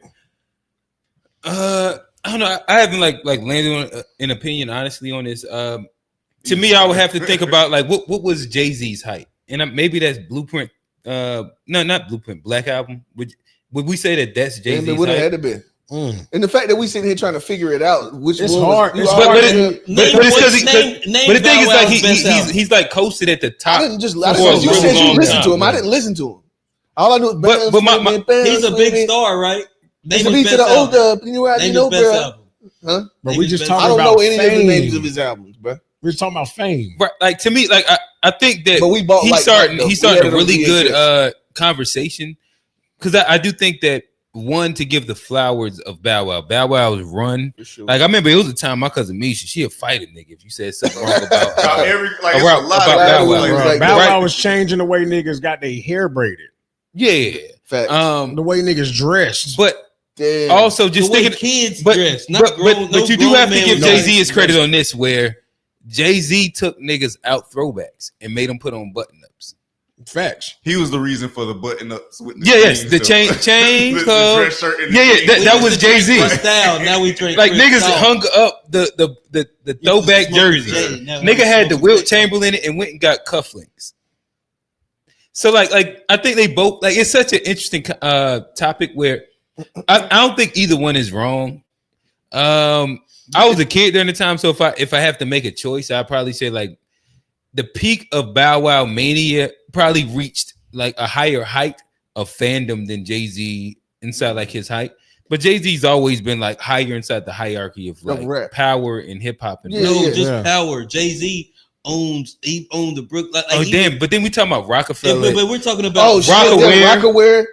I don't know. I haven't like landed on an opinion honestly on this. To me, I would have to think about like what was Jay-Z's height, and maybe that's Blueprint. No, not Blueprint. Black Album. Would we say that's Jay-Z's height? It would have had to be. And the fact that we sitting here trying to figure it out, which it's one hard. Was, but it's because like he's like coasted at the top. I didn't just. You said you listened to him. I didn't listen to him. All I knew. But he's a big star, right? Name the beat to the older. You know, bro. Huh? But we just talking about. I don't know any of the names of his albums, bro. We're talking about fame. Right, like to me, like I think that he's starting a really good conversation because I do think that one to give the flowers of Bow Wow. Bow Wow's run. Sure. Like I remember it was a time my cousin Misha, she'd fight a nigga if you said something wrong about Bow Wow. Bow Wow was changing the way niggas got their hair braided. Yeah. Facts. The way niggas dressed. But also just thinking kids dress, but you do have to give Jay-Z his credit on this where Jay-Z took niggas out throwbacks and made them put on button-ups. Facts. He was the reason for the button-ups. With the chain the dress shirt and that was Jay-Z. Style. Now we drink like niggas hung up the throwback jersey. Nigga had the Wilt Chamberlain and went and got cufflinks. So like I think they both like it's such an interesting topic where I don't think either one is wrong. I was a kid during the time, so if I have to make a choice, I'd probably say like the peak of Bow Wow mania probably reached like a higher height of fandom than Jay-Z inside like his height. But Jay-Z's always been like higher inside the hierarchy of like power and hip hop and power. Jay-Z owned the Brook. Like but then we talking about Rockefeller. But we're talking about Rockaware.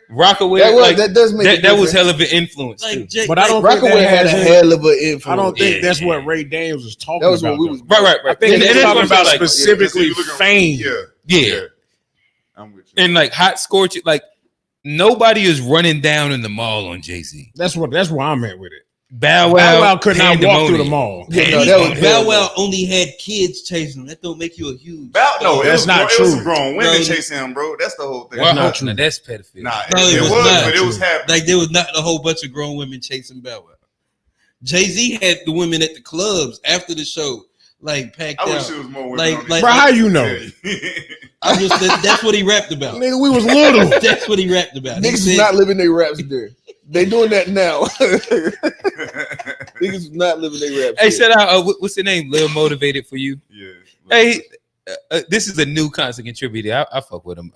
That was hell of an influence. But I don't think Rockaware had a hell of an influence. I don't think that's what Ray Daniels was talking about. What we was right. I think they're talking about specifically fame. Yeah. I'm with you. And like hot scorch, like nobody is running down in the mall on Jay-Z. That's where I'm at with it. Bow Wow could not walk through the mall. Bow Wow only had kids chasing him. That don't make you a huge. That's not true. It was some grown women chasing him, bro. That's the whole thing. That's not true. That's pedophilia. Nah, it was, but it was happening. Like there was not a whole bunch of grown women chasing Bow Wow. Jay-Z had the women at the clubs after the show, like packed out. I wish it was more women. Bro, how you know? That's what he rapped about. Nigga, we was little. That's what he rapped about. Niggas is not living their raps there. They doing that now. Niggas is not living their raps. Hey, shout out. What's the name? Lil Motivated for you. Yeah. Hey, this is a new constant contributor. I fuck with him.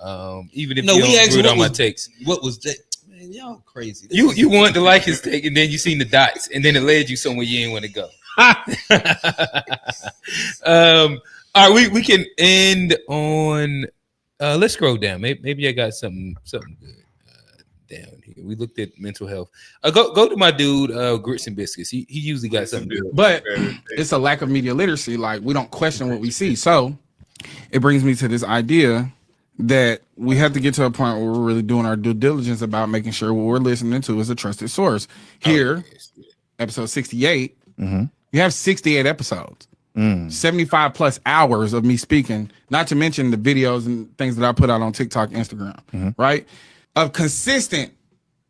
Even if you don't root on my takes. What was that? Man, y'all crazy. You wanted to like his take, and then you seen the dots, and then it led you somewhere you didn't want to go. All right, we can end on. Let's scroll down. Maybe I got something good down here. We looked at mental health. Go to my dude, Grits and Biscuits. He usually got something good. But it's a lack of media literacy. Like we don't question what we see. So it brings me to this idea that we have to get to a point where we're really doing our due diligence about making sure what we're listening to is a trusted source. Here, episode 68, you have 68 episodes. 75 plus hours of me speaking, not to mention the videos and things that I put out on TikTok, Instagram, right? Of consistent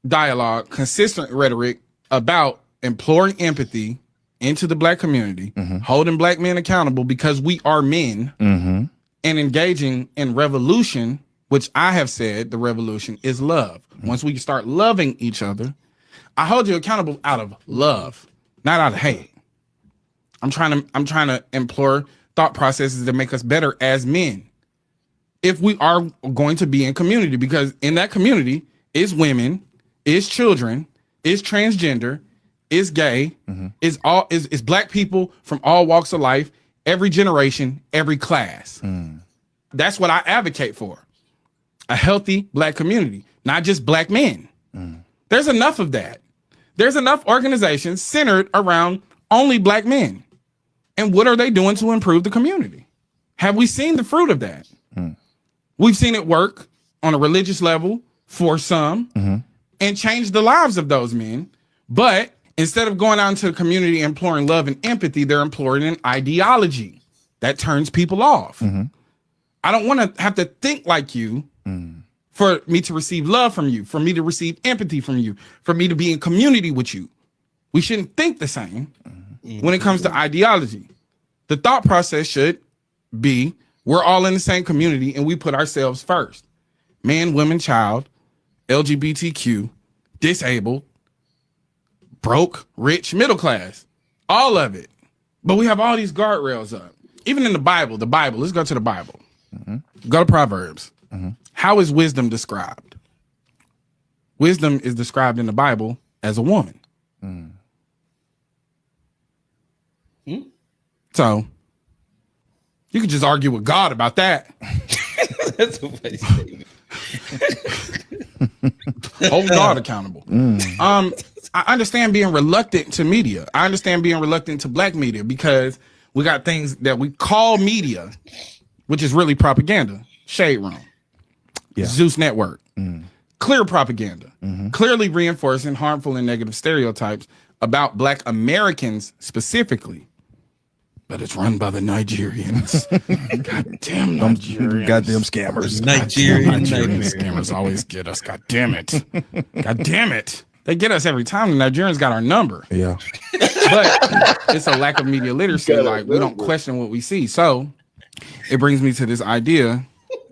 dialogue, consistent rhetoric about imploring empathy into the black community, holding black men accountable because we are men, and engaging in revolution, which I have said the revolution is love. Once we start loving each other, I hold you accountable out of love, not out of hate. I'm trying to implore thought processes that make us better as men. If we are going to be in community, because in that community is women, is children, is transgender, is gay, is black people from all walks of life, every generation, every class. That's what I advocate for. A healthy black community, not just black men. There's enough of that. There's enough organizations centered around only black men. And what are they doing to improve the community? Have we seen the fruit of that? We've seen it work on a religious level for some and change the lives of those men. But instead of going out into the community imploring love and empathy, they're imploring an ideology. that turns people off. I don't want to have to think like you for me to receive love from you, for me to receive empathy from you, for me to be in community with you. We shouldn't think the same when it comes to ideology. The thought process should be we're all in the same community and we put ourselves first. Man, woman, child, LGBTQ, disabled, broke, rich, middle class, all of it. But we have all these guardrails up. Even in the Bible, let's go to the Bible. Go to Proverbs. How is wisdom described? Wisdom is described in the Bible as a woman. So you could just argue with God about that. That's a funny statement. Hold God accountable. I understand being reluctant to media. I understand being reluctant to black media because we got things that we call media, which is really propaganda. Shade Room, Zeus Network, clear propaganda, clearly reinforcing harmful and negative stereotypes about black Americans specifically. But it's run by the Nigerians. Goddamn Nigerians. Goddamn scammers. Nigerian scammers always get us. God damn it. God damn it. They get us every time. The Nigerians got our number. Yeah. But it's a lack of media literacy. Like, we don't question what we see. So it brings me to this idea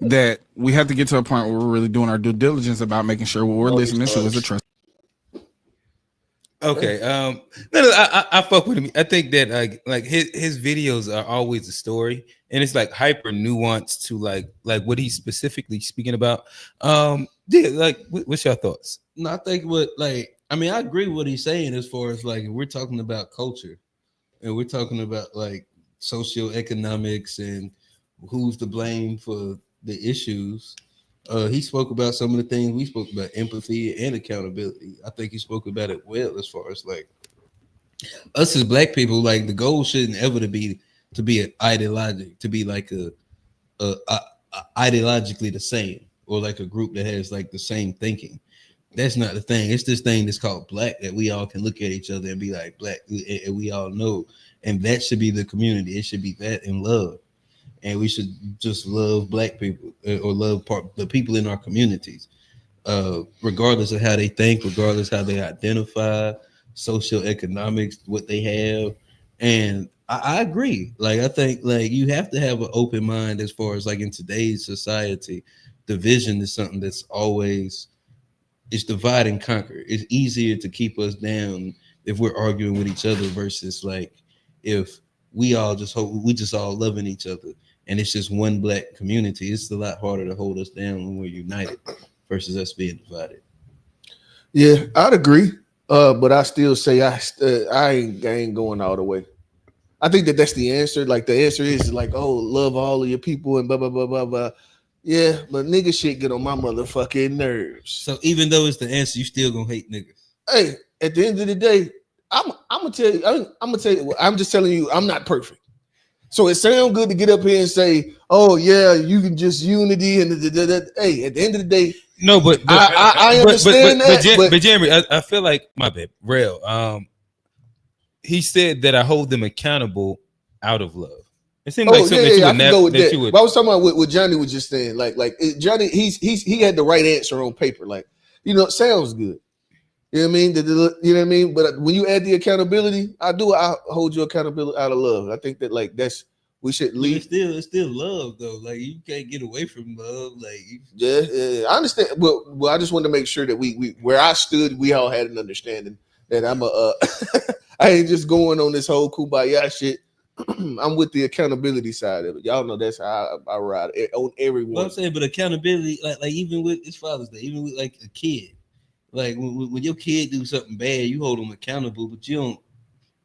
that we have to get to a point where we're really doing our due diligence about making sure what we're listening to is a trust. Okay. I fuck with him. I think that like his videos are always a story, and it's like hyper nuanced to like what he's specifically speaking about. Yeah, like what's your thoughts? No, I think I agree with what he's saying as far as like if we're talking about culture and we're talking about like socio-economics and who's to blame for the issues. He spoke about some of the things we spoke about, empathy and accountability. I think he spoke about it well as far as like us as black people, like the goal shouldn't ever to be an ideology, to be like a ideologically the same or like a group that has like the same thinking. That's not the thing. It's this thing that's called black that we all can look at each other and be like black, and we all know. And that should be the community. It should be that and love. And we should just love black people or love the people in our communities, regardless of how they think, regardless how they identify, socioeconomics, what they have. And I agree. Like, I think like you have to have an open mind as far as like in today's society, division is something that's always, it's divide and conquer. It's easier to keep us down if we're arguing with each other versus like if we all just all loving each other. And it's just one black community. It's a lot harder to hold us down when we're united versus us being divided. Yeah, I'd agree. But I still say I ain't going all the way. I think that's the answer. Like the answer is like, oh, love all of your people and blah blah blah blah blah. Yeah, but nigga shit get on my motherfucking nerves. So even though it's the answer, you still gonna hate niggas. Hey, at the end of the day, I'm gonna tell you. I'm just telling you, I'm not perfect. So it sounds good to get up here and say, "Oh yeah, you can just unity." And hey, at the end of the day, no, but I understand that. But Jeremy, I feel like my bad, real. He said that I hold them accountable out of love. It seems like something that you would never. That you would. But I was talking about what Johnny was just saying. Like Johnny, he had the right answer on paper. Like, it sounds good. You know what I mean? You know what I mean? But when you add the accountability, I hold you accountable out of love. I think that like we should leave. It's still love though. Like you can't get away from love. Like yeah, I understand. Well, I just wanted to make sure that we where I stood, we all had an understanding that I'm I ain't just going on this whole kumbaya shit. I'm with the accountability side of it. Y'all know that's how I ride it on everyone. Well, I'm saying, but accountability, like even with it's Father's Day, even with like a kid. Like when your kid do something bad, you hold them accountable, but you don't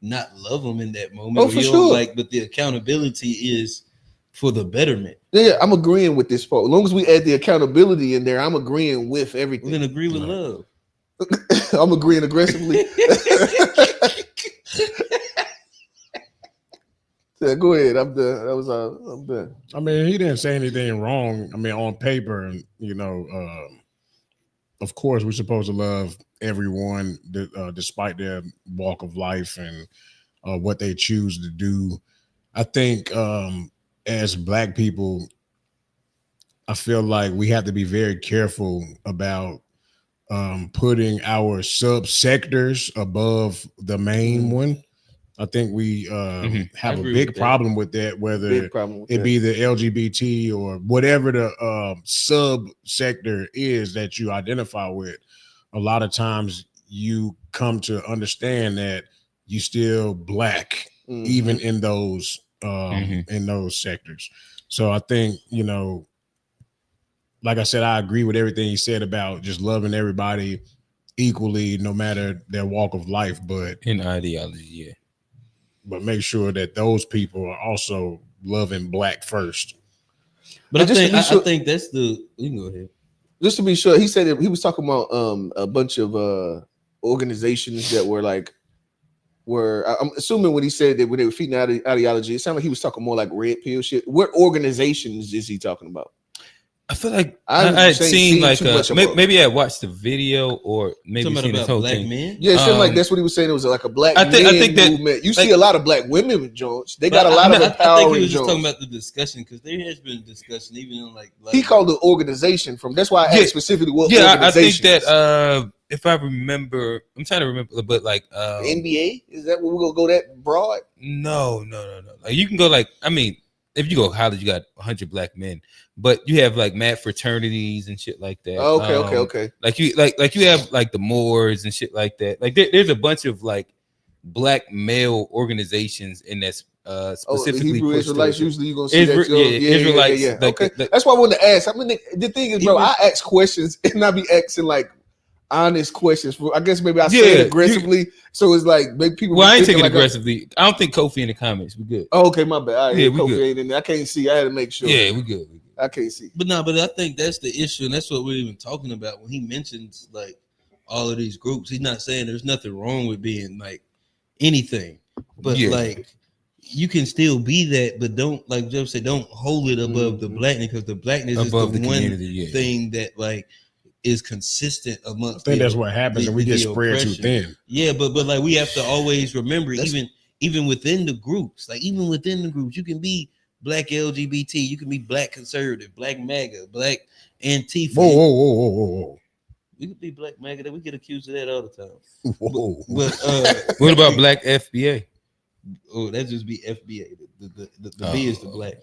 not love them in that moment. Oh, for sure. Like, but the accountability is for the betterment. Yeah, I'm agreeing with this part. As long as we add the accountability in there, I'm agreeing with everything. We're gonna agree with love. I'm agreeing aggressively. Yeah, go ahead. I'm done. I'm done. I mean, he didn't say anything wrong. I mean, on paper, and of course, we're supposed to love everyone despite their walk of life and what they choose to do. I think as Black people, I feel like we have to be very careful about putting our subsectors above the main one. I think we have a big problem with that, whether it be the LGBT or whatever the subsector is that you identify with. A lot of times you come to understand that you still Black, even in those sectors. So I think, you know, like I said, I agree with everything he said about just loving everybody equally, no matter their walk of life, but in ideology, yeah. But make sure that those people are also loving Black first. But I think that's the. You can go ahead. Just to be sure, he said he was talking about a bunch of organizations that were like. I'm assuming when he said that when they were feeding ideology, it sounded like he was talking more like red pill shit. What organizations is he talking about? I feel like I had seen like maybe I watched the video or maybe seen this whole Black thing. Men? Yeah, it seemed like that's what he was saying. It was like a Black I think movement. You see a lot of Black women with joints. They got a lot of empowering I think he was just joints. talking about the discussion because there has been discussion even in like he called the organization from. That's why I asked specifically what. Yeah, I think that if I remember, I'm trying to remember, but like NBA is that where we're gonna go that broad? No. Like you can go like if you go college, you got 100 Black men, but you have like mad fraternities and shit like that. Okay. Like you have like the Moors and shit like that. Like there's a bunch of like Black male organizations in that specifically. Hebrew Israelites. Usually you gonna see that. Israelites. Yeah. Okay, that's why I wanted to ask. I mean, the thing is, bro, I ask questions and I be asking like honest questions. I guess maybe I say it aggressively, so it's like maybe people. Well, I ain't taking it like aggressively. I don't think Kofi in the comments. We good. Oh, okay, my bad. All right, yeah, we Kofi good. Ain't in there. I can't see. I had to make sure. Yeah, we good. I can't see. But I think that's the issue, and that's what we're even talking about when he mentions like all of these groups. He's not saying there's nothing wrong with being like anything, but like you can still be that, but don't, like Jeff said, don't hold it above the Blackness, because the Blackness above is the one thing that like is consistent amongst. I think that's what happens, and we get spread too thin. Yeah, but like we have to always remember, even within the groups, you can be Black LGBT, you can be Black conservative, Black MAGA, Black Antifa. Whoa. You could be Black MAGA. We get accused of that all the time. Whoa. But what about Black FBA? Oh, that just be FBA. The B is the Black.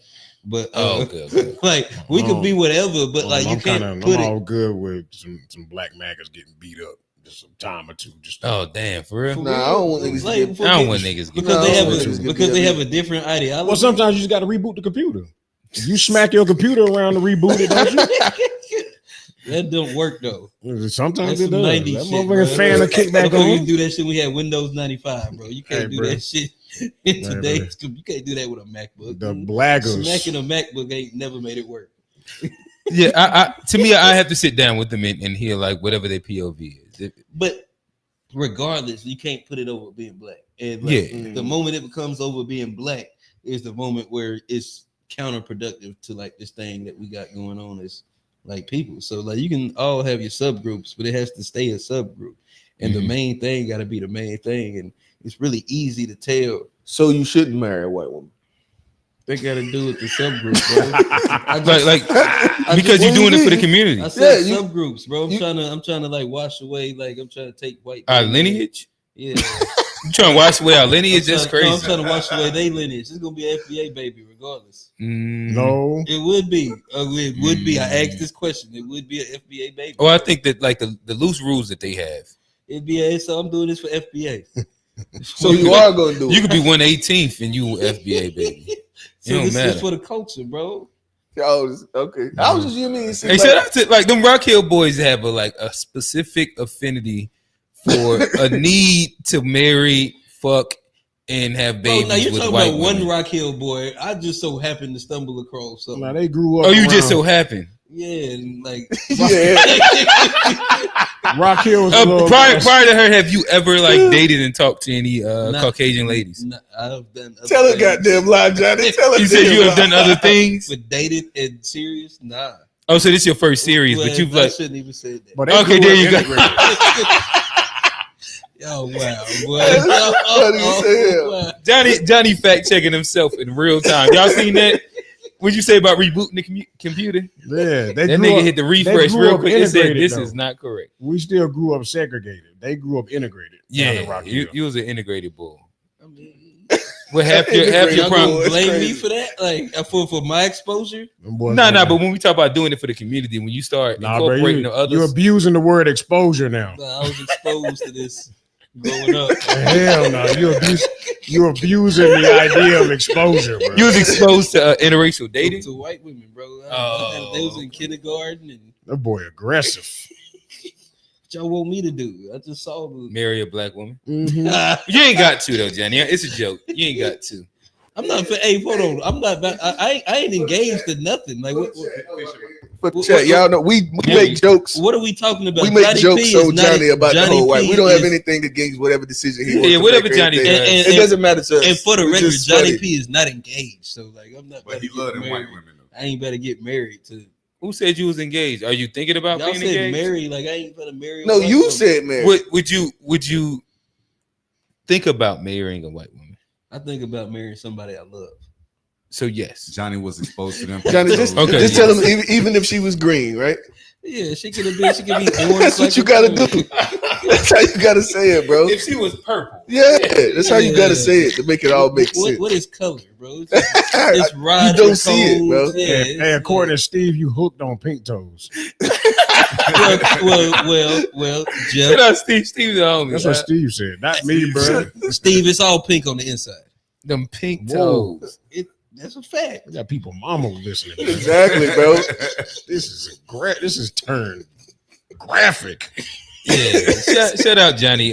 But okay. Like we could be whatever, but like you can't put it. I'm all good with some Black MAGAs getting beat up just some time or two. Just damn, for real. Nah, I don't want niggas. I don't want niggas because they have a different ideology. Well, sometimes you just got to reboot the computer. You smack your computer around to reboot it, don't you? That don't work though. Sometimes it does. That motherfucking fan will kick back on. You do that shit. We had Windows 95, bro. You can't do that shit in today's. You can't do that with a MacBook. The blaggers smacking a MacBook ain't never made it work. Yeah, to me, I have to sit down with them and hear like whatever their POV is. But regardless, you can't put it over being Black. And like, the moment it becomes over being Black is the moment where it's counterproductive to like this thing that we got going on as like people. So like you can all have your subgroups, but it has to stay a subgroup. And the main thing got to be the main thing. And it's really easy to tell. So you shouldn't marry a white woman. They got to do with the subgroup, bro. Because you're doing it for the community. I said subgroups, bro. I'm trying to like wash away. Like I'm trying to take white our lineage. Yeah. You trying to wash away our lineage? That's crazy. I'm trying to wash away their lineage. It's gonna be an FBA baby, regardless. No, it would be. It would be. I asked this question. It would be an FBA baby. Oh, I think that like the loose rules that they have. It'd be. So I'm doing this for FBA. So you are gonna do it. You could be 1/18th and you FBA baby. So this is for the culture, bro. Oh, okay. I was just Hey, shout out to like them Rock Hill boys have a specific affinity for a need to marry, fuck, and have babies. Oh, now you're with talking white about women. one Rock Hill boy. I just so happened to stumble across something. Now they grew up. Oh, you just so happened. Yeah, and like Rock Hill was prior to her, have you ever like dated and talked to any Caucasian ladies? I've done. Tell her goddamn lie, Johnny. Tell her. You said you have done other things, but dated and serious, nah. Oh, so this is your first series, but you've like. I shouldn't even say that. But okay, there you go. Oh wow, boy. Johnny fact checking himself in real time. Y'all seen that? What'd you say about rebooting the computer? Yeah, that nigga hit the refresh real quick and said, "This is not correct." We still grew up segregated. They grew up integrated. Yeah, you was an integrated bull. Well, half your problem. Blame me for that, like for my exposure. No, but when we talk about doing it for the community, when you start incorporating the others, you're abusing the word exposure now. I was exposed to this growing up. Hell no, you're abusing the idea of exposure, bro. You was exposed to interracial dating to white women, bro. They was in kindergarten, and that boy aggressive. What y'all want me to do? I just saw marry a black woman. Mm-hmm. You ain't got to though, Johnny. It's a joke. You ain't got to. I'm not. Hey, hold on. I'm not. I ain't engaged to nothing. Like what y'all know we make jokes. What are we talking about? We make Johnny jokes P so Johnny about Johnny the whole white. P We don't have anything against whatever decision he wants. Yeah, whatever Johnny does. It doesn't matter to us. And for the record, Johnny P is not engaged. So like, I'm not. But he loved them white women. I ain't better get married to. Who said you was engaged? Are you thinking about Y'all being said engaged? married. Like I ain't gonna marry. No, you said married. Would you think about marrying a white woman? I think about marrying somebody I love. So yes, Johnny was exposed to them. Johnny, just tell him even if she was green, right? Yeah, she could have been. She could be orange. That's what you gotta do. That's how you gotta say it, bro. If she was purple, yeah, that's how you gotta say it to make it all make sense. What is color, bro? It's you don't see it, bro. Yeah, hey, according to Steve, you hooked on pink toes. well, Jeff. Shout out Steve. Steve the homie. That's what Steve said. Not me, bro. Steve, it's all pink on the inside. Them pink toes. That's a fact. We got people, mama listening. Exactly, bro. This is turned graphic. Yeah. Shout out Johnny.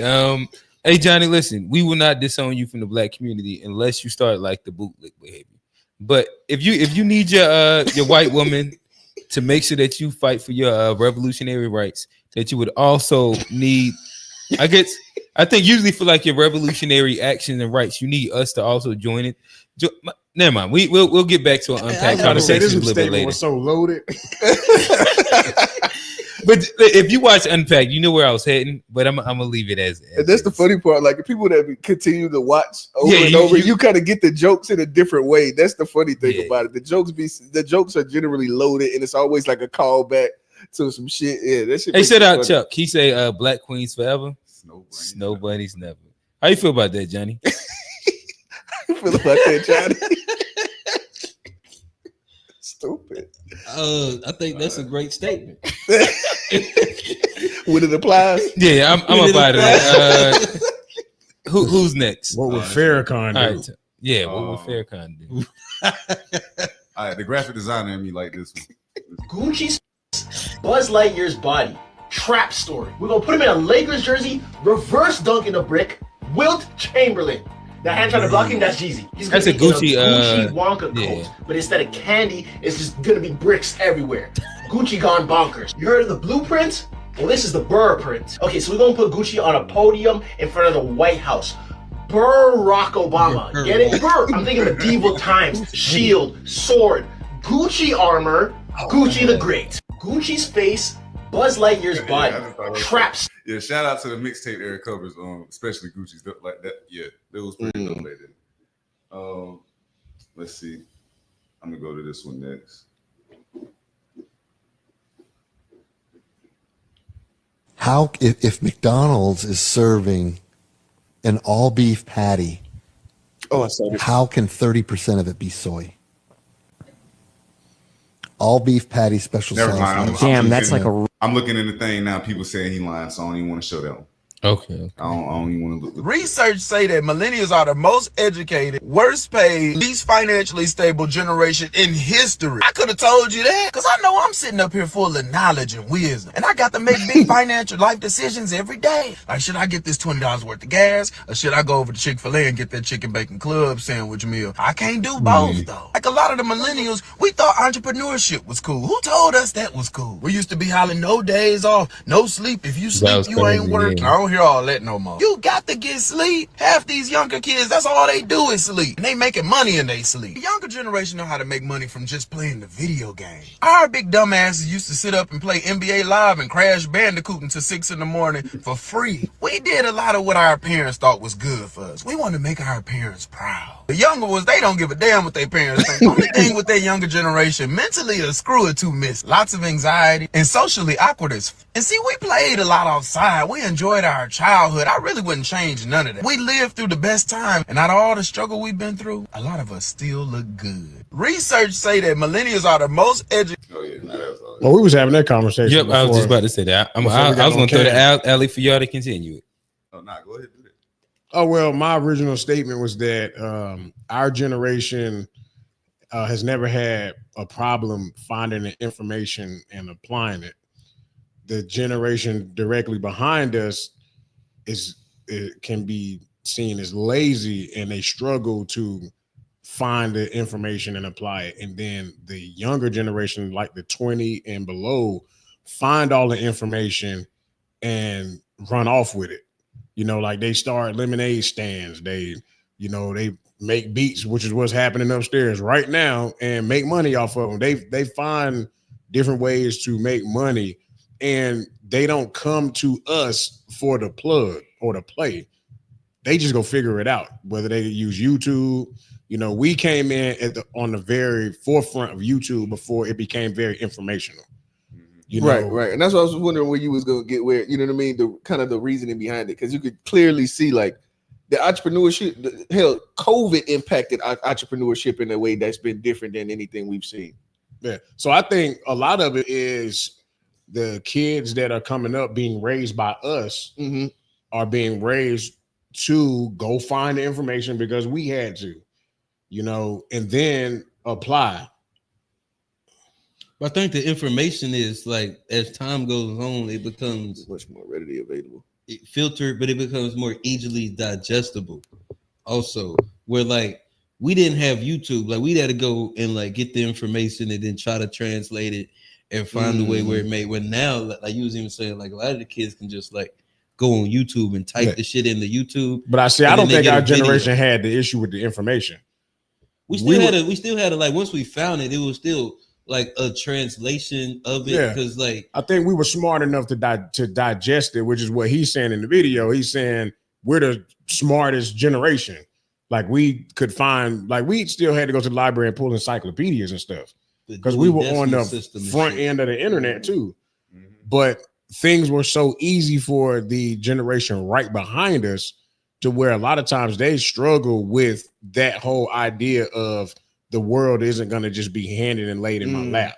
Hey Johnny, listen, we will not disown you from the black community unless you start like the bootlick behavior. But if you need your white woman to make sure that you fight for your revolutionary rights, that you would also need, I think usually for like your revolutionary actions and rights, you need us to also join it. Never mind. We'll get back to an unpacked conversation a little bit later. Was so loaded. But if you watch Unpacked, you know where I was heading. But I'm gonna leave it as and that's the funny part. Like the people that continue to watch over and over, you kind of get the jokes in a different way. That's the funny thing about it. The jokes are generally loaded, and it's always like a callback to some shit. Yeah, that shit. Hey, shout out Chuck. He say, "Black Queens forever, Snow Bunnies never." How you feel about that, Johnny? How you feel about that, Johnny? Stupid. I think that's a great statement. When it applies, yeah, I'm about it. Who's next? What would Farrakhan do? Right. Yeah, what would Farrakhan do? All right, the graphic designer in me like this one. Gucci's Buzz Lightyear's body. Trap story. We're gonna put him in a Lakers jersey, reverse dunk in a brick, Wilt Chamberlain. That hand trying to block him, that's Jeezy. He's that's a Gucci, Gucci Wonka coat, but instead of candy, it's just gonna be bricks everywhere. Gucci gone bonkers. You heard of the blueprint? Well, this is the Burr print. Okay, so we're gonna put Gucci on a podium in front of the White House. Barack Obama. Get it? Burr. I'm thinking medieval times. Shield, sword, Gucci armor, Gucci the Great. Gucci's face, Buzz Lightyear's body. Traps. Yeah, shout out to the mixtape era covers, especially Gucci's like that. Yeah, that was pretty dope later. Let's see. I'm gonna go to this one next. How if McDonald's is serving an all beef patty? Oh, I saw this. How can 30% of it be soy? All beef patty special Never sauce. mind. Damn, that's like I'm looking in the thing now. People saying he lying, so I don't even want to show that one. Okay. I don't even want to look. Research say that millennials are the most educated, worst paid, least financially stable generation in history. I could have told you that because I know I'm sitting up here full of knowledge and wisdom. And I got to make big financial life decisions every day. Like, should I get this $20 worth of gas or should I go over to Chick-fil-A and get that chicken bacon club sandwich meal? I can't do both though. Like a lot of the millennials, we thought entrepreneurship was cool. Who told us that was cool? We used to be hollering no days off, no sleep. If you sleep, you ain't working. I don't don't hear all that no more. You got to get sleep. Half these younger kids, that's all they do is sleep. And they making money in they sleep. The younger generation know how to make money from just playing the video game. Our big dumbasses used to sit up and play NBA Live and Crash Bandicoot until 6 in the morning for free. We did a lot of what our parents thought was good for us. We want to make our parents proud. The younger ones, they don't give a damn what their parents think. The only thing with their younger generation, mentally a screw or two miss. Lots of anxiety and socially awkwardness. And see, we played a lot outside. We enjoyed our childhood. I really wouldn't change none of that. We lived through the best time. And out of all the struggle we've been through, a lot of us still look good. Research say that millennials are the most educated. Oh, yeah. Well, we was having that conversation. Yep, I was just about to say that. I was going to throw the alley for y'all to continue it. Oh, nah, go ahead. Oh, well, my original statement was that our generation has never had a problem finding the information and applying it. The generation directly behind us can be seen as lazy, and they struggle to find the information and apply it. And then the younger generation, like the 20 and below, find all the information and run off with it. You know, like they start lemonade stands. They make beats, which is what's happening upstairs right now, and make money off of them. They find different ways to make money, and they don't come to us for the plug or the play. They just go figure it out, whether they use YouTube. You know, we came in on the very forefront of YouTube before it became very informational. You know? Right. And that's what I was wondering where you was going to get, where, you know what I mean? The kind of the reasoning behind it. Because you could clearly see like the entrepreneurship, COVID impacted entrepreneurship in a way that's been different than anything we've seen. Yeah. So I think a lot of it is the kids that are coming up being raised by us are being raised to go find the information because we had to, you know, and then apply. But I think the information is like, as time goes on, it becomes much more readily available, filtered, but it becomes more easily digestible. Also, where like we didn't have YouTube, like we had to go and like get the information and then try to translate it and find the way where it made. When now, like you was even saying, like a lot of the kids can just like go on YouTube and type the shit into YouTube. But I don't think our generation had the issue with the information. We still had it. Like once we found it, it was still like a translation of it, because like I think we were smart enough to digest it, which is what he's saying in the video. He's saying we're the smartest generation. Like we could find, like we still had to go to the library and pull encyclopedias and stuff because we were on the front end of the internet too. But things were so easy for the generation right behind us to where a lot of times they struggle with that whole idea of the world isn't going to just be handed and laid in my lap.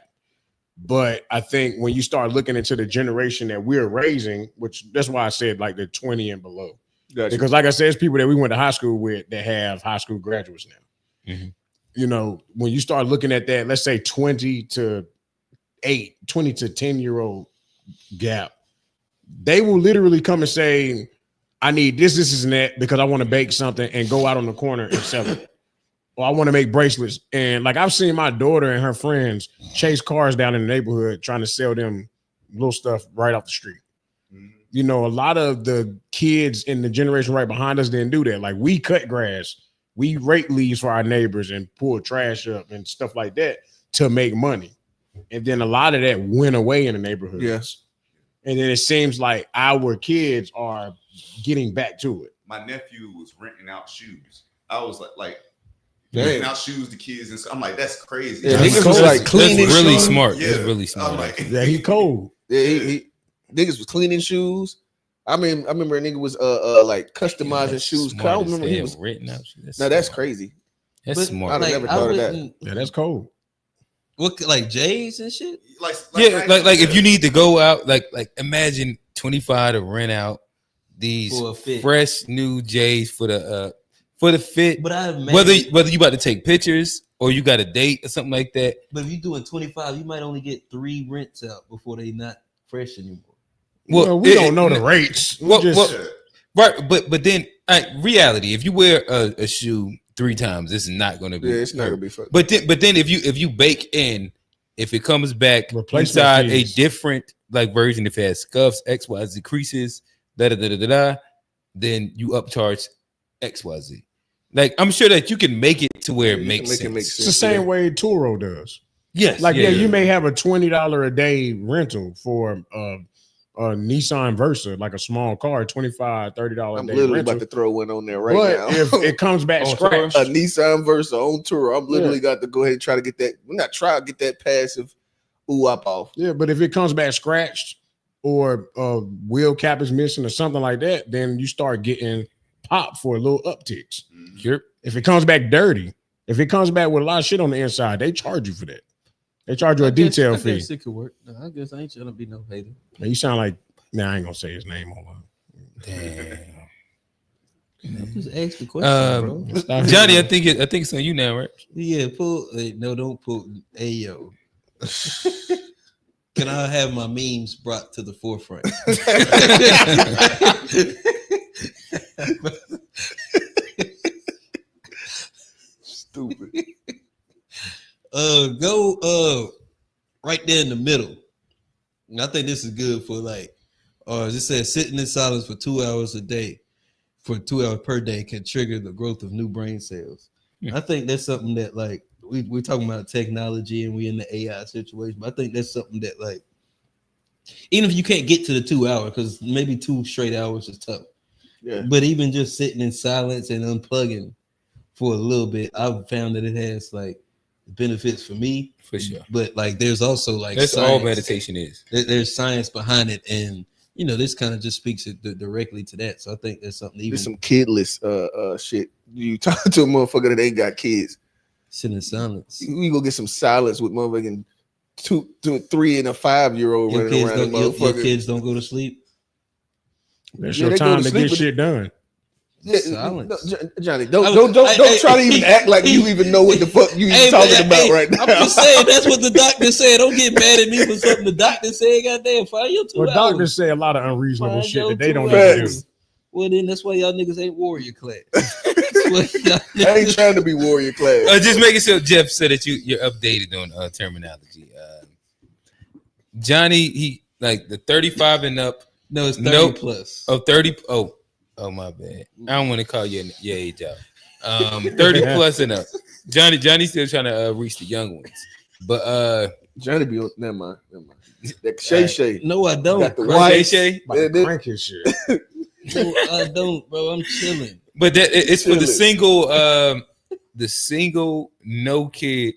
But I think when you start looking into the generation that we're raising, which that's why I said like the 20 and below, because like I said, it's people that we went to high school with that have high school graduates now. You know, when you start looking at that, let's say 20 to 10-year-old gap, they will literally come and say, I need this, and that because I want to bake something and go out on the corner and sell it. Or I want to make bracelets. And like I've seen my daughter and her friends chase cars down in the neighborhood trying to sell them little stuff right off the street. You know, a lot of the kids in the generation right behind us didn't do that. Like we cut grass, we rake leaves for our neighbors and pull trash up and stuff like that to make money. And then a lot of that went away in the neighborhood. Yes. And then it seems like our kids are getting back to it. My nephew was renting out shoes. I was like renting out shoes to kids, and so I'm like, that's crazy. Yeah, niggas was like cleaning. That's really shoes. smart. Yeah. That's really smart. Like, yeah, he cold. Yeah, he niggas was cleaning shoes. I remember a nigga was like customizing shoes. I don't remember he was renting out shoes. That's crazy. That's smart. I'd never thought of that. Yeah, that's cold. What, like J's and shit? Like if you need to go out, like imagine 25 to rent out these fresh new J's for the fit. But I imagine, whether you about to take pictures or you got a date or something like that. But if you're doing 25, you might only get 3 rents out before they not fresh anymore. Well, we don't know the rates. Right, but then reality, if you wear a shoe 3 times, it's not going to be. Yeah, it's not going to be fun. But then if you bake in, if it comes back inside a different like version, if it has scuffs, XYZ creases, then you upcharge XYZ. Like I'm sure that you can make it to where it makes sense. It's the same way Turo does. Yes. Like you may have a $20 a day rental for a Nissan Versa, like a small car, $25, $30 a day. I'm literally rental. about to throw one on there now. If it comes back scratched, a Nissan Versa on tour, I'm literally got to go ahead and try to get that. We're not trying to get that passive up off. Yeah, but if it comes back scratched or wheel cap is missing or something like that, then you start getting popped for a little upticks. Sure. If it comes back dirty, if it comes back with a lot of shit on the inside, they charge you for that. They charge you a detail fee. I guess it could work. No, I guess I ain't trying to be no hater. Man, you sound like, I ain't gonna say his name. Hold on. Damn. Just ask the question, bro. Johnny, I think it's on you now, right? Yeah, no, don't pull. Hey, yo. Can I have my memes brought to the forefront? Stupid. Go right there in the middle. And I think this is good for it says sitting in silence for 2 hours a day, for 2 hours per day can trigger the growth of new brain cells. I think that's something that we're talking about technology and we in the AI situation, but I think that's something that even if you can't get to the 2 hours, because maybe 2 straight hours is tough. Yeah. But even just sitting in silence and unplugging for a little bit, I've found that it has benefits for me. For sure. But there's also that's science. all meditation is. There's science behind it, and this kind of just speaks directly to that. So I think there's something even there's some kidless shit. You talk to a motherfucker that ain't got kids. Sit in silence. We go get some silence with motherfucking 2, 3, and a 5-year-old running around. Your kids don't go to sleep. That's your time to get shit done. Yeah, silence. No, Johnny, don't try to even act like you even know what the fuck you even talking about right now. I'm just saying that's what the doctor said. Don't get mad at me for something the doctor said. Goddamn, find your 2 hours. Well, doctors say a lot of unreasonable shit that they don't even do. Well, then that's why y'all niggas ain't warrior class. I ain't trying to be warrior class. Just making sure Jeff said that you're updated on terminology. Johnny, he the 35 and up. No, it's 30 plus. Oh, 30. Oh, my bad. I don't want to call your age out. 30 plus and up. Johnny's still trying to reach the young ones. But Johnny be on. Never mind. That Shay. No, I don't. Got the white Shay. Crank his shit. No, I don't, bro. I'm chilling. But it's for the single no kid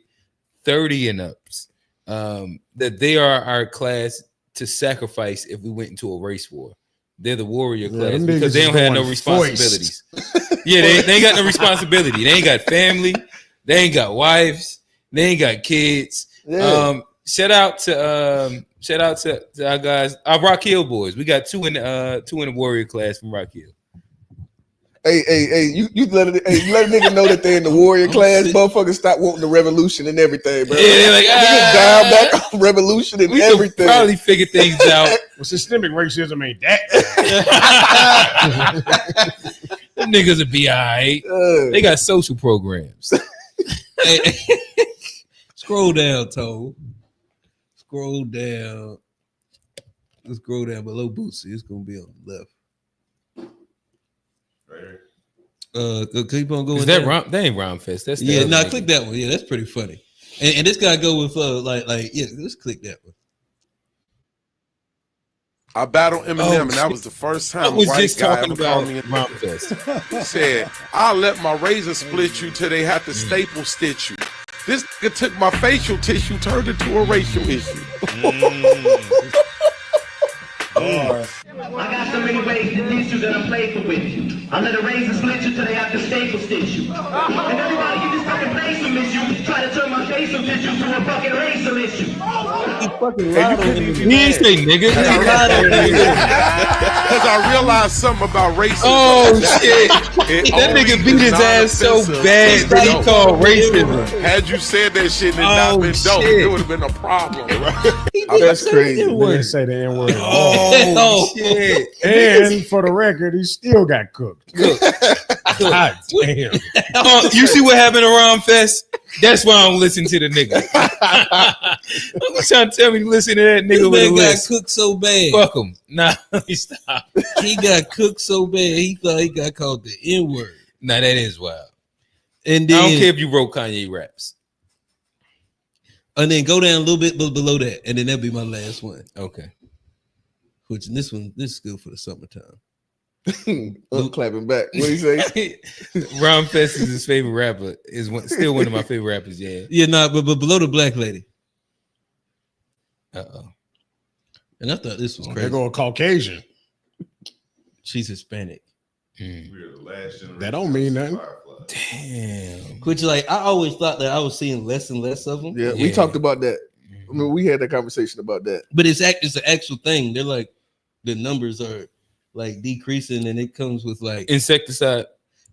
30 and ups. That they are our class to sacrifice if we went into a race war. They're the warrior class because they don't have no responsibilities. Yeah, they ain't got no responsibility. They ain't got family. They ain't got wives. They ain't got kids. Yeah. Shout out to our guys, our Rock Hill boys. We got two in the warrior class from Rock Hill. Hey, you let a nigga know that they're in the warrior class. Motherfuckers stop wanting the revolution and everything, bro. Yeah, they're like, dial back on revolution and everything. Probably figure things out. Well, systemic racism ain't that. Them niggas will be all right. They got social programs. Scroll down, Toe. Scroll down. Let's scroll down below Bootsy. It's gonna be on the left. Keep on going. Is that Rom? That ain't Rom Fest. That's click that one. Yeah, that's pretty funny. And this guy go with let's click that one. I battled Eminem, and that was the first time a white guy ever called me a Rom Fest. He said, "I'll let my razor split you till they have to staple stitch you." This nigga took my facial tissue, turned it to a racial issue. I got so many ways to diss you that I'm playful with you. I let a razor split you till they have to staple stitch you. And everybody, you just fucking play some issue, try to turn my facial tissue to a fucking racial issue. He didn't say nigga. Because I realized something about racism. Oh shit! That nigga beat his ass so bad that he called racism. Had you said that shit and not been dope, it would have been a problem. That's crazy. He didn't say the N-word. Oh shit! And for the record, he still got cooked. God damn. You see what happened around Fest? That's why I don't listen to the nigga. I'm trying to tell me to listen to that nigga with a list. Got cooked so bad. Fuck him. Nah, let me stop. He got cooked so bad he thought he got called the N-word. Nah, that is wild. And then, I don't care if you wrote Kanye raps. And then go down a little bit below that, and then that'll be my last one. Okay. Which this is good for the summertime. I'm clapping back. What do you say? Ron Fest is his favorite rapper. Still one of my favorite rappers. Yeah. Yeah, but below the black lady. And I thought this was crazy. They go a Caucasian. She's Hispanic. That don't mean nothing. Damn. Which, like, I always thought that I was seeing less and less of them. Yeah, we talked about that. I mean, we had that conversation about that. But it's an actual thing. They're like, the numbers are like decreasing, and it comes with like insecticide,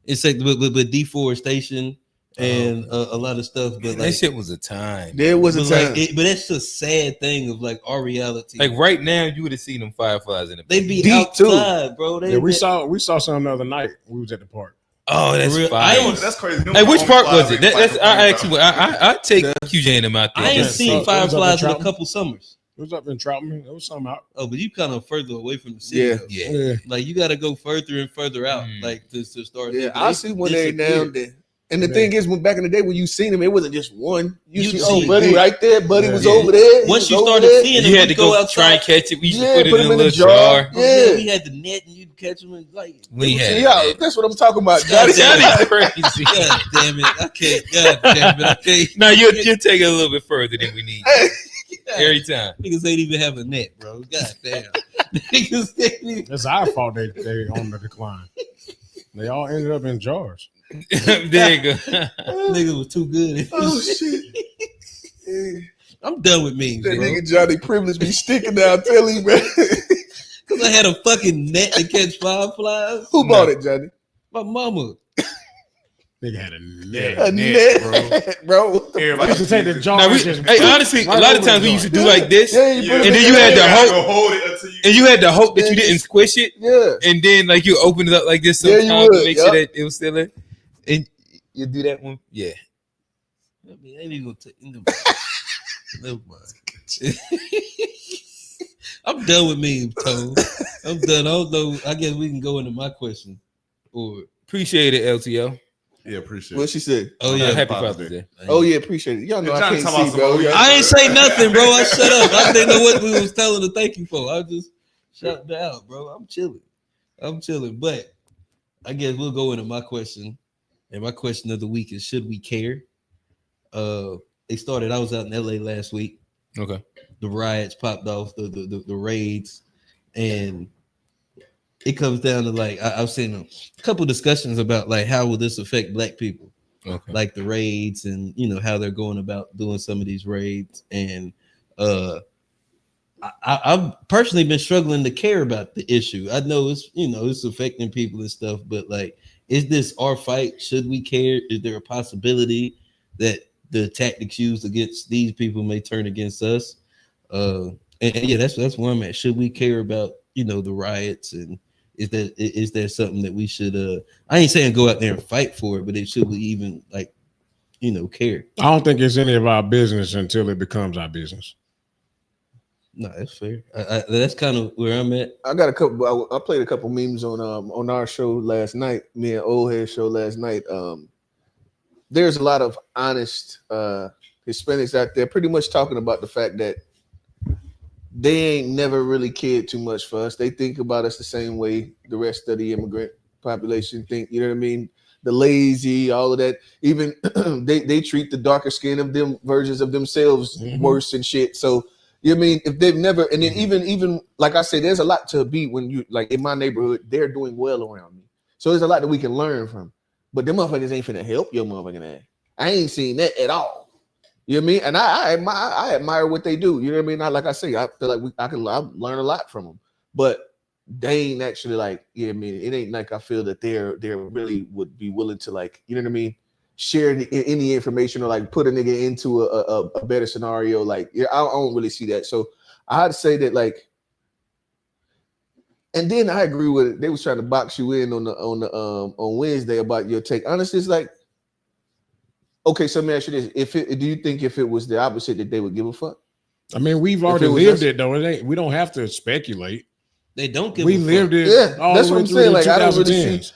with deforestation and a lot of stuff. But that shit was a time. There was a time. But that's a sad thing of like our reality. Like right now, you would have seen them fireflies in the. They'd be outside, bro. We saw some the other night. We was at the park. Oh, that's fire. That's crazy. Hey, which park was it? I take QJ and them out there. I ain't seen fireflies in a couple summers. It was up in Troutman. There was some out. Oh, but you kind of further away from the city. Yeah. Like you got to go further and further out, like to start. Yeah, I see one every now and then. And the thing is, when back in the day when you seen him, it wasn't just one. You see, Buddy right there. Buddy was over there. Once you started seeing him, you had to go outside. Try and catch it. We used to put it in a little jar. Yeah, we had the net, and you'd catch them. And like we had. Yeah, that's what I'm talking about. Johnny crazy. God damn it! I can't. God damn it! I can't. Now you take it a little bit further than we need. Every time. Niggas ain't even have a net, bro. God damn. It's our fault they on the decline. They all ended up in jars. There you go. Nigga was too good. Oh shit. I'm done with memes. That bro. nigga Johnny Privilege be sticking down. Tell him, man. Cause I had a fucking net to catch fireflies. Who bought it, Johnny? My mama. Nigga had a net, bro. Everybody used to take the jar. Honestly, a lot of times we used to do like this, and then you had to hope, and you had to hope that you didn't squish it. Yeah, and then like you open it up like this sometimes to make sure that it was still in. And you do that one, yeah. I mean, I ain't even gonna take. Never mind. I'm done with memes, Tone. I'm done. I don't know. I guess we can go into my question. Or appreciate it, LTO. Yeah, appreciate it. What she said? Oh yeah, happy Father's Day. Oh yeah, appreciate it. Y'all know I can't see, bro. I ain't say nothing, bro. I shut up. I didn't know what we was telling to thank you for. I just shut down, bro. I'm chilling. But I guess we'll go into my question. And my question of the week is: should we care? They started. I was out in LA last week. Okay. The riots popped off, the raids, and it comes down to like I've seen a couple discussions about like how will this affect Black people, like the raids and how they're going about doing some of these raids. And I've personally been struggling to care about the issue. I know it's affecting people and stuff, but like, is this our fight? Should we care? Is there a possibility that the tactics used against these people may turn against us? And yeah, that's where I'm at. Should we care about the riots, and is there something that we should I ain't saying go out there and fight for it, but should we even like care? I don't think it's any of our business until it becomes our business. No, that's fair. That's kind of where I'm at. I got a couple. I played a couple memes on our show last night. Me and Old Head show last night. There's a lot of honest Hispanics out there, pretty much talking about the fact that they ain't never really cared too much for us. They think about us the same way the rest of the immigrant population think. You know what I mean? The lazy, all of that. Even they treat the darker skin of them versions of themselves worse and shit. So. You know what I mean? If they've never, and then even like I said, there's a lot to be when you like in my neighborhood, they're doing well around me. So there's a lot that we can learn from. But them motherfuckers ain't finna help your motherfucking ass. I ain't seen that at all. You know what I mean? And I admire what they do. You know what I mean? Like I say, I feel like I learn a lot from them. But they ain't actually like, you know what I mean? It ain't like I feel that they're really would be willing to like, you know what I mean? Share any information or like put a nigga into a better scenario. Like, yeah, I don't really see that. So I had to say that like, and then I agree with it. They was trying to box you in on Wednesday about your take. Honestly, it's like, Okay, so let me ask you this: do you think if it was the opposite that they would give a fuck? I mean, we've already lived it though. It ain't. We don't have to speculate. They don't give. We a lived fuck. it. Yeah, all that's the what way I'm through saying. the Like I don't really 2010s. see.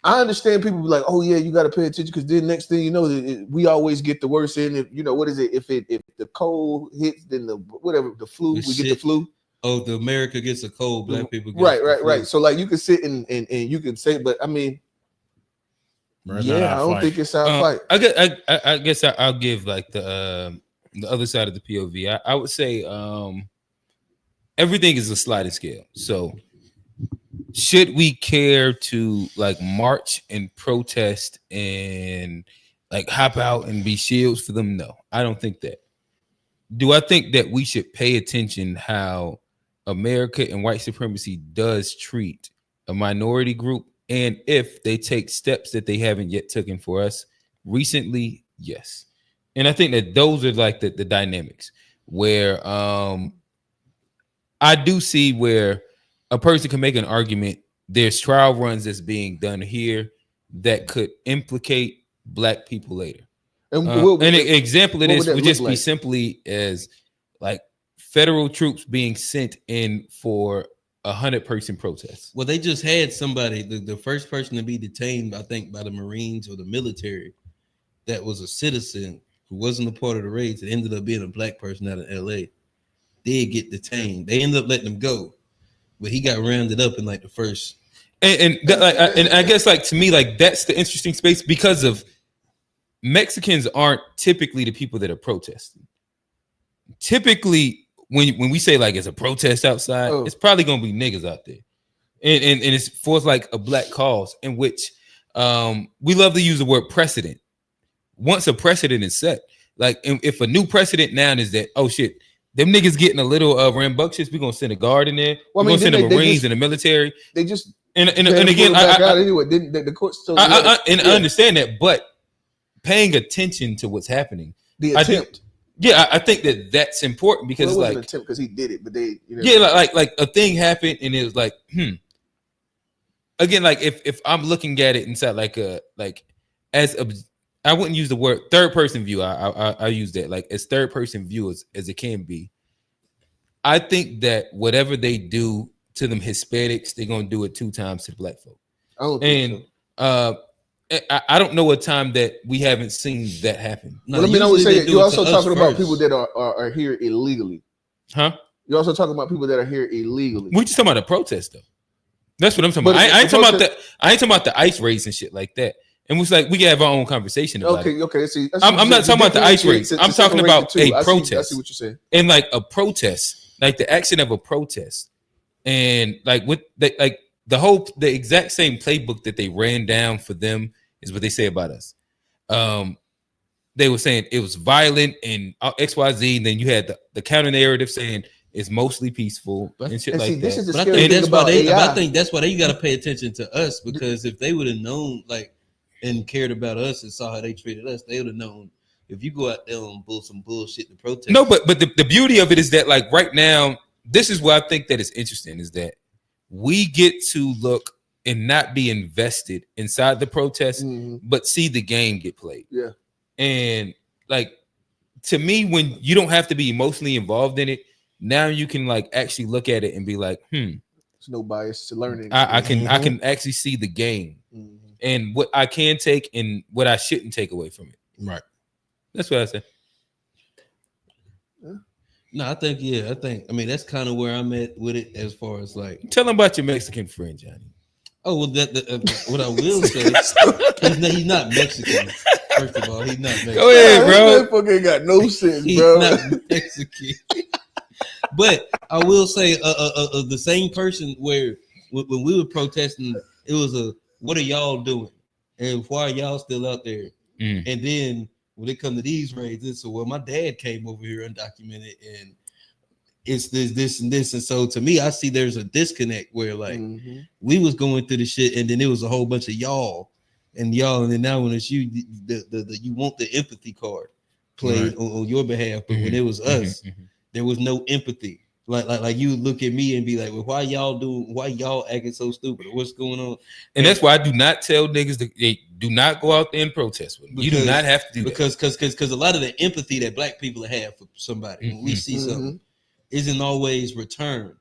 I understand people be like, "Oh yeah, you got to pay attention," because then next thing you know, we always get the worst in. If you know what is it? If the cold hits, then the flu, we get the flu. Oh, the America gets a cold, black people get right. So like you can sit and you can say, but I mean, I don't think it's our fight. I guess I'll give like the other side of the POV. I would say everything is a sliding scale. So should we care to like march and protest and like hop out and be shields for them? No, I don't think that. Do I think that we should pay attention how America and white supremacy does treat a minority group, and if they take steps that they haven't yet taken for us recently? Yes. And I think that those are like the dynamics where I do see where a person can make an argument. There's trial runs that's being done here that could implicate black people later. And an example of this would just be simply as like federal troops being sent in for 100-person protest. Well, they just had somebody, the first person to be detained, I think, by the Marines or the military, that was a citizen who wasn't a part of the raids. It ended up being a black person out of LA. Did get detained. They ended up letting him go, but he got rounded up in like the first. And I guess like to me, like that's the interesting space because of Mexicans aren't typically the people that are protesting. Typically, when we say like it's a protest outside, it's probably gonna be niggas out there, and it's for like a black cause in which we love to use the word precedent. Once a precedent is set, like if a new precedent now is that, oh shit, them niggas getting a little rambunctious, we're gonna send a guard in there. We're gonna send the Marines and the military. They just and again, anyway, the court still. I understand that, but paying attention to what's happening. The attempt. I think that that's important because it wasn't like an attempt because he did it, but they like a thing happened and it was like again, like if I'm looking at it inside like I wouldn't use the word third person view. I use that like as third person view as it can be. I think that whatever they do to them Hispanics, they're gonna do it 2 times to the black folk. I don't think so. I don't know a time that we haven't seen that happen. No, I would say you're also talking about people that are here illegally. Huh? You're also talking about people that are here illegally. We're just talking about a protest, though. That's what I'm talking about. I ain't talking about the ICE raids and shit like that. And it's like we can have our own conversation about it. Okay. See, I'm not talking about the ICE raids. I'm talking about a protest. I see what you're saying. And like a protest, like the action of a protest, and like with the exact same playbook that they ran down for them is what they say about us. They were saying it was violent and XYZ, and then you had the counter narrative saying it's mostly peaceful and shit like that. This is the but scary thing about AI. I think that's why they got to pay attention to us, because if they would have known like and cared about us and saw how they treated us, they would have known. If you go out there and bull some bullshit to protest. No, but the beauty of it is that like right now, this is why I think that it's interesting is that we get to look and not be invested inside the protest, but see the game get played. Yeah. And like to me, when you don't have to be emotionally involved in it, now you can like actually look at it and be like, There's no bias to learning. I can actually see the game and what I can take and what I shouldn't take away from it. Right. That's what I said. No, I mean that's kind of where I'm at with it as far as like. Tell them about your Mexican friend, Johnny. Oh well, what I will say, he's not Mexican. First of all, he's not Mexican. Go ahead, bro. That fucking got no sense, He's bro. not Mexican. But I will say, the same person where when we were protesting, it was what are y'all doing, and why are y'all still out there? And then when it come to these raids, it's my dad came over here undocumented, and it's this and this, and so to me, I see there's a disconnect where like we was going through the shit, and then it was a whole bunch of y'all, and then now when it's you, you want the empathy card played on your behalf, but when it was us, there was no empathy. Like you look at me and be like, well, why y'all acting so stupid? What's going on? And that's why I do not tell niggas they do not go out there and protest with them. You do not have to do that. Because a lot of the empathy that black people have for somebody when we see something isn't always returned.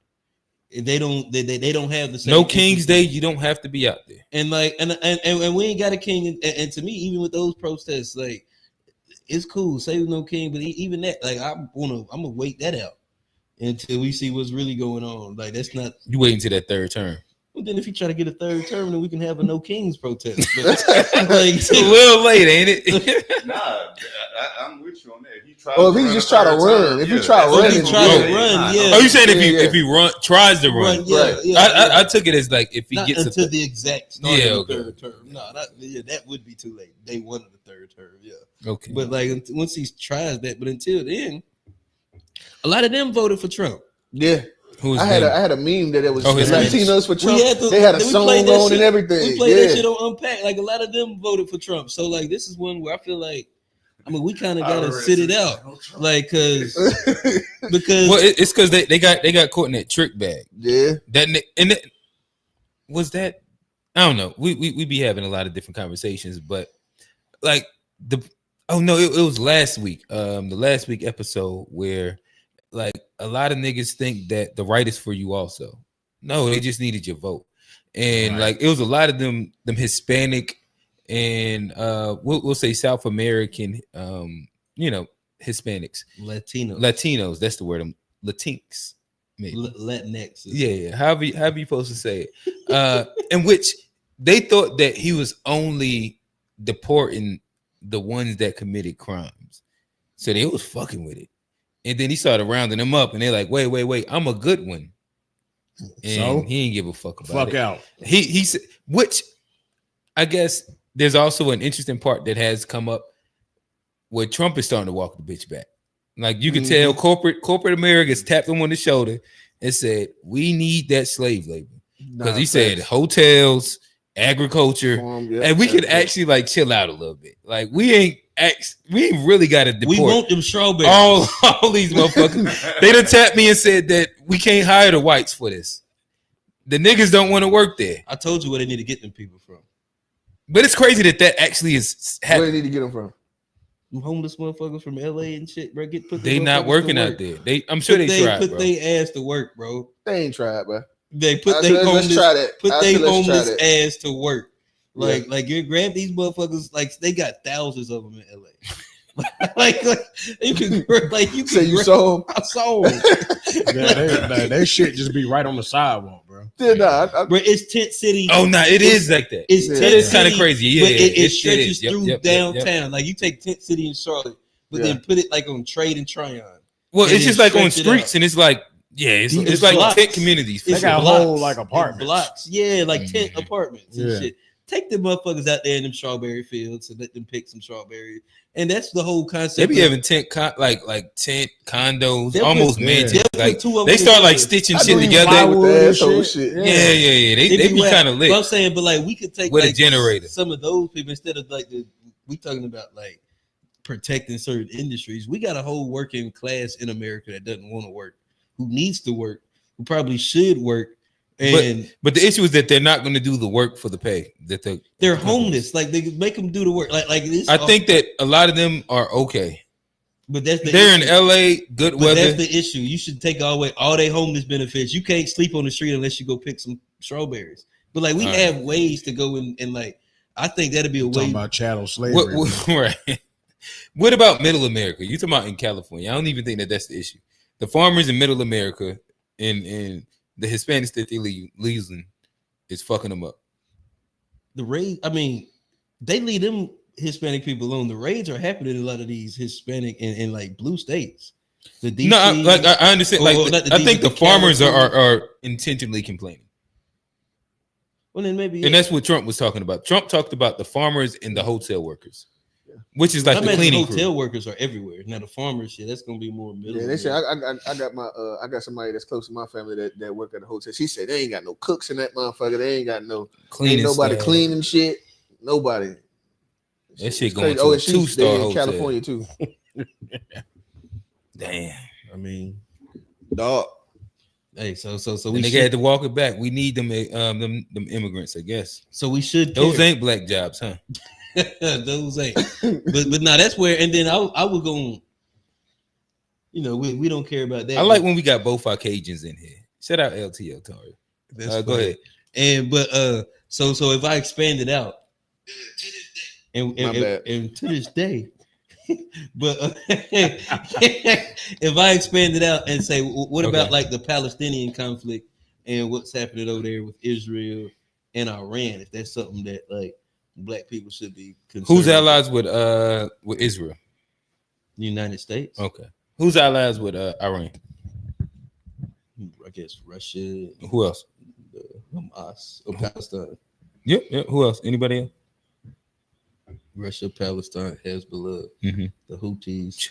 They don't have the same. No King's Day, you don't have to be out there. And like and we ain't got a king. And to me, even with those protests, like it's cool. Say no king, but even that, like I'm gonna wait that out until we see what's really going on. Like that's not you wait until that third term. Well, then if you try to get a third term, then we can have a no kings protest. But, like, it's a little late, ain't it? Nah, I'm with you on that. If he just try to run, if he try to run, yeah. Oh, you saying if he tries to run? I took it as like if he gets to the exact start of the third term. No, that would be too late. Day one of the third term, yeah. Okay. But like once he tries that, but until then, a lot of them voted for Trump. Yeah. I had a meme that it was Latinos for Trump. They had a song on and everything. We played that shit on Unpack. Like a lot of them voted for Trump. So like this is one where I feel like, I mean, we kind of gotta sit it out, like because well, it's because they got caught in that trick bag. Yeah. Was that I don't know. We be having a lot of different conversations, but like it was last week. The last week episode where. Like a lot of niggas think that the right is for you also. No, they just needed your vote. And like it was a lot of them Hispanic and we'll say South American Hispanics. Latinos, that's the word. Latinx. Maybe. Latinx. Yeah. However you supposed to say it. In which they thought that he was only deporting the ones that committed crimes. So they was fucking with it. And then he started rounding them up, and they're like, "Wait, I'm a good one." And so he didn't give a fuck about it. Fuck out. He said, which I guess there's also an interesting part that has come up where Trump is starting to walk the bitch back. Like you can tell, corporate America's tapped him on the shoulder and said, "We need that slave labor," because he said hotels, agriculture, and we could actually like chill out a little bit. Like we ain't really got to deport. We want them strawberries. All these motherfuckers. They done tapped me and said that we can't hire the whites for this. The niggas don't want to work there. I told you where they need to get them people from. But it's crazy that actually is happening. Where they need to get them from? Them homeless motherfuckers from LA and shit, bro. They not working out there. I'm sure they tried, put their ass to work, bro. They ain't tried, bro. They put their homeless ass to work. Like you grab these motherfuckers, like they got thousands of them in LA. like you can say you saw them. I saw them. They shit just be right on the sidewalk, bro. Yeah, bro, it's Tent City. Oh no, it is like that. It's kind of crazy. Yeah, but it stretches through downtown. Like you take Tent City in Charlotte, but then put it like on Trade and Tryon. Well, it's just like on streets, and it's like it's like blocks. Tent communities. They got whole like apartments, blocks. Yeah, like tent apartments and shit. Take the motherfuckers out there in them strawberry fields and let them pick some strawberries. And that's the whole concept. They be having tent like tent condos, almost mansions. Like they start like stitching shit together. Shit. Yeah. They be kind of lit. But I'm saying, but like we could take with a generator. Some of those people instead of like we talking about like protecting certain industries. We got a whole working class in America that doesn't want to work, who needs to work, who probably should work. But the issue is that they're not going to do the work for the pay. That they're homeless. Like they make them do the work. Like this. I think that a lot of them are okay. But they're in LA, good weather. That's the issue. You should take away all their homeless benefits. You can't sleep on the street unless you go pick some strawberries. But like we have ways to go and like I think that'd be a way. Talking about chattel slavery. Right. What about Middle America? You talking about in California? I don't even think that's the issue. The farmers in Middle America and the Hispanics that they losing is fucking them up. The raid, I mean, they leave them Hispanic people alone. The raids are happening in a lot of these Hispanic and like blue states. The DC, I understand. I think the farmers are intentionally complaining. Well, then maybe, and that's what Trump was talking about. Trump talked about the farmers and the hotel workers. Which is like the cleaning hotel crew. Workers are everywhere. Now the farmers, that's gonna be more middle. Yeah, they say I got somebody that's close to my family that work at a hotel. She said they ain't got no cooks in that motherfucker. They ain't got no cleaning. Ain't nobody cleaning shit. Nobody. That shit going to a 2-star hotel. California too. Damn. I mean, dog. Hey, so we had to walk it back. We need them immigrants, I guess. So we should. Those ain't black jobs, huh? Those ain't. but now that's where. And then I was going. You know, we don't care about that. I like when we got both our Cajuns in here. Shout out LTO, Tori. Go ahead. And so if I expand it out, and to this day, but if I expand it out and say, what about like the Palestinian conflict and what's happening over there with Israel and Iran? If that's something that like black people should be concerned. Who's allies with Israel? The United States. Okay. Who's allies with Iran? I guess Russia. Who else? Hamas or Palestine. Yep. Who else? Anybody else? Russia, Palestine, Hezbollah, the Houthis.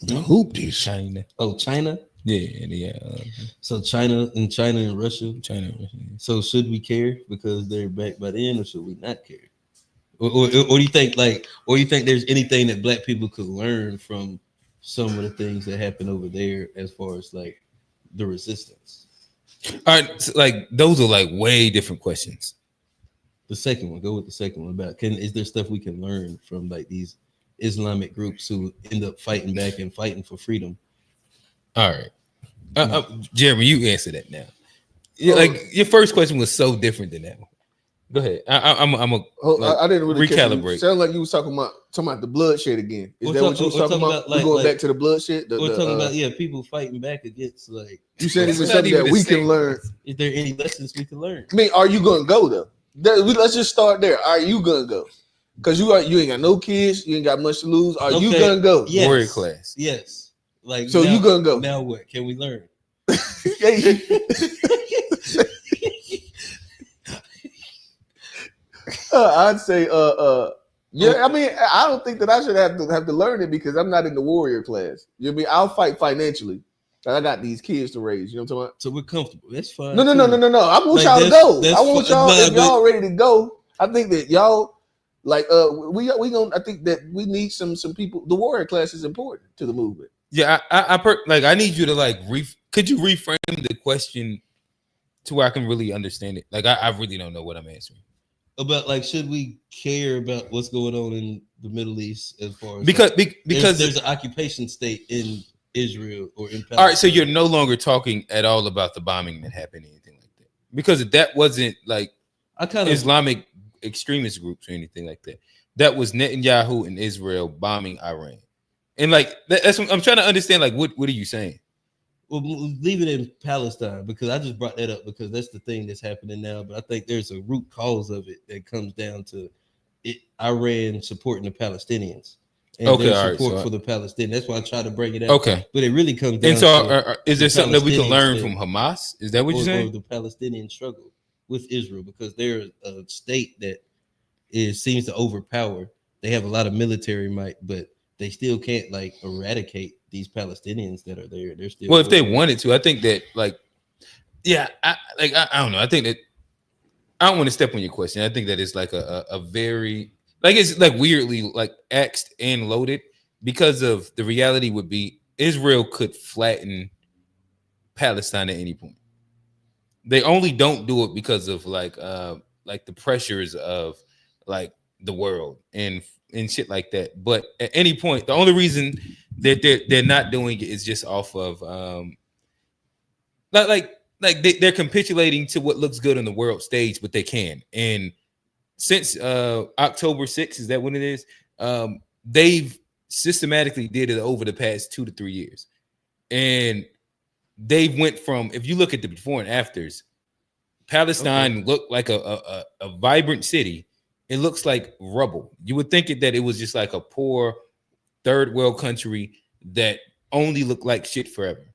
The Houthis. China. Oh, China? Yeah. So China and Russia. So should we care because they're backed by them, or should we not care? Or do you think there's anything that black people could learn from some of the things that happen over there as far as like the resistance? All right, so like those are like way different questions. The second one, go with the second one about is there stuff we can learn from like these Islamic groups who end up fighting back and fighting for freedom? All right, Jeremy, you answer that now. Yeah, like your first question was so different than that one. Go ahead. I didn't really recalibrate. Sound like you was talking about the bloodshed again. Is that what you was talking about? Like, going back to the bloodshed. We're talking about people fighting back against like. You said it's something that we can learn. Is there any lessons we can learn? I mean, are you gonna go though? Let's just start there. Are you gonna go? Because you ain't got no kids, you ain't got much to lose. Are you gonna go? Yes. Warrior class. Yes. Like so, you gonna go? Now what can we learn? I'd say, yeah. I mean, I don't think that I should have to learn it because I'm not in the warrior class. You know what I mean? I'll fight financially. I got these kids to raise. You know what I'm talking about? So we're comfortable. That's fine. No. I want y'all to go. I want y'all. If y'all ready to go, I think that y'all like we gonna. I think that we need some people. The warrior class is important to the movement. Yeah, I need you to could you reframe the question to where I can really understand it? Like I really don't know what I'm answering. About like, should we care about what's going on in the Middle East as far as because there's an occupation state in Israel or in Palestine? All right, so you're no longer talking at all about the bombing that happened or anything like that, because that wasn't like Islamic extremist groups or anything like that. That was Netanyahu and Israel bombing Iran, and like that's what I'm trying to understand. Like, what are you saying? Well, leave it in Palestine because I just brought that up because that's the thing that's happening now. But I think there's a root cause of it that comes down to Iran supporting the Palestinians and their support for the Palestinians. That's why I try to bring it out. Okay, but it really comes down. And so, is there something that we can learn from Hamas? Is that what you're saying? Or the Palestinian struggle with Israel, because they're a state that seems to overpower. They have a lot of military might, but they still can't like eradicate these Palestinians that are there. They're still if they wanted to. I think that I don't know. I think that I don't want to step on your question. I think that it's like a very it's like weirdly like axed and loaded, because of the reality would be Israel could flatten Palestine at any point. They only don't do it because of like the pressures of like the world and shit like that. But at any point, the only reason that they're not doing it is just off of they're capitulating to what looks good on the world stage, but they can. And since October 6th, is that when it is? They've systematically did it over the past 2 to 3 years. And they went from, if you look at the before and afters, Palestine looked like a vibrant city. It looks like rubble. You would think that it was just like a poor third world country that only looked like shit forever.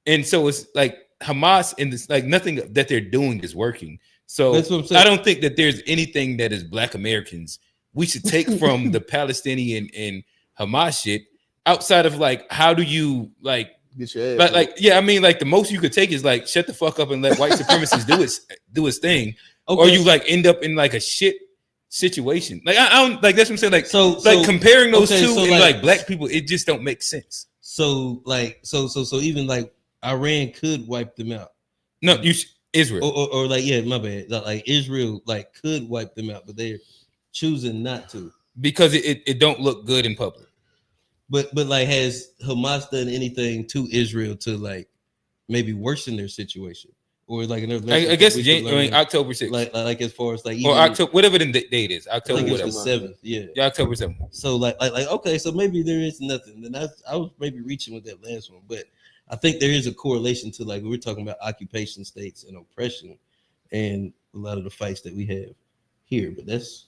And so it's like Hamas and this, like nothing that they're doing is working. So I don't think that there's anything that is Black Americans we should take from the Palestinian and Hamas shit outside of like, how do you like, get your ass I mean, like the most you could take is like shut the fuck up and let white supremacists do his thing, or you like end up in like a shit situation. Like I don't like that's what I'm saying. Like so comparing those two and like Black people, it just don't make sense. So even like Iran could wipe them out. No, Israel. Or like, yeah, my bad. Like Israel like could wipe them out, but they're choosing not to. Because it don't look good in public. But like, has Hamas done anything to Israel to like maybe worsen their situation? Or like another, I guess October 6th. Like as far as like or October, whatever the date is, October whatever. 7th, yeah, October 7th. So like okay, so maybe there is nothing. Then I was maybe reaching with that last one, but I think there is a correlation to like we're talking about occupation states and oppression, and a lot of the fights that we have here. But that's,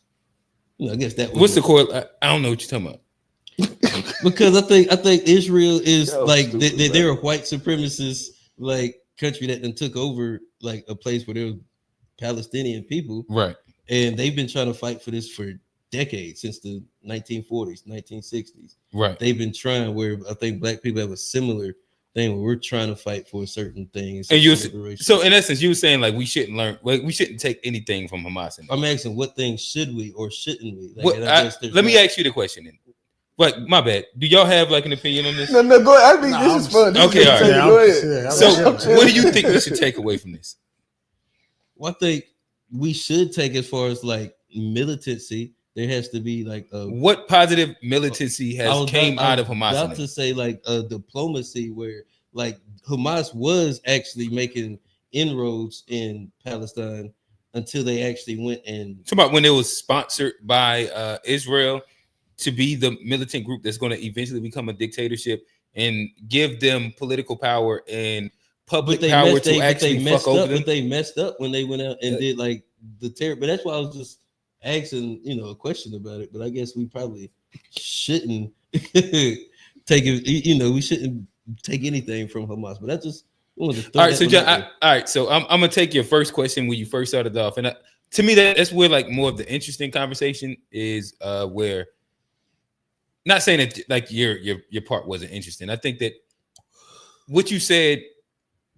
I guess that was what's the core. I don't know what you're talking about. Because I think Israel is like they're a white supremacist like country that then took over like a place where there were Palestinian people, right? And they've been trying to fight for this for decades, since the 1940s, 1960s, right? They've been trying. Where I think black people have a similar thing where we're trying to fight for a certain thing. And you, so in essence, you were saying like we shouldn't learn, like we shouldn't take anything from Hamas. I'm asking what things should we or shouldn't we? Like, let me ask you the question then. Like, my bad. Do y'all have like an opinion on this? No, go ahead. I mean, this is fun. Okay, all right. Go ahead. So, what do you think we should take away from this? Well, I think we should take, as far as like militancy, there has to be like what positive militancy has came out of Hamas? I was about to say like a diplomacy where like Hamas was actually making inroads in Palestine until they actually went and. It's about when it was sponsored by Israel to be the militant group that's going to eventually become a dictatorship and give them political power and public power to actually fuck over them. But they messed up when they went out and did like the terror. But that's why I was just asking, a question about it. But I guess we probably shouldn't take it. We shouldn't take anything from Hamas. But that's just wanted to throw all right. So John, all right. So I'm gonna take your first question when you first started off, and to me that's where like more of the interesting conversation is. Where not saying that like your part wasn't interesting. I think that what you said,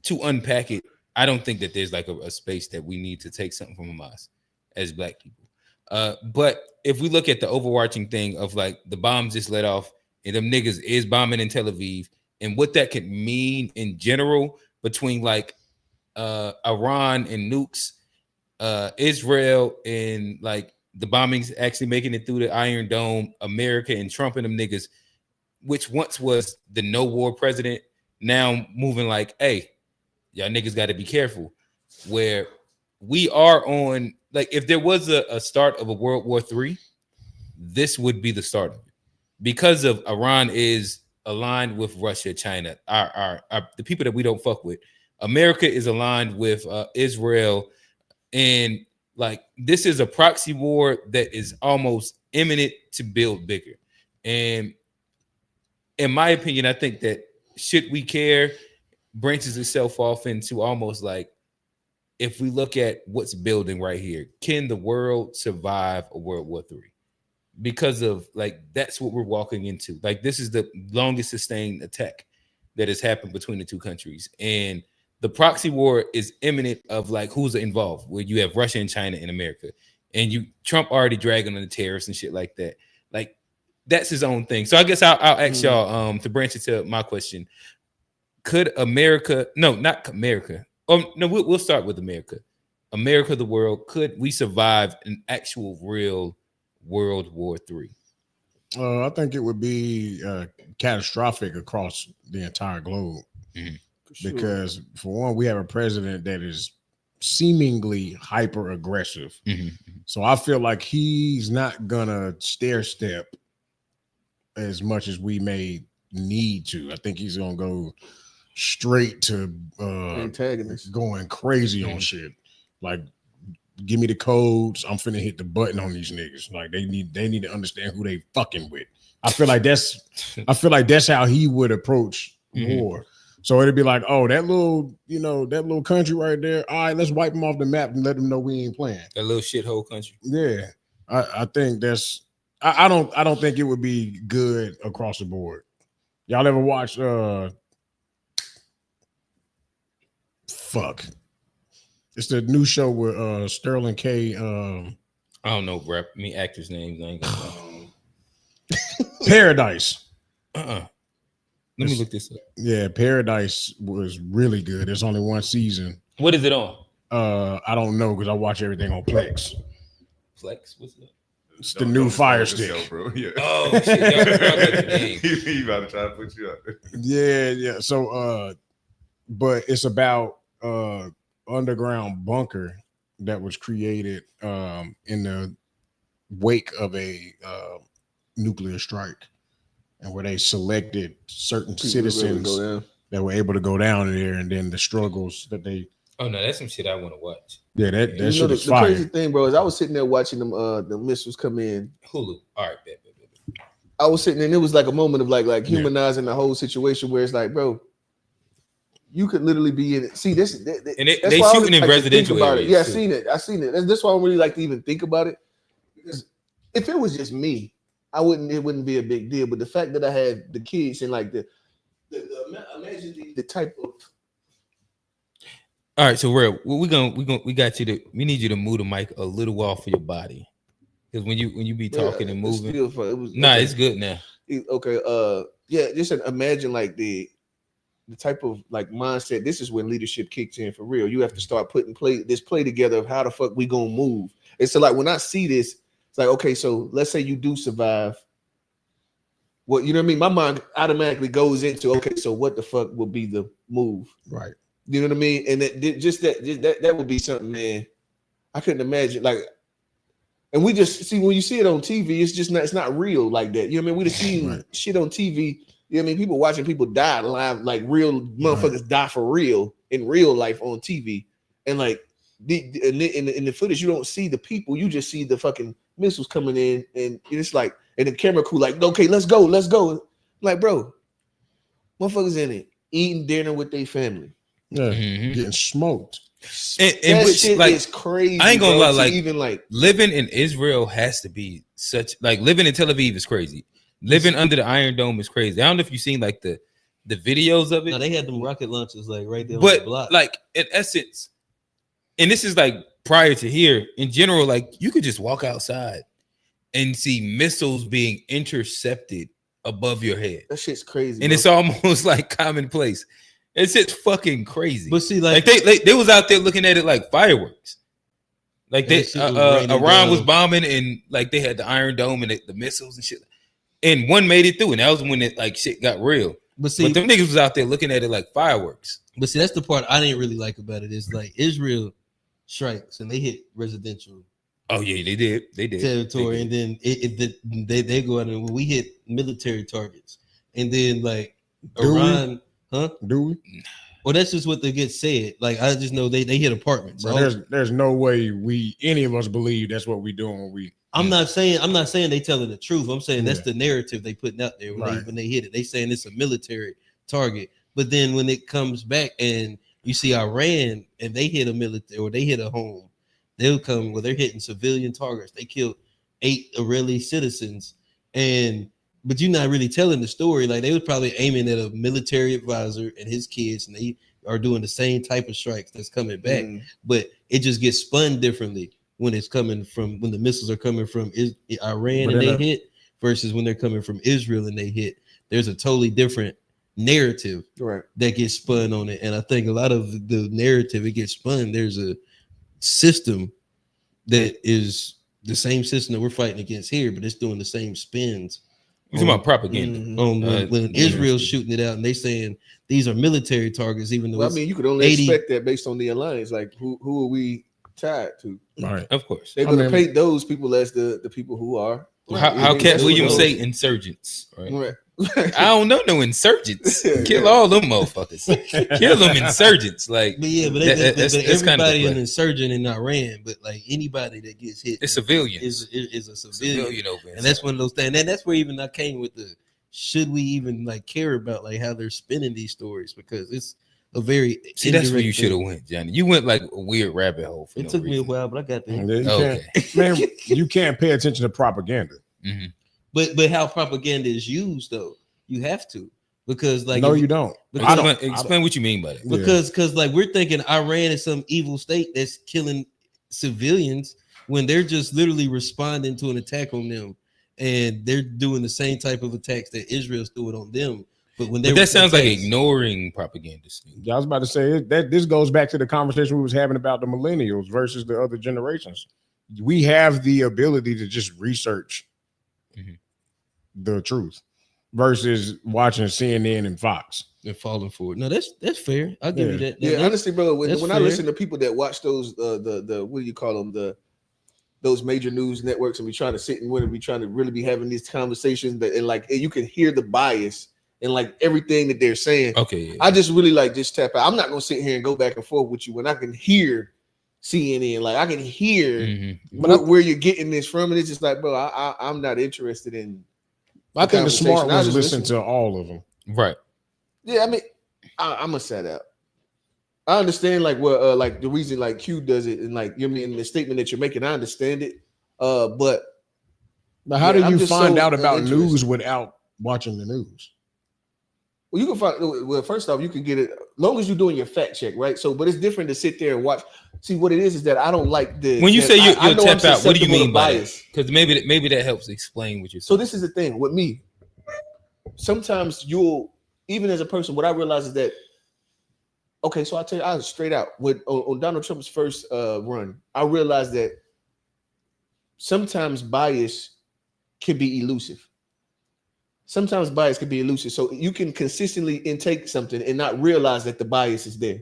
to unpack it, I don't think that there's like a space that we need to take something from Hamas as black people. But if we look at the overarching thing of like the bombs just let off and them niggas is bombing in Tel Aviv and what that could mean in general between like Iran and nukes, Israel and like the bombings actually making it through the Iron Dome, America and Trump and them niggas, which once was the no war president, now moving like, hey, y'all niggas got to be careful. Where we are on, like, if there was a start of a World War III, this would be the start of it. Because of Iran is aligned with Russia, China, our the people that we don't fuck with. America is aligned with Israel, and like this is a proxy war that is almost imminent to build bigger. And in my opinion, I think that should we care branches itself off into almost like, if we look at what's building right here, can the world survive a World War III? Because of like, that's what we're walking into. Like, this is the longest sustained attack that has happened between the two countries. And the proxy war is imminent of like who's involved, where you have Russia and China and America, and Trump already dragging on the tariffs and shit like that. Like, that's his own thing. So I guess I'll ask y'all to branch into my question. Could America, no, not America. Oh no, we'll start with America. America, the world, could we survive an actual real World War III? I think it would be catastrophic across the entire globe. Mm-hmm. Because for one, we have a president that is seemingly hyper aggressive. Mm-hmm. So I feel like he's not gonna stair step as much as we may need to. I think he's gonna go straight to antagonist, going crazy on shit. Like, give me the codes. I'm finna hit the button on these niggas. Like, they need to understand who they fucking with. I feel like that's how he would approach war. So it'd be like, oh, that little country right there. All right, let's wipe them off the map and let them know we ain't playing. That little shithole country. Yeah, I think that's. I don't think it would be good across the board. Y'all ever watch? Fuck. It's the new show with Sterling K. I don't know, bro. Me actors' names. I ain't gonna Paradise. Let me look this up. Yeah, Paradise was really good. There's only one season. What is it on? I don't know because I watch everything on Plex. Plex? What's that? It's the new Fire Stick. Show, bro. Yeah. Oh shit! He about to try to put you up. Yeah. So, but it's about underground bunker that was created in the wake of a nuclear strike, and where they selected certain citizens that were able to go down there, and then the struggles that they. Oh no, that's some shit I want to watch. Yeah, that shit is the fire. crazy thing, bro, is I was sitting there watching them the missiles come in. Hulu. All right, I was sitting there, and it was like a moment of like humanizing the whole situation where it's like, bro, you could literally be in it. See, this and they shooting in residential areas. Yeah, I seen it. That's why I don't really like to even think about it. Because if it was just me, it wouldn't be a big deal. But the fact that I had the kids and like imagine the type of. All right, so we need you to move the mic a little off of your body, because when you be talking and moving, it's good now. Okay, just imagine like the type of like mindset. This is when leadership kicks in for real. You have to start putting play together of how the fuck we gonna move. And so like when I see this, it's like, okay, so let's say you do survive. Well, you know what I mean? My mind automatically goes into, okay, so what the fuck will be the move? Right. You know what I mean? And that would be something, man. I couldn't imagine. Like, and we just see when you see it on TV, it's not real like that. You know what I mean? We just see shit on TV. You know what I mean? People watching people die live, like real motherfuckers die for real in real life on TV. And like in the footage, you don't see the people, you just see the fucking missiles coming in, and it's like, and the camera crew like, okay, let's go. Like, bro, motherfuckers in it eating dinner with their family. Yeah, getting smoked. And that shit is crazy. I ain't gonna lie, like even like living in Israel has to be such, like living in Tel Aviv is crazy. Living under the Iron Dome is crazy. I don't know if you've seen like the videos of it. No, they had them rocket launchers like right there on but the block. Like in essence, and this is like prior to here, in general, like you could just walk outside and see missiles being intercepted above your head. That shit's crazy. And it's almost like commonplace. It's fucking crazy. But see, like they was out there looking at it like fireworks. Like they Iran was bombing, and like they had the Iron Dome and the missiles and shit. And one made it through, and that was when it like shit got real. But them niggas was out there looking at it like fireworks. But see, that's the part I didn't really like about it. Is like Israel strikes and they hit residential. Oh yeah, they did territory, and then they go out and we hit military targets, and then like Iran. Huh? Do we? Well, that's just what they get said. Like I just know they hit apartments. But there's no way any of us believe that's what we doing when we. I'm not saying they telling the truth. I'm saying that's the narrative they putting out there when they hit it. They saying it's a military target, but then when it comes back and you see Iran and they hit a military or they hit a home, they'll come where they're hitting civilian targets. They killed 8 Israeli citizens but you're not really telling the story. Like they was probably aiming at a military advisor and his kids, and they are doing the same type of strikes that's coming back. But it just gets spun differently when it's coming from when the missiles are coming from Iran and they hit versus when they're coming from Israel and they hit. There's a totally different narrative that gets spun on it. And I think a lot of the narrative it gets spun. There's a system that is the same system that we're fighting against here, but it's doing the same spins. You talking about propaganda? When Israel's shooting it out and they saying these are military targets, even though I mean you could only expect that based on the alliance. Like who are we tied to? Right, of course. They're going to paint those people as the people who are. How Cat Williams say insurgents? Right. I don't know no insurgents. Kill all them motherfuckers. Kill them insurgents. Like, but that's everybody an insurgent in Iran, but like anybody that gets hit, it's civilians. Is a civilian over, and that's one of those things. And that's where even I came with the should we even like care about like how they're spinning these stories, because it's a very that's where you should have went, Johnny. You went like a weird rabbit hole. It took me a while, but I got there. Man, you can't pay attention to propaganda. Mm-hmm. But how propaganda is used though, you have to, because like you don't. Explain what you mean by that. Because like we're thinking Iran is some evil state that's killing civilians when they're just literally responding to an attack on them, and they're doing the same type of attacks that Israel's doing on them. But that sounds like ignoring propaganda. Yeah, I was about to say that this goes back to the conversation we was having about the millennials versus the other generations. We have the ability to just research the truth versus watching CNN and Fox. They're falling for it. No, that's fair. I'll give you that. Yeah, honestly, bro, when I listen to people that watch those the what do you call them, those major news networks, and we trying to sit and we trying to really be having these conversations and like you can hear the bias and like everything that they're saying. Okay, yeah. I just really like just tap out. I'm not gonna sit here and go back and forth with you when I can hear CNN, like I can hear where you're getting this from, and it's just like, bro, I'm not interested in. I think the smart ones listen to all of them. Right. Yeah, I mean, I'm gonna set up. I understand like what like the reason like Q does it, and like you mean the statement that you're making. I understand it, but how do you find out about news without watching the news? Well, you can find. Well, first off, you can get it as long as you're doing your fact check, right? So, but it's different to sit there and watch. See, what it is that I don't like the. When you say you'll tap out, what do you mean by that? Because maybe that helps explain what you're saying. So this is the thing with me. Sometimes even as a person, what I realize is that. Okay, so I'll tell you, I was straight out on Donald Trump's first run. I realized that sometimes bias can be elusive. Sometimes bias can be elusive. So you can consistently intake something and not realize that the bias is there.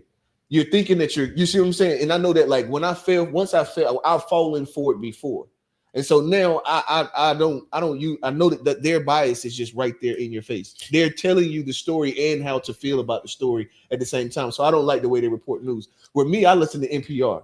You're thinking that you see what I'm saying? And I know that like when once I fail, I've fallen for it before. And so now I know that their bias is just right there in your face. They're telling you the story and how to feel about the story at the same time. So I don't like the way they report news. With me, I listen to NPR.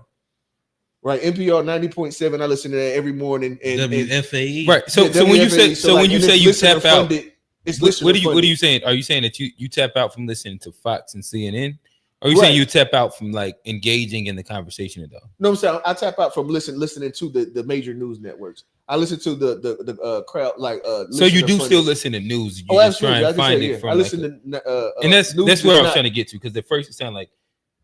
Right, NPR 90.7. I listen to that every morning. And WFAE. Right. So when you say when you say you tap out, what are you saying? Are you saying that you tap out from listening to Fox and CNN? Or are you saying you tap out from like engaging in the conversation at all? No, I'm saying I tap out from listening to the major news networks. I listen to the crowd like. So you do still listen to news? You just try and find it from. I listen to. And that's where I was trying to get to, because at first it sounded like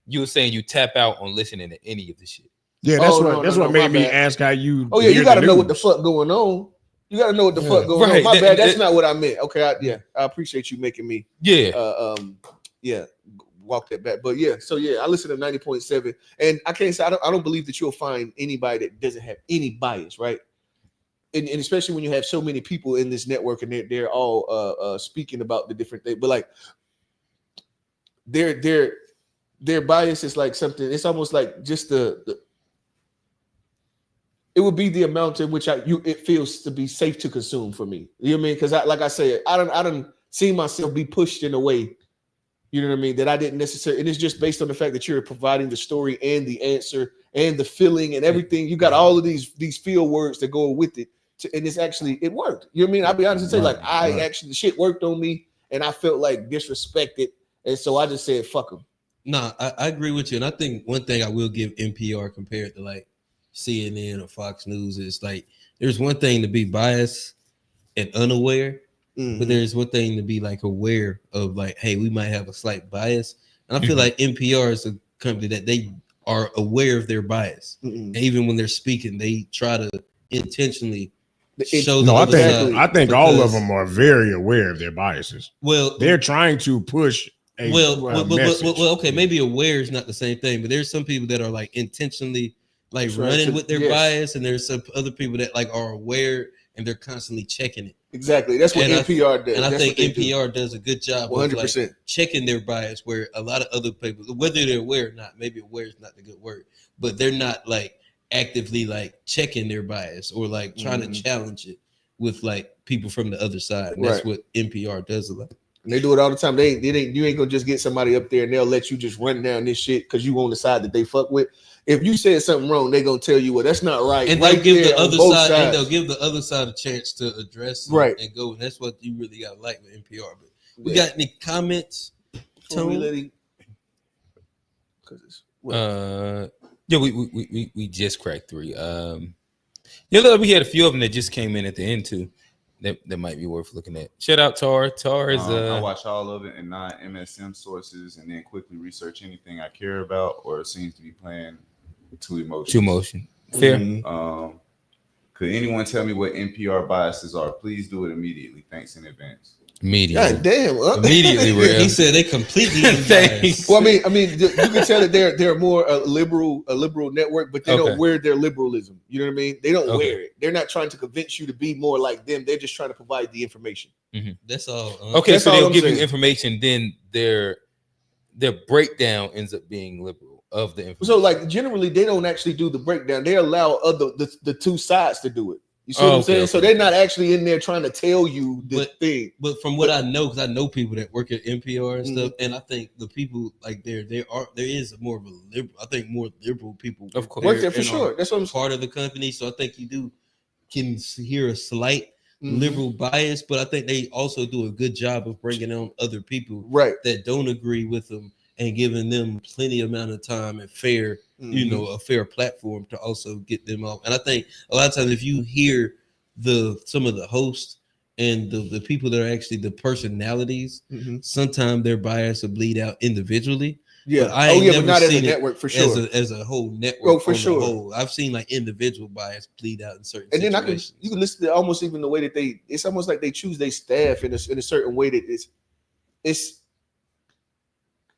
you were saying you tap out on listening to any of the shit. Yeah, that's what made me ask how you. Oh yeah, you got to know what the fuck going on. You got to know what the fuck going on. My bad. That's not what I meant. Okay, I appreciate you making me. Walk that back. But I listen to 90.7, and I can't say I don't believe that you'll find anybody that doesn't have any bias, right? And especially when you have so many people in this network and they're all speaking about the different things, but like their bias is like something. It's almost like just the it would be the amount in which it feels to be safe to consume for me. You know what I mean? Because like I said, I don't see myself be pushed in a way, you know what I mean, that I didn't necessarily. And it's just based on the fact that you're providing the story and the answer and the feeling and everything. You got all of these feel words that go with it, and it worked. You know what I mean? I'll be honest and say, like, actually the shit worked on me, and I felt like disrespected, and so I just said fuck them. Nah, I agree with you, and I think one thing I will give NPR compared to like CNN or Fox News is like there's one thing to be biased and unaware, but there's one thing to be like aware of, like, hey, we might have a slight bias. And I feel like NPR is a company that they are aware of their bias. And even when they're speaking, they try to intentionally show the other side. I think all of them are very aware of their biases. Well, they're trying to push a message. Okay, maybe aware is not the same thing, but there's some people that are like intentionally like running with their bias, and there's some other people that like are aware and they're constantly checking it. Exactly, that's what NPR does. And I think NPR does a good job 100% of like checking their bias, where a lot of other people, whether they're aware or not, maybe aware is not the good word, but they're not like actively like checking their bias or like trying to challenge it with like people from the other side. And that's what NPR does a lot. And they do it all the time. You ain't gonna just get somebody up there and they'll let you just run down this shit because you on the side that they fuck with. If you said something wrong, they're gonna tell you, well, that's not right. And they'll give the other side, and they'll give the other side a chance to address and go. And that's what you really gotta like with NPR. But we got any comments? Tone? Yeah, we just cracked 3. We had a few of them that just came in at the end too. That might be worth looking at. Shout out Tar. Tar is I watch all of it in non-MSM sources and then quickly research anything I care about or it seems to be playing to emotion. Fair. Could anyone tell me what NPR biases are? Please do it immediately. Thanks in advance. Immediately. God damn. Immediately, real. He said they completely unbiased. Well, I mean, you can tell that they're more a liberal network, but they don't wear their liberalism. You know what I mean? They don't wear it. They're not trying to convince you to be more like them. They're just trying to provide the information. Mm-hmm. That's all. Okay, that's so all they'll I'm give saying. you information, then their breakdown ends up being liberal of the information. So, like, generally, they don't actually do the breakdown. They allow the two sides to do it. You see what I'm saying? So they're not actually in there trying to tell you the thing. But from what I know, because I know people that work at NPR and stuff, and I think the people like there is more of a liberal. I think more liberal people work there for sure. That's what I'm part of the company. So I think you can hear a slight liberal bias, but I think they also do a good job of bringing on other people that don't agree with them and giving them plenty amount of time and fair. A fair platform to also get them off. And I think a lot of times if you hear some of the hosts and the people that are actually the personalities, sometimes their bias will bleed out individually. Yeah. But but not as a network for sure. As a whole network. For sure. Whole. I've seen like individual bias bleed out in certain and situations. Then you can listen to almost even the way that it's almost like they choose their staff in a certain way that it's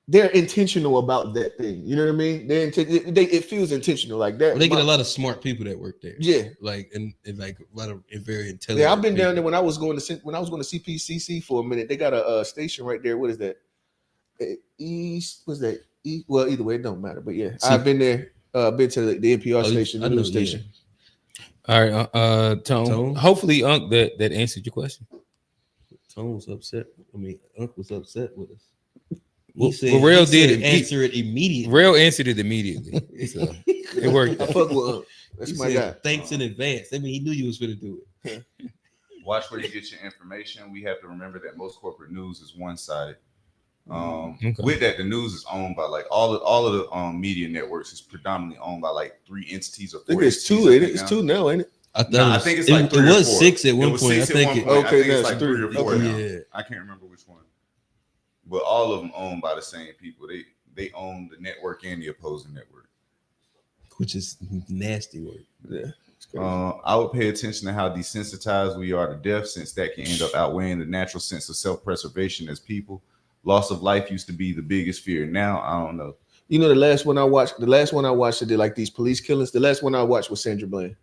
they're intentional about that thing. You know what I mean? It feels intentional like that. Well, they get a lot of smart people that work there. Yeah, like and like a lot of very intelligent. Yeah, I've been people. down there when I was going to CPCC for a minute. They got a station right there. What is that? East? What's that? Well, either way, it don't matter. But yeah, I've been there. Been to the NPR station, the news station. All right, Tone. Hopefully, Unc that answered your question. Tone was upset. I mean, Unc was upset with us. Real did answer it immediately. Real answered it immediately. So it worked. I fuck with Unc. That's my guy. Thanks in advance. I mean, he knew you was going to do it. Watch where you get your information. We have to remember that most corporate news is one-sided. With that, the news is owned by like all of the media networks is predominantly owned by like 3 entities or 4. I think it's 2. It's 2 now, ain't it? I think it's like 3 or 4. It was 6 at one point. I think it's like 3 or 4 now. Yeah. I can't remember which one. But all of them owned by the same people. They own the network and the opposing network, which is nasty work. Yeah. I would pay attention to how desensitized we are to death, since that can end up outweighing the natural sense of self-preservation as people. Loss of life used to be the biggest fear. Now I don't know. You know, the last one I watched that did like these police killings. The last one I watched was Sandra Bland.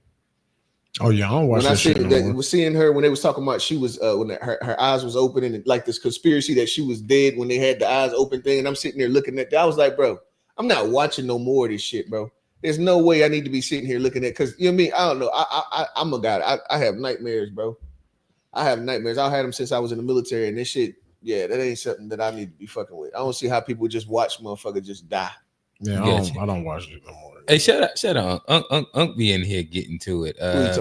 Oh yeah, I don't watch that shit. Was seeing her when they was talking about she was when her eyes was open, and like this conspiracy that she was dead when they had the eyes open thing. And I'm sitting there looking at that. I was like, bro, I'm not watching no more of this shit, bro. There's no way I need to be sitting here looking at, because you know what I mean. I don't know. I'm a guy. I have nightmares, bro. I have nightmares. I've had them since I was in the military, and this shit, yeah, that ain't something that I need to be fucking with. I don't see how people just watch motherfuckers just die. Yeah, I don't watch it no more. Hey, shut up. Unc be in here getting to it.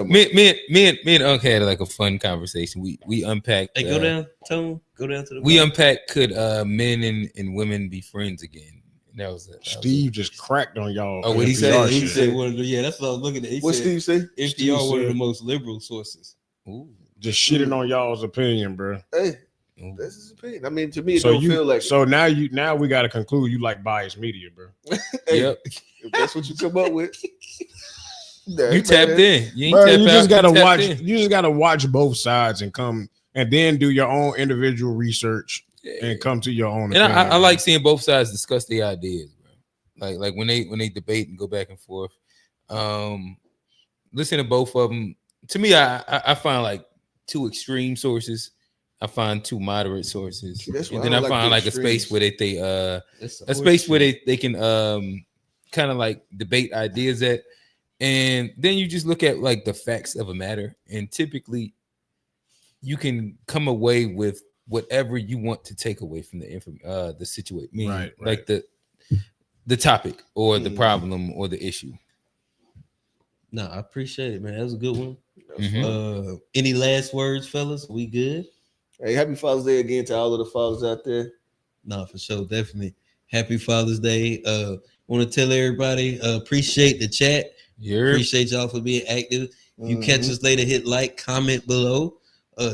Me and Unc had like a fun conversation. We unpacked. Hey, go down, Tone. Go down to the. We unpacked, could men and women be friends again? And that was it. Steve just cracked on y'all. Oh, what he said? He said one of the, that's what I was looking at. What Steve say? NPR one of the most liberal sources. Ooh. Just shitting on y'all's opinion, bro. Hey, that's his opinion. I mean, to me, it don't feel like. So now we got to conclude you like biased media, bro. Hey, yep. If that's what you come up with, you tapped in. You ain't bro, tapped you out. just gotta You tapped watch. in. You just gotta watch both sides and then do your own individual research and come to your own. And I like seeing both sides discuss their ideas, bro. Like when they debate and go back and forth. Listen to both of them. To me, I find like 2 extreme sources. I find 2 moderate sources, and then I find like a space where they can kind of like debate ideas at, and then you just look at like the facts of a matter, and typically you can come away with whatever you want to take away from the situation, right. Like the topic or the problem or the issue. No, I appreciate it, man. That was a good one. Mm-hmm. Any last words, fellas? We good? Hey, happy Father's Day again to all of the fathers out there. No, for sure, definitely. Happy Father's Day. Want to tell everybody, appreciate the chat. Appreciate y'all for being active. You catch us later, hit like, comment below.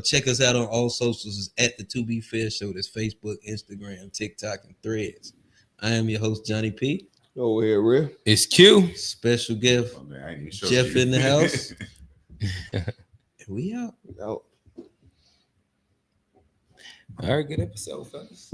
Check us out on all socials at the To Be Fair Show. That's Facebook, Instagram, TikTok, and Threads. I am your host, Johnny P. Over here, real. It's Q. Special gift, Jeff in the house. We out. All right, good episode, fellas.